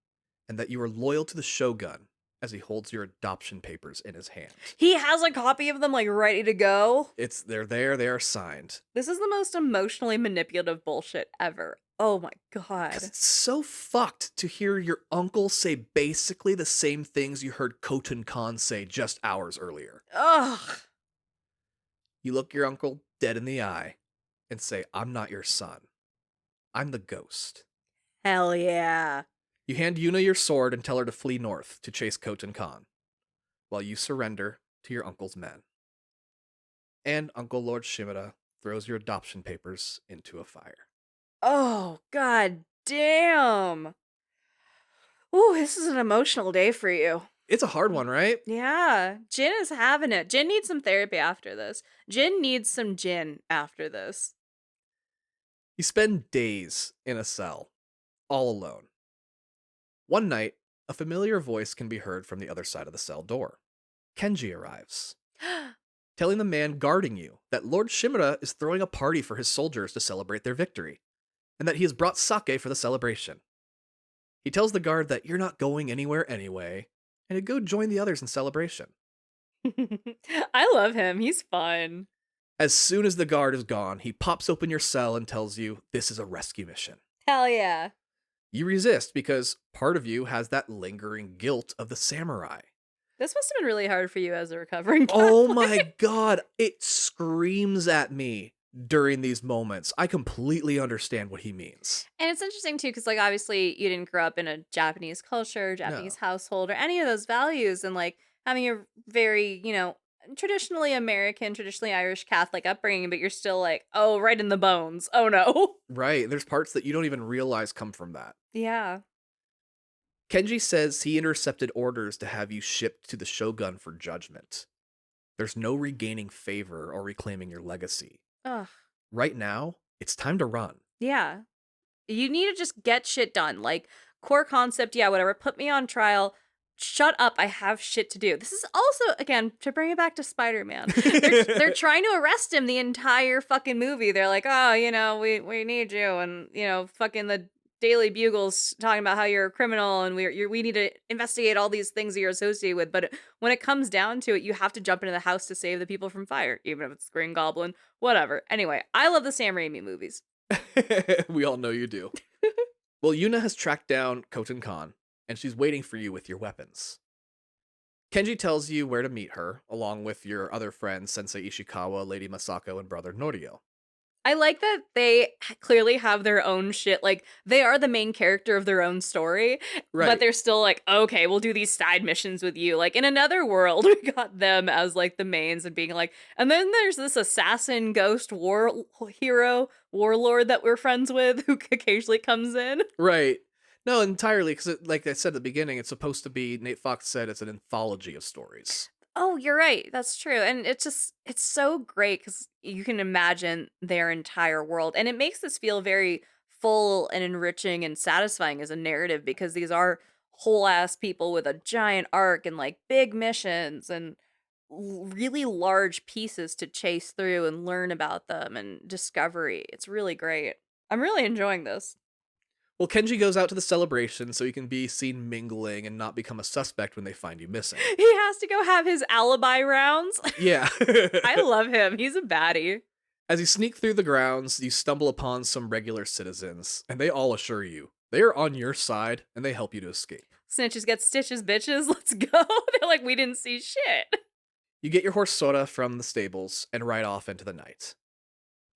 and that you are loyal to the Shogun as he holds your adoption papers in his hand. He has a copy of them, like, ready to go. They're there, they are signed. This is the most emotionally manipulative bullshit ever. Oh my god. 'Cause it's so fucked to hear your uncle say basically the same things you heard Khotun Khan say just hours earlier. Ugh. You look your uncle dead in the eye and say, I'm not your son. I'm the ghost. Hell yeah. You hand Yuna your sword and tell her to flee north to chase Khotun Khan, while you surrender to your uncle's men. And Uncle Lord Shimura throws your adoption papers into a fire. Oh, god damn. Ooh, this is an emotional day for you. It's a hard one, right? Yeah, Jin is having it. Jin needs some therapy after this. Jin needs some gin after this. You spend days in a cell, all alone. One night, a familiar voice can be heard from the other side of the cell door. Kenji arrives, telling the man guarding you that Lord Shimura is throwing a party for his soldiers to celebrate their victory, and that he has brought sake for the celebration. He tells the guard that you're not going anywhere anyway, and to go join the others in celebration. I love him. He's fun. As soon as the guard is gone, he pops open your cell and tells you this is a rescue mission. Hell yeah. You resist because part of you has that lingering guilt of the samurai. This must have been really hard for you as a recovering Oh Catholic. my god, it screams at me during these moments. I completely understand what he means. And it's interesting too, because like obviously you didn't grow up in a Japanese culture, Japanese household, or any of those values, and like having a very, traditionally American, traditionally Irish Catholic upbringing, but you're still like, oh, right in the bones. Oh no. Right, there's parts that you don't even realize come from that. Yeah. Kenji says he intercepted orders to have you shipped to the Shogun for judgment. There's no regaining favor or reclaiming your legacy. Ugh. Right now, it's time to run. Yeah. You need to just get shit done. Like, core concept, yeah, whatever. Put me on trial. Shut up. I have shit to do. This is also, again, to bring it back to Spider-Man. They're trying to arrest him the entire fucking movie. They're like, oh, we need you. And, fucking the Daily Bugle's talking about how you're a criminal and we need to investigate all these things that you're associated with. But when it comes down to it, you have to jump into the house to save the people from fire, even if it's Green Goblin, whatever. Anyway, I love the Sam Raimi movies. We all know you do. Well, Yuna has tracked down Koten Khan, and she's waiting for you with your weapons. Kenji tells you where to meet her, along with your other friends, Sensei Ishikawa, Lady Masako, and Brother Norio. I like that they clearly have their own shit. Like, they are the main character of their own story, Right. but they're still like, okay, we'll do these side missions with you. Like, in another world, we got them as, like, the mains and being like, and then there's this assassin ghost hero warlord that we're friends with who occasionally comes in. Right. No, entirely, because like I said at the beginning, it's supposed to be, Nate Fox said, it's an anthology of stories. Oh, you're right. That's true. And it's so great because you can imagine their entire world. And it makes this feel very full and enriching and satisfying as a narrative because these are whole ass people with a giant arc and like big missions and really large pieces to chase through and learn about them and discovery. It's really great. I'm really enjoying this. Well, Kenji goes out to the celebration so he can be seen mingling and not become a suspect when they find you missing. He has to go have his alibi rounds. Yeah. I love him. He's a baddie. As you sneak through the grounds, you stumble upon some regular citizens, and they all assure you they are on your side and they help you to escape. Snitches get stitches, bitches. Let's go. They're like, we didn't see shit. You get your horse Sora from the stables and ride off into the night.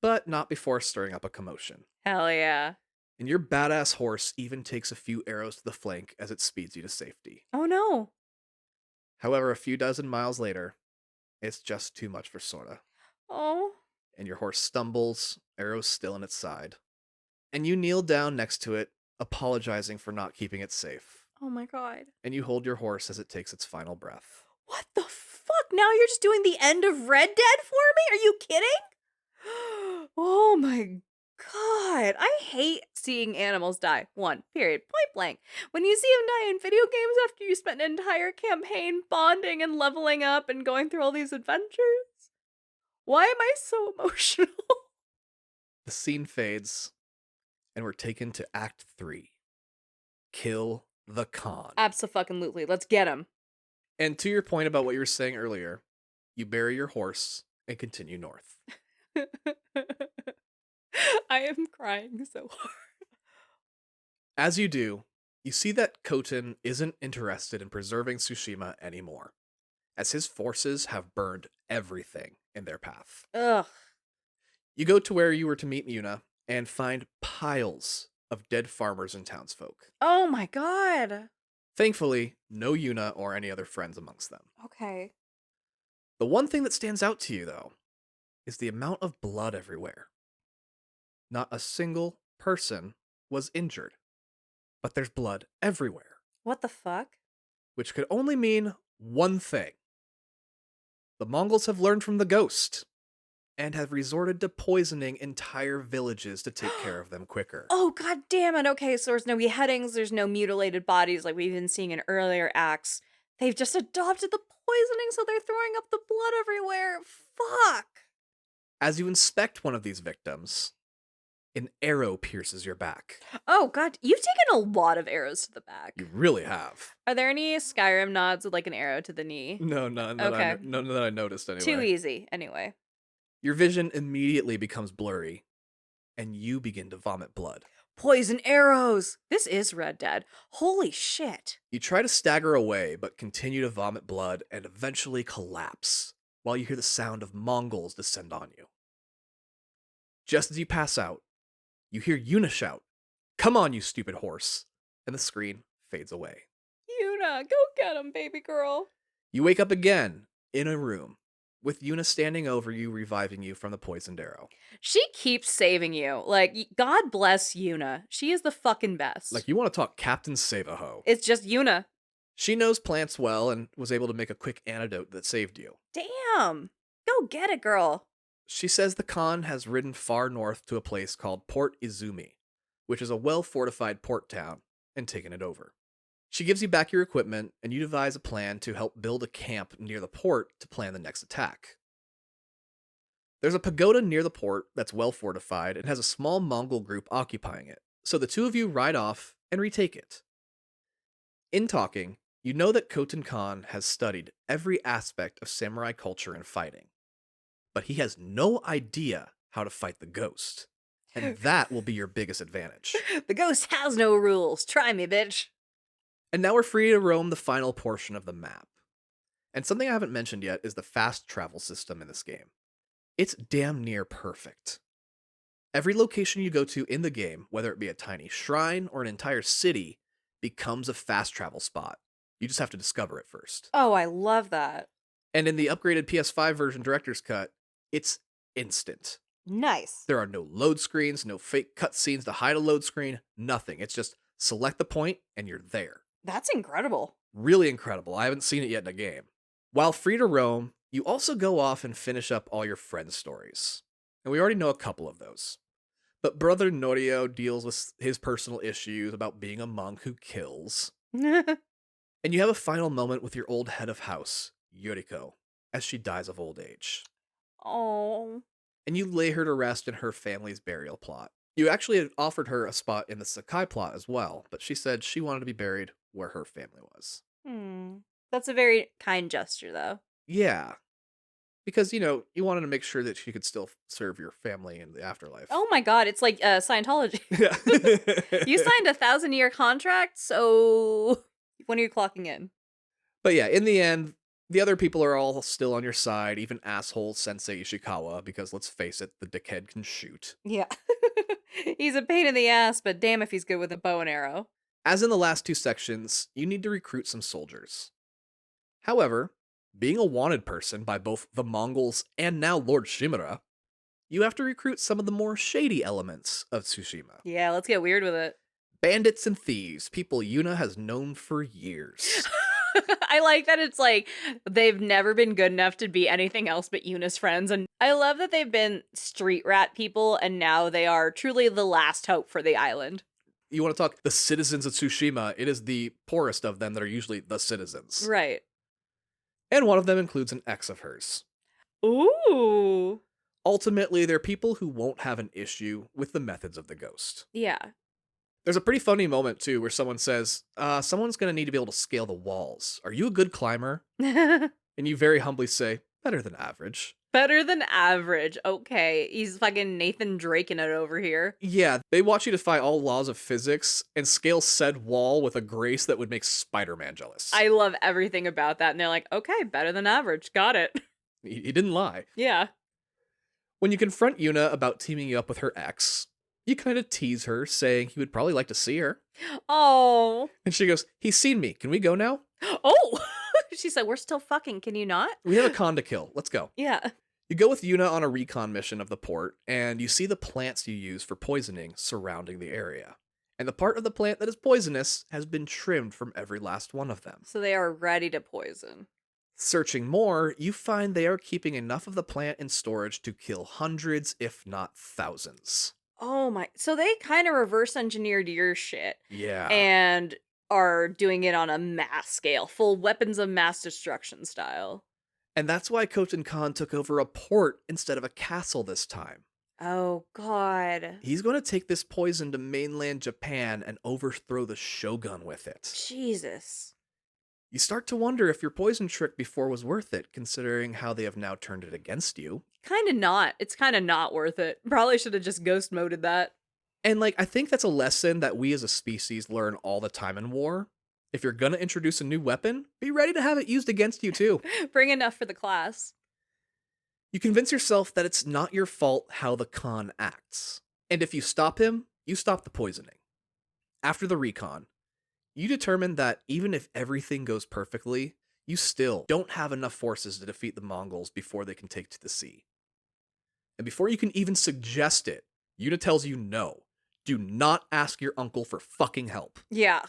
But not before stirring up a commotion. Hell yeah. And your badass horse even takes a few arrows to the flank as it speeds you to safety. Oh no. However, a few dozen miles later, it's just too much for Sora. Oh. And your horse stumbles, arrows still in its side. And you kneel down next to it, apologizing for not keeping it safe. Oh my god. And you hold your horse as it takes its final breath. What the fuck? Now you're just doing the end of Red Dead for me? Are you kidding? Oh my god. I hate seeing animals die. One, period. Point blank. When you see them die in video games after you spent an entire campaign bonding and leveling up and going through all these adventures, why am I so emotional? The scene fades, and we're taken to Act 3. Kill the Khan. Abso-fucking-lutely. Let's get him. And to your point about what you were saying earlier, you bury your horse and continue north. I am crying so hard. As you do, you see that Koten isn't interested in preserving Tsushima anymore, as his forces have burned everything in their path. Ugh. You go to where you were to meet Yuna and find piles of dead farmers and townsfolk. Oh my god. Thankfully, no Yuna or any other friends amongst them. Okay. The one thing that stands out to you, though, is the amount of blood everywhere. Not a single person was injured, but there's blood everywhere. What the fuck? Which could only mean one thing. The Mongols have learned from the ghost and have resorted to poisoning entire villages to take care of them quicker. Oh, god damn it. Okay, so there's no beheadings, there's no mutilated bodies like we've been seeing in earlier acts. They've just adopted the poisoning, so they're throwing up the blood everywhere. Fuck. As you inspect one of these victims, an arrow pierces your back. Oh, god. You've taken a lot of arrows to the back. You really have. Are there any Skyrim nods with like an arrow to the knee? No, none that, none that I noticed anyway. Too easy, anyway. Your vision immediately becomes blurry, and you begin to vomit blood. Poison arrows! This is Red Dead. Holy shit. You try to stagger away, but continue to vomit blood and eventually collapse while you hear the sound of Mongols descend on you. Just as you pass out, you hear Yuna shout, "Come on, you stupid horse!" and the screen fades away. Yuna, go get him, baby girl. You wake up again in a room with Yuna standing over you, reviving you from the poisoned arrow. She keeps saving you. Like, God bless Yuna. She is the fucking best. Like, you want to talk Captain Save-A-Ho. It's just Yuna. She knows plants well and was able to make a quick antidote that saved you. Damn. Go get it, girl. She says the Khan has ridden far north to a place called Port Izumi, which is a well-fortified port town, and taken it over. She gives you back your equipment, and you devise a plan to help build a camp near the port to plan the next attack. There's a pagoda near the port that's well fortified and has a small Mongol group occupying it, so the two of you ride off and retake it. In talking, you know that Khotan Khan has studied every aspect of samurai culture and fighting, but he has no idea how to fight the ghost, and that will be your biggest advantage. The ghost has no rules. Try me, bitch. And now we're free to roam the final portion of the map. And something I haven't mentioned yet is the fast travel system in this game. It's damn near perfect. Every location you go to in the game, whether it be a tiny shrine or an entire city, becomes a fast travel spot. You just have to discover it first. Oh, I love that. And in the upgraded PS5 version Director's Cut, it's instant. Nice. There are no load screens, no fake cutscenes to hide a load screen, nothing. It's just select the point and you're there. That's incredible. Really incredible. I haven't seen it yet in a game. While free to roam, you also go off and finish up all your friends' stories. And we already know a couple of those. But Brother Norio deals with his personal issues about being a monk who kills. And you have a final moment with your old head of house, Yuriko, as she dies of old age. Oh. And you lay her to rest in her family's burial plot. You actually had offered her a spot in the Sakai plot as well, but she said she wanted to be buried where her family was. That's a very kind gesture, though. Yeah. Because, you wanted to make sure that she could still serve your family in the afterlife. Oh my god, it's like Scientology. Yeah. You signed a 1,000-year contract, so when are you clocking in? But yeah, in the end, the other people are all still on your side, even asshole Sensei Ishikawa, because let's face it, the dickhead can shoot. Yeah. He's a pain in the ass, but damn if he's good with a bow and arrow. As in the last two sections, you need to recruit some soldiers. However, being a wanted person by both the Mongols and now Lord Shimura, you have to recruit some of the more shady elements of Tsushima. Yeah, let's get weird with it. Bandits and thieves, people Yuna has known for years. I like that it's like they've never been good enough to be anything else but Yuna's friends. And I love that they've been street rat people and now they are truly the last hope for the island. You want to talk the citizens of Tsushima, it is the poorest of them that are usually the citizens. Right. And one of them includes an ex of hers. Ooh. Ultimately, they're people who won't have an issue with the methods of the ghost. Yeah. There's a pretty funny moment, too, where someone says, someone's going to need to be able to scale the walls. Are you a good climber? And you very humbly say, better than average. Better than average. Okay. He's fucking Nathan Draking it over here. Yeah, they want you to defy all laws of physics and scale said wall with a grace that would make Spider-Man jealous. I love everything about that. And they're like, okay, better than average. Got it. He didn't lie. Yeah. When you confront Yuna about teaming you up with her ex, you kind of tease her, saying he would probably like to see her. Oh. And she goes, he's seen me. Can we go now? Oh. She said, we're still fucking. Can you not? We have a con to kill. Let's go. Yeah. You go with Yuna on a recon mission of the port, and you see the plants you use for poisoning surrounding the area. And the part of the plant that is poisonous has been trimmed from every last one of them. So they are ready to poison. Searching more, you find they are keeping enough of the plant in storage to kill hundreds, if not thousands. Oh my. So they kind of reverse engineered your shit. Yeah. And are doing it on a mass scale, full weapons of mass destruction style. And that's why Khotan Khan took over a port instead of a castle this time. Oh, God. He's going to take this poison to mainland Japan and overthrow the shogun with it. Jesus. You start to wonder if your poison trick before was worth it, considering how they have now turned it against you. Kind of not. It's kind of not worth it. Probably should have just ghost moded that. And, I think that's a lesson that we as a species learn all the time in war. If you're gonna introduce a new weapon, be ready to have it used against you too. Bring enough for the class. You convince yourself that it's not your fault how the Khan acts. And if you stop him, you stop the poisoning. After the recon, you determine that even if everything goes perfectly, you still don't have enough forces to defeat the Mongols before they can take to the sea. And before you can even suggest it, Yuna tells you no. Do not ask your uncle for fucking help. Yeah.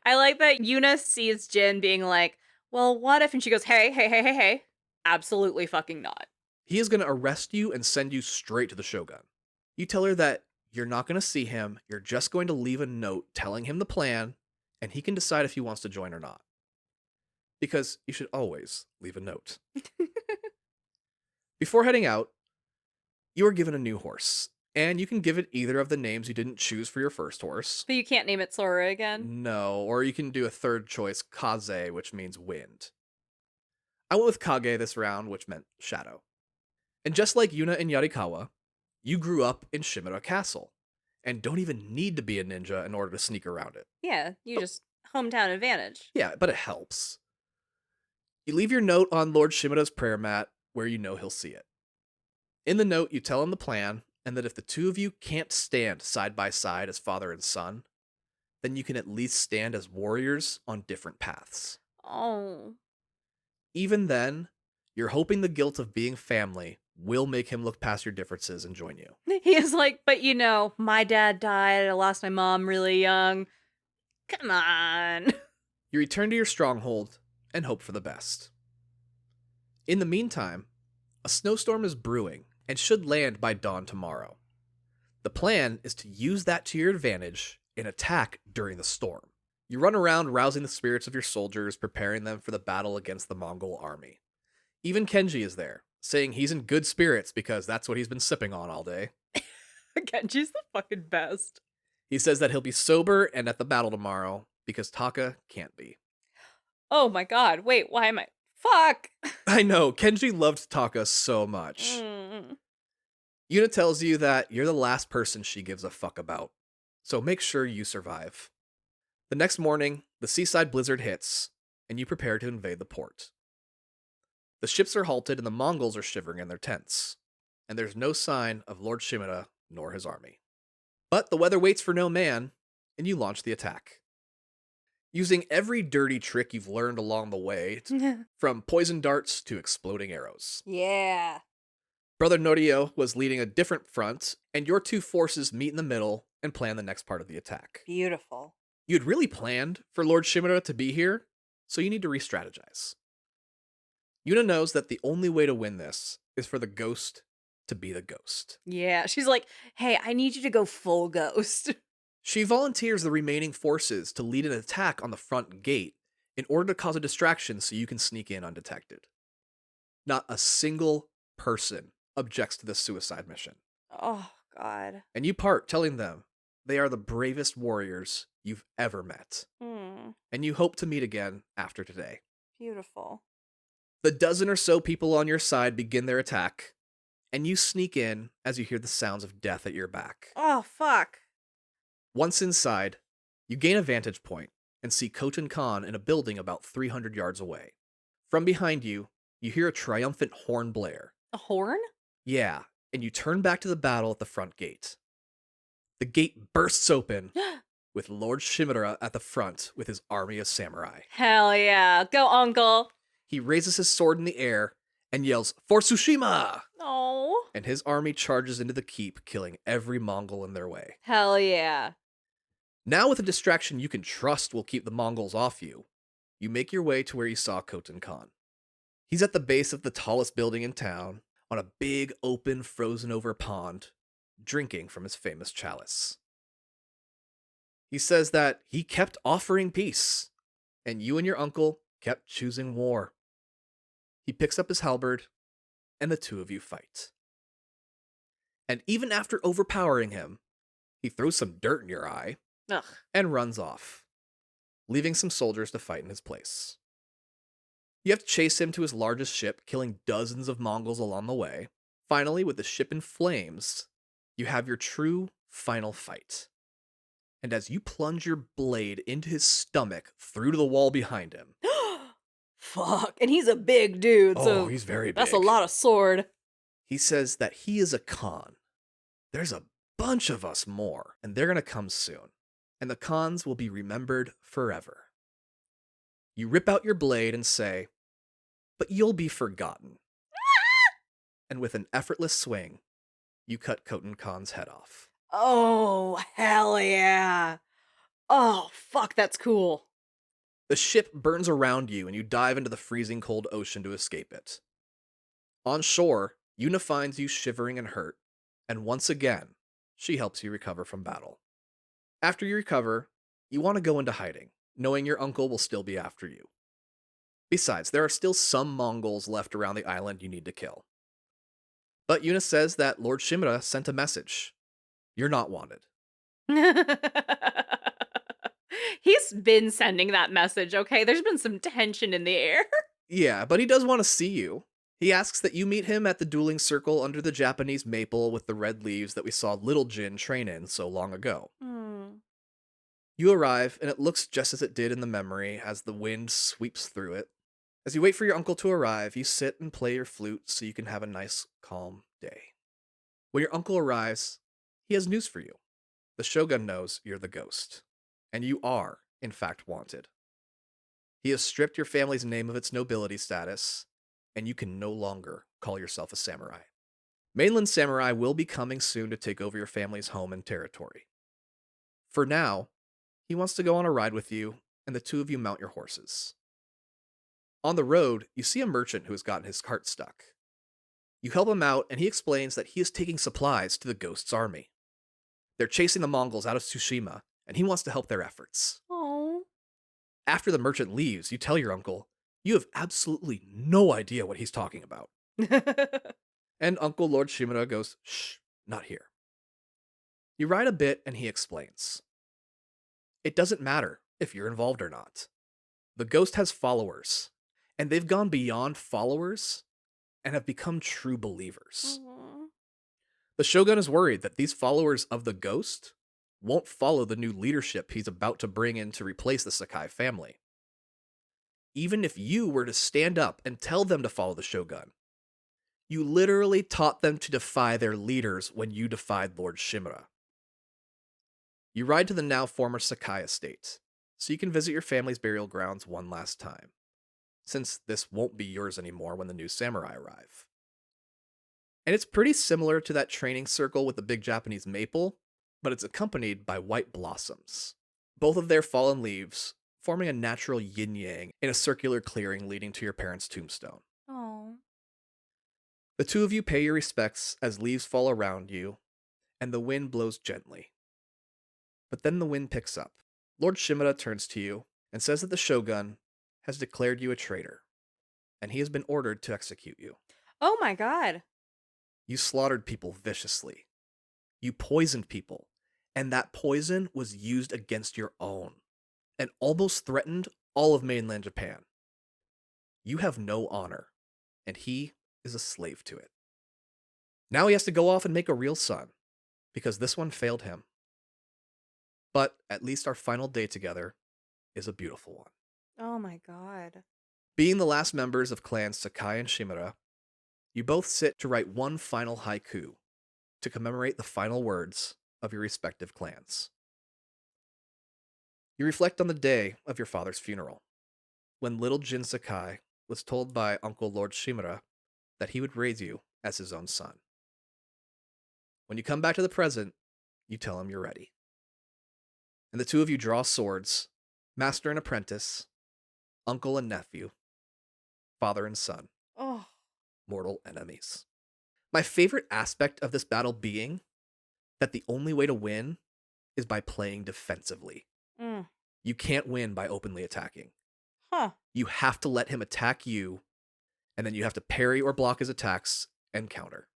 I like that Yuna sees Jin being like, well, what if? And she goes, hey. Absolutely fucking not. He is going to arrest you and send you straight to the Shogun. You tell her that you're not going to see him, you're just going to leave a note telling him the plan, and he can decide if he wants to join or not. Because you should always leave a note. Before heading out, you are given a new horse, and you can give it either of the names you didn't choose for your first horse. But you can't name it Sora again? No, or you can do a third choice, Kaze, which means wind. I went with Kage this round, which meant shadow. And just like Yuna and Yarikawa, you grew up in Shimura Castle, and don't even need to be a ninja in order to sneak around it. Yeah, you just hometown advantage. Yeah, but it helps. You leave your note on Lord Shimura's prayer mat where you know he'll see it. In the note, you tell him the plan, and that if the two of you can't stand side by side as father and son, then you can at least stand as warriors on different paths. Oh. Even then, you're hoping the guilt of being family will make him look past your differences and join you. He is like, but you know, my dad died. I lost my mom really young. Come on. You return to your stronghold and hope for the best. In the meantime, a snowstorm is brewing and should land by dawn tomorrow. The plan is to use that to your advantage and attack during the storm. You run around rousing the spirits of your soldiers, preparing them for the battle against the Mongol army. Even Kenji is there, saying he's in good spirits because that's what he's been sipping on all day. Genji's the fucking best. He says that he'll be sober and at the battle tomorrow because Taka can't be. Oh my god, wait, why am I? Fuck! I know, Kenji loved Taka so much. Yuna tells you that you're the last person she gives a fuck about, so make sure you survive. The next morning, the seaside blizzard hits, and you prepare to invade the port. The ships are halted and the Mongols are shivering in their tents, and there's no sign of Lord Shimura nor his army. But the weather waits for no man, and you launch the attack. Using every dirty trick you've learned along the way, from poison darts to exploding arrows. Yeah. Brother Norio was leading a different front, and your two forces meet in the middle and plan the next part of the attack. Beautiful. You'd really planned for Lord Shimura to be here, so you need to re-strategize. Yuna knows that the only way to win this is for the ghost to be the ghost. Yeah, she's like, hey, I need you to go full ghost. She volunteers the remaining forces to lead an attack on the front gate in order to cause a distraction so you can sneak in undetected. Not a single person objects to this suicide mission. Oh, God. And you part telling them they are the bravest warriors you've ever met. And you hope to meet again after today. Beautiful. The dozen or so people on your side begin their attack, and you sneak in as you hear the sounds of death at your back. Oh, fuck. Once inside, you gain a vantage point and see Khotan Khan in a building about 300 yards away. From behind you, you hear a triumphant horn blare. A horn? Yeah, and you turn back to the battle at the front gate. The gate bursts open, with Lord Shimura at the front with his army of samurai. Hell yeah. Go, uncle. He raises his sword in the air and yells, "For Tsushima!" Oh. And his army charges into the keep, killing every Mongol in their way. Hell yeah. Now with a distraction you can trust will keep the Mongols off you, you make your way to where you saw Khotan Khan. He's at the base of the tallest building in town, on a big, open, frozen-over pond, drinking from his famous chalice. He says that he kept offering peace, and you and your uncle kept choosing war. He picks up his halberd, and the two of you fight. And even after overpowering him, he throws some dirt in your eye, Ugh. and runs off, leaving some soldiers to fight in his place. You have to chase him to his largest ship, killing dozens of Mongols along the way. Finally, with the ship in flames, you have your true final fight. And as you plunge your blade into his stomach through to the wall behind him. Fuck. And he's a big dude, so he's very big. that's a lot of sword. He says that he is a Khan. There's a bunch of us more, and they're going to come soon. And the Khans will be remembered forever. You rip out your blade and say, "But you'll be forgotten." And with an effortless swing, you cut Khotan Khan's head off. Oh, hell yeah. Oh, fuck, that's cool. The ship burns around you and you dive into the freezing cold ocean to escape it. On shore, Yuna finds you shivering and hurt, and once again, she helps you recover from battle. After you recover, you want to go into hiding, knowing your uncle will still be after you. Besides, there are still some Mongols left around the island you need to kill. But Yuna says that Lord Shimura sent a message. You're not wanted. He's been sending that message, okay? There's been some tension in the air. Yeah, but he does want to see you. He asks that you meet him at the dueling circle under the Japanese maple with the red leaves that we saw little Jin train in so long ago. You arrive, and it looks just as it did in the memory as the wind sweeps through it. As you wait for your uncle to arrive, you sit and play your flute so you can have a nice, calm day. When your uncle arrives, he has news for you. The Shogun knows you're the ghost, and you are, in fact, wanted. He has stripped your family's name of its nobility status, and you can no longer call yourself a samurai. Mainland samurai will be coming soon to take over your family's home and territory. For now, he wants to go on a ride with you, and the two of you mount your horses. On the road, you see a merchant who has gotten his cart stuck. You help him out, and he explains that he is taking supplies to the ghost's army. They're chasing the Mongols out of Tsushima, and he wants to help their efforts. Oh. After the merchant leaves, you tell your uncle you have absolutely no idea what he's talking about. And Uncle Lord Shimura goes, "Shh, not here." You ride a bit, and he explains. It doesn't matter if you're involved or not. The ghost has followers, and they've gone beyond followers and have become true believers. The Shogun is worried that these followers of the ghost won't follow the new leadership he's about to bring in to replace the Sakai family. Even if you were to stand up and tell them to follow the Shogun, you literally taught them to defy their leaders when you defied Lord Shimura. You ride to the now former Sakai estate, so you can visit your family's burial grounds one last time, since this won't be yours anymore when the new samurai arrive. And it's pretty similar to that training circle with the big Japanese maple, but it's accompanied by white blossoms, both of their fallen leaves forming a natural yin-yang in a circular clearing leading to your parents' tombstone. Oh. The two of you pay your respects as leaves fall around you, and the wind blows gently. But then the wind picks up. Lord Shimura turns to you and says that the Shogun has declared you a traitor, and he has been ordered to execute you. Oh my god. You slaughtered people viciously. You poisoned people, and that poison was used against your own, and almost threatened all of mainland Japan. You have no honor, and he is a slave to it. Now he has to go off and make a real son, because this one failed him. But at least our final day together is a beautiful one. Oh my god. Being the last members of clans Sakai and Shimura, you both sit to write one final haiku to commemorate the final words of your respective clans. You reflect on the day of your father's funeral, when little Jin Sakai was told by Uncle Lord Shimura that he would raise you as his own son. When you come back to the present, you tell him you're ready. And the two of you draw swords, master and apprentice, uncle and nephew, father and son, Oh. mortal enemies. My favorite aspect of this battle being that the only way to win is by playing defensively. You can't win by openly attacking. Huh. You have to let him attack you, and then you have to parry or block his attacks and counter.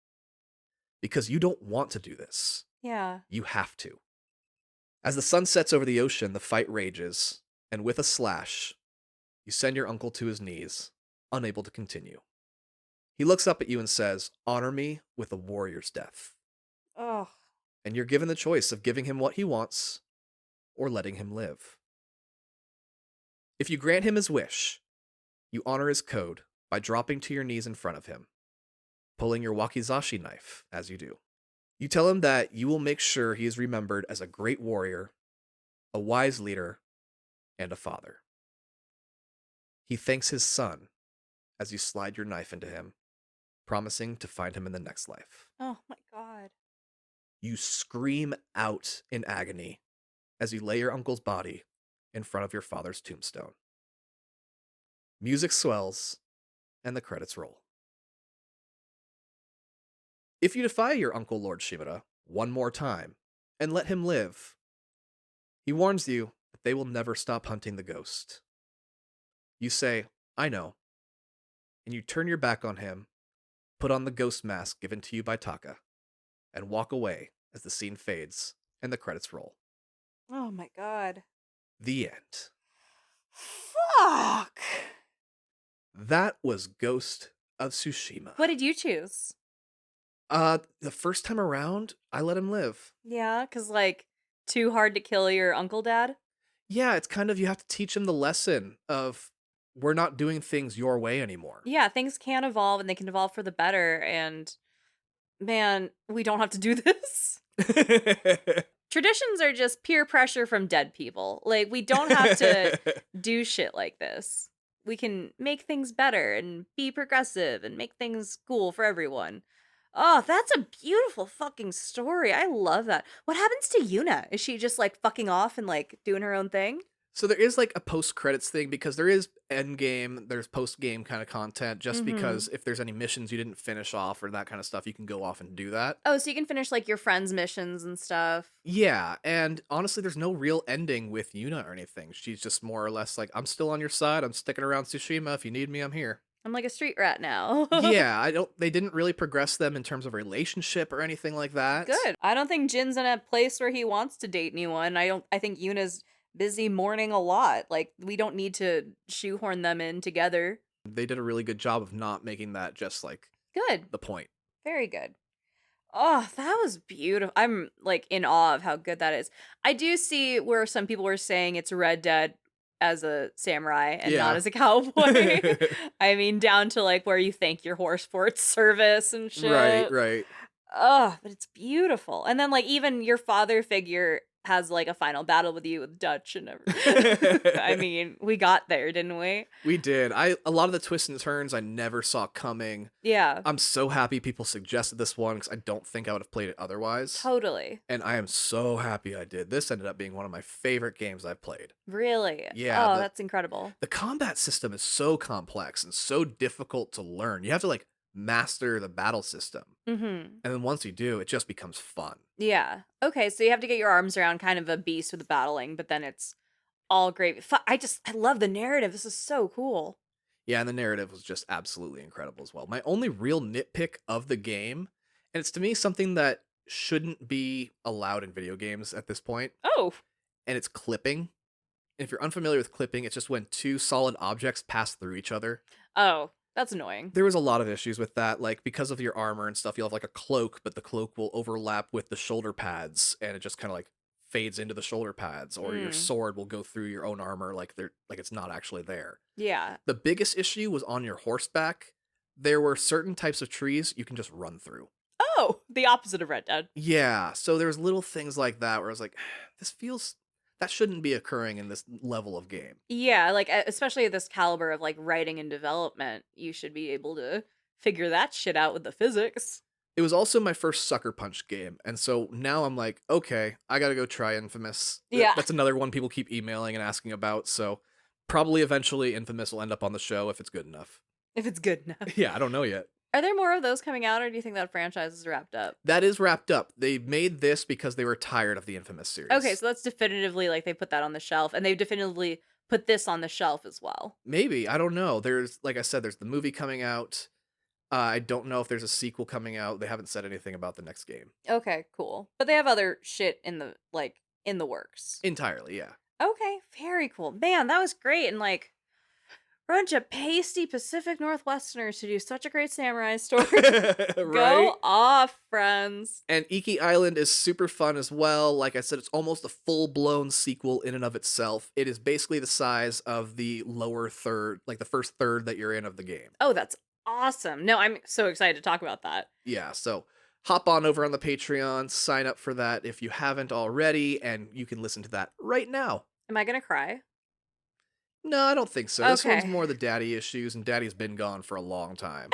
Because you don't want to do this. Yeah. You have to. As the sun sets over the ocean, the fight rages, and with a slash, you send your uncle to his knees, unable to continue. He looks up at you and says, "Honor me with a warrior's death." Oh. And you're given the choice of giving him what he wants or letting him live. If you grant him his wish, you honor his code by dropping to your knees in front of him, pulling your wakizashi knife as you do. You tell him that you will make sure he is remembered as a great warrior, a wise leader, and a father. He thanks his son as you slide your knife into him, promising to find him in the next life. Oh my god. You scream out in agony as you lay your uncle's body in front of your father's tombstone. Music swells, and the credits roll. If you defy your uncle Lord Shimura one more time and let him live, he warns you that they will never stop hunting the ghost. You say, I know, and you turn your back on him, put on the ghost mask given to you by Taka, and walk away as the scene fades and the credits roll. Oh my god. The end. Fuck. That was Ghost of Tsushima. What did you choose? The first time around, I let him live. Yeah, because, like, too hard to kill your uncle dad? Yeah, it's kind of, you have to teach him the lesson of we're not doing things your way anymore. Yeah, things can evolve and they can evolve for the better. And man, we don't have to do this. Traditions are just peer pressure from dead people. Like, we don't have to do shit like this. We can make things better and be progressive and make things cool for everyone. Oh, that's a beautiful fucking story. I love that. What happens to Yuna? Is she just like fucking off and like doing her own thing? So there is like a post-credits thing because there is end game, there's post-game kind of content just because if there's any missions you didn't finish off or that kind of stuff, you can go off and do that. Oh, so you can finish like your friends' missions and stuff. Yeah, and honestly, there's no real ending with Yuna or anything. She's just more or less like, I'm still on your side. I'm sticking around Tsushima. If you need me, I'm here. I'm like a street rat now. Yeah, they didn't really progress them in terms of relationship or anything like that. Good. I don't think Jin's in a place where he wants to date anyone. I think Yuna's busy mourning a lot. Like, we don't need to shoehorn them in together. They did a really good job of not making that just like Good. the point. Very good. Oh, that was beautiful. I'm like in awe of how good that is. I do see where some people were saying it's Red Dead as a samurai and not as a cowboy. I mean, down to like where you thank your horse for its service and shit. Right. Oh, but it's beautiful. And then like even your father figure has like a final battle with you with Dutch and everything. I mean, we got there, didn't we? We did. A lot of the twists and turns I never saw coming. Yeah. I'm so happy people suggested this one because I don't think I would have played it otherwise. Totally. And I am so happy I did. This ended up being one of my favorite games I've played. Really? Yeah. Oh, that's incredible. The combat system is so complex and so difficult to learn. You have to like master the battle system. And then once you do, it just becomes fun. Yeah. Okay, so you have to get your arms around kind of a beast with the battling, but then it's all great. I love the narrative. This is so cool. Yeah, and the narrative was just absolutely incredible as well. My only real nitpick of the game, and it's to me something that shouldn't be allowed in video games at this point. Oh. And it's clipping. And if you're unfamiliar with clipping, it's just when two solid objects pass through each other. Oh, that's annoying. There was a lot of issues with that, like because of your armor and stuff, you'll have like a cloak, but the cloak will overlap with the shoulder pads, and it just kind of like fades into the shoulder pads, or your sword will go through your own armor like it's not actually there. Yeah. The biggest issue was on your horseback. There were certain types of trees you can just run through. Oh, the opposite of Red Dead. Yeah, so there's little things like that where I was like, that shouldn't be occurring in this level of game. Yeah, like especially at this caliber of like writing and development, you should be able to figure that shit out with the physics. It was also my first Sucker Punch game, and so now I'm like, okay, I gotta go try Infamous. Yeah. That's another one people keep emailing and asking about, so probably eventually Infamous will end up on the show if it's good enough. If it's good enough. Yeah, I don't know yet. Are there more of those coming out, or do you think that franchise is wrapped up? That is wrapped up. They made this because they were tired of the Infamous series. Okay, so that's definitively like they put that on the shelf, and they've definitively put this on the shelf as well. Maybe, I don't know. There's, like I said, there's the movie coming out. I don't know if there's a sequel coming out. They haven't said anything about the next game. Okay, cool. But they have other shit in the works. Entirely, yeah. Okay, very cool. Man, that was great. And like bunch of pasty Pacific Northwesterners who do such a great samurai story. Right? Go off, friends. And Iki Island is super fun as well. Like I said, it's almost a full-blown sequel in and of itself. It is basically the size of the lower third, like the first third that you're in of the game. Oh, that's awesome. No, I'm so excited to talk about that. Yeah, so hop on over on the Patreon, sign up for that if you haven't already, and you can listen to that right now. Am I going to cry? No, I don't think so. This one's Okay. more the daddy issues, and daddy's been gone for a long time.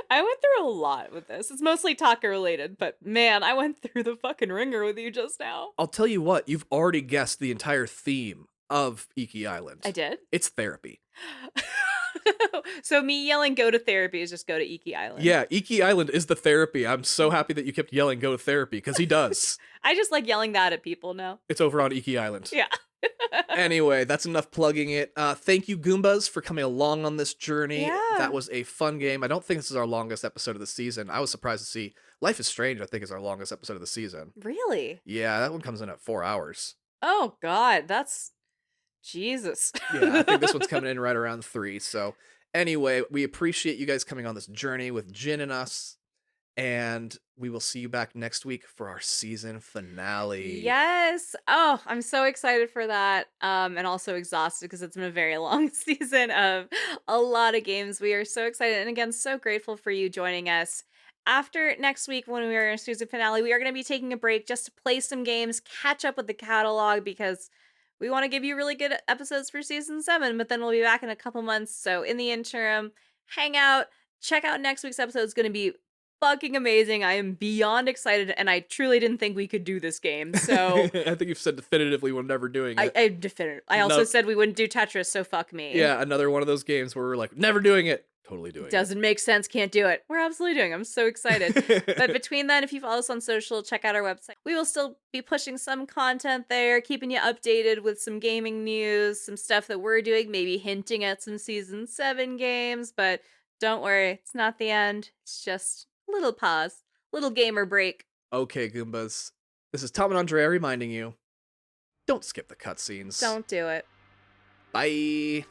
I went through a lot with this. It's mostly Taka related, but man, I went through the fucking ringer with you just now. I'll tell you what, you've already guessed the entire theme of Iki I Island. did? It's therapy. So me yelling go to therapy is just go to Iki Island. Yeah, Iki Island is the therapy. I'm so happy that you kept yelling go to therapy, because he does. I just like yelling that at people now. It's over on Iki Island. Yeah. Anyway, that's enough plugging it. Thank you, Goombas, for coming along on this journey. Yeah. That was a fun game. I don't think this is our longest episode of the season. I was surprised to see Life is Strange, I think, is our longest episode of the season. Really? Yeah, that one comes in at 4 hours. Oh God, that's Jesus. Yeah, I think this one's coming in right around 3. So anyway, we appreciate you guys coming on this journey with Jin and us. And we will see you back next week for our season finale. Yes. Oh, I'm so excited for that. And also exhausted because it's been a very long season of a lot of games. We are so excited. And again, so grateful for you joining us. After next week, when we are in our season finale, we are going to be taking a break just to play some games, catch up with the catalog, because we want to give you really good episodes for season 7, but then we'll be back in a couple months. So in the interim, hang out, check out next week's episode. It's going to be fucking amazing. I am beyond excited, and I truly didn't think we could do this game. So I think you've said definitively we're never doing it. I also said we wouldn't do Tetris, so fuck me. Yeah, another one of those games where we're like, never doing it. Totally doing Doesn't make sense, can't do it. We're absolutely doing it. I'm so excited. But between then, if you follow us on social, check out our website. We will still be pushing some content there, keeping you updated with some gaming news, some stuff that we're doing, maybe hinting at some season 7 games, but don't worry, it's not the end. It's just a little pause, little gamer break. Okay, Goombas. This is Tom and Andrea reminding you, don't skip the cutscenes. Don't do it. Bye.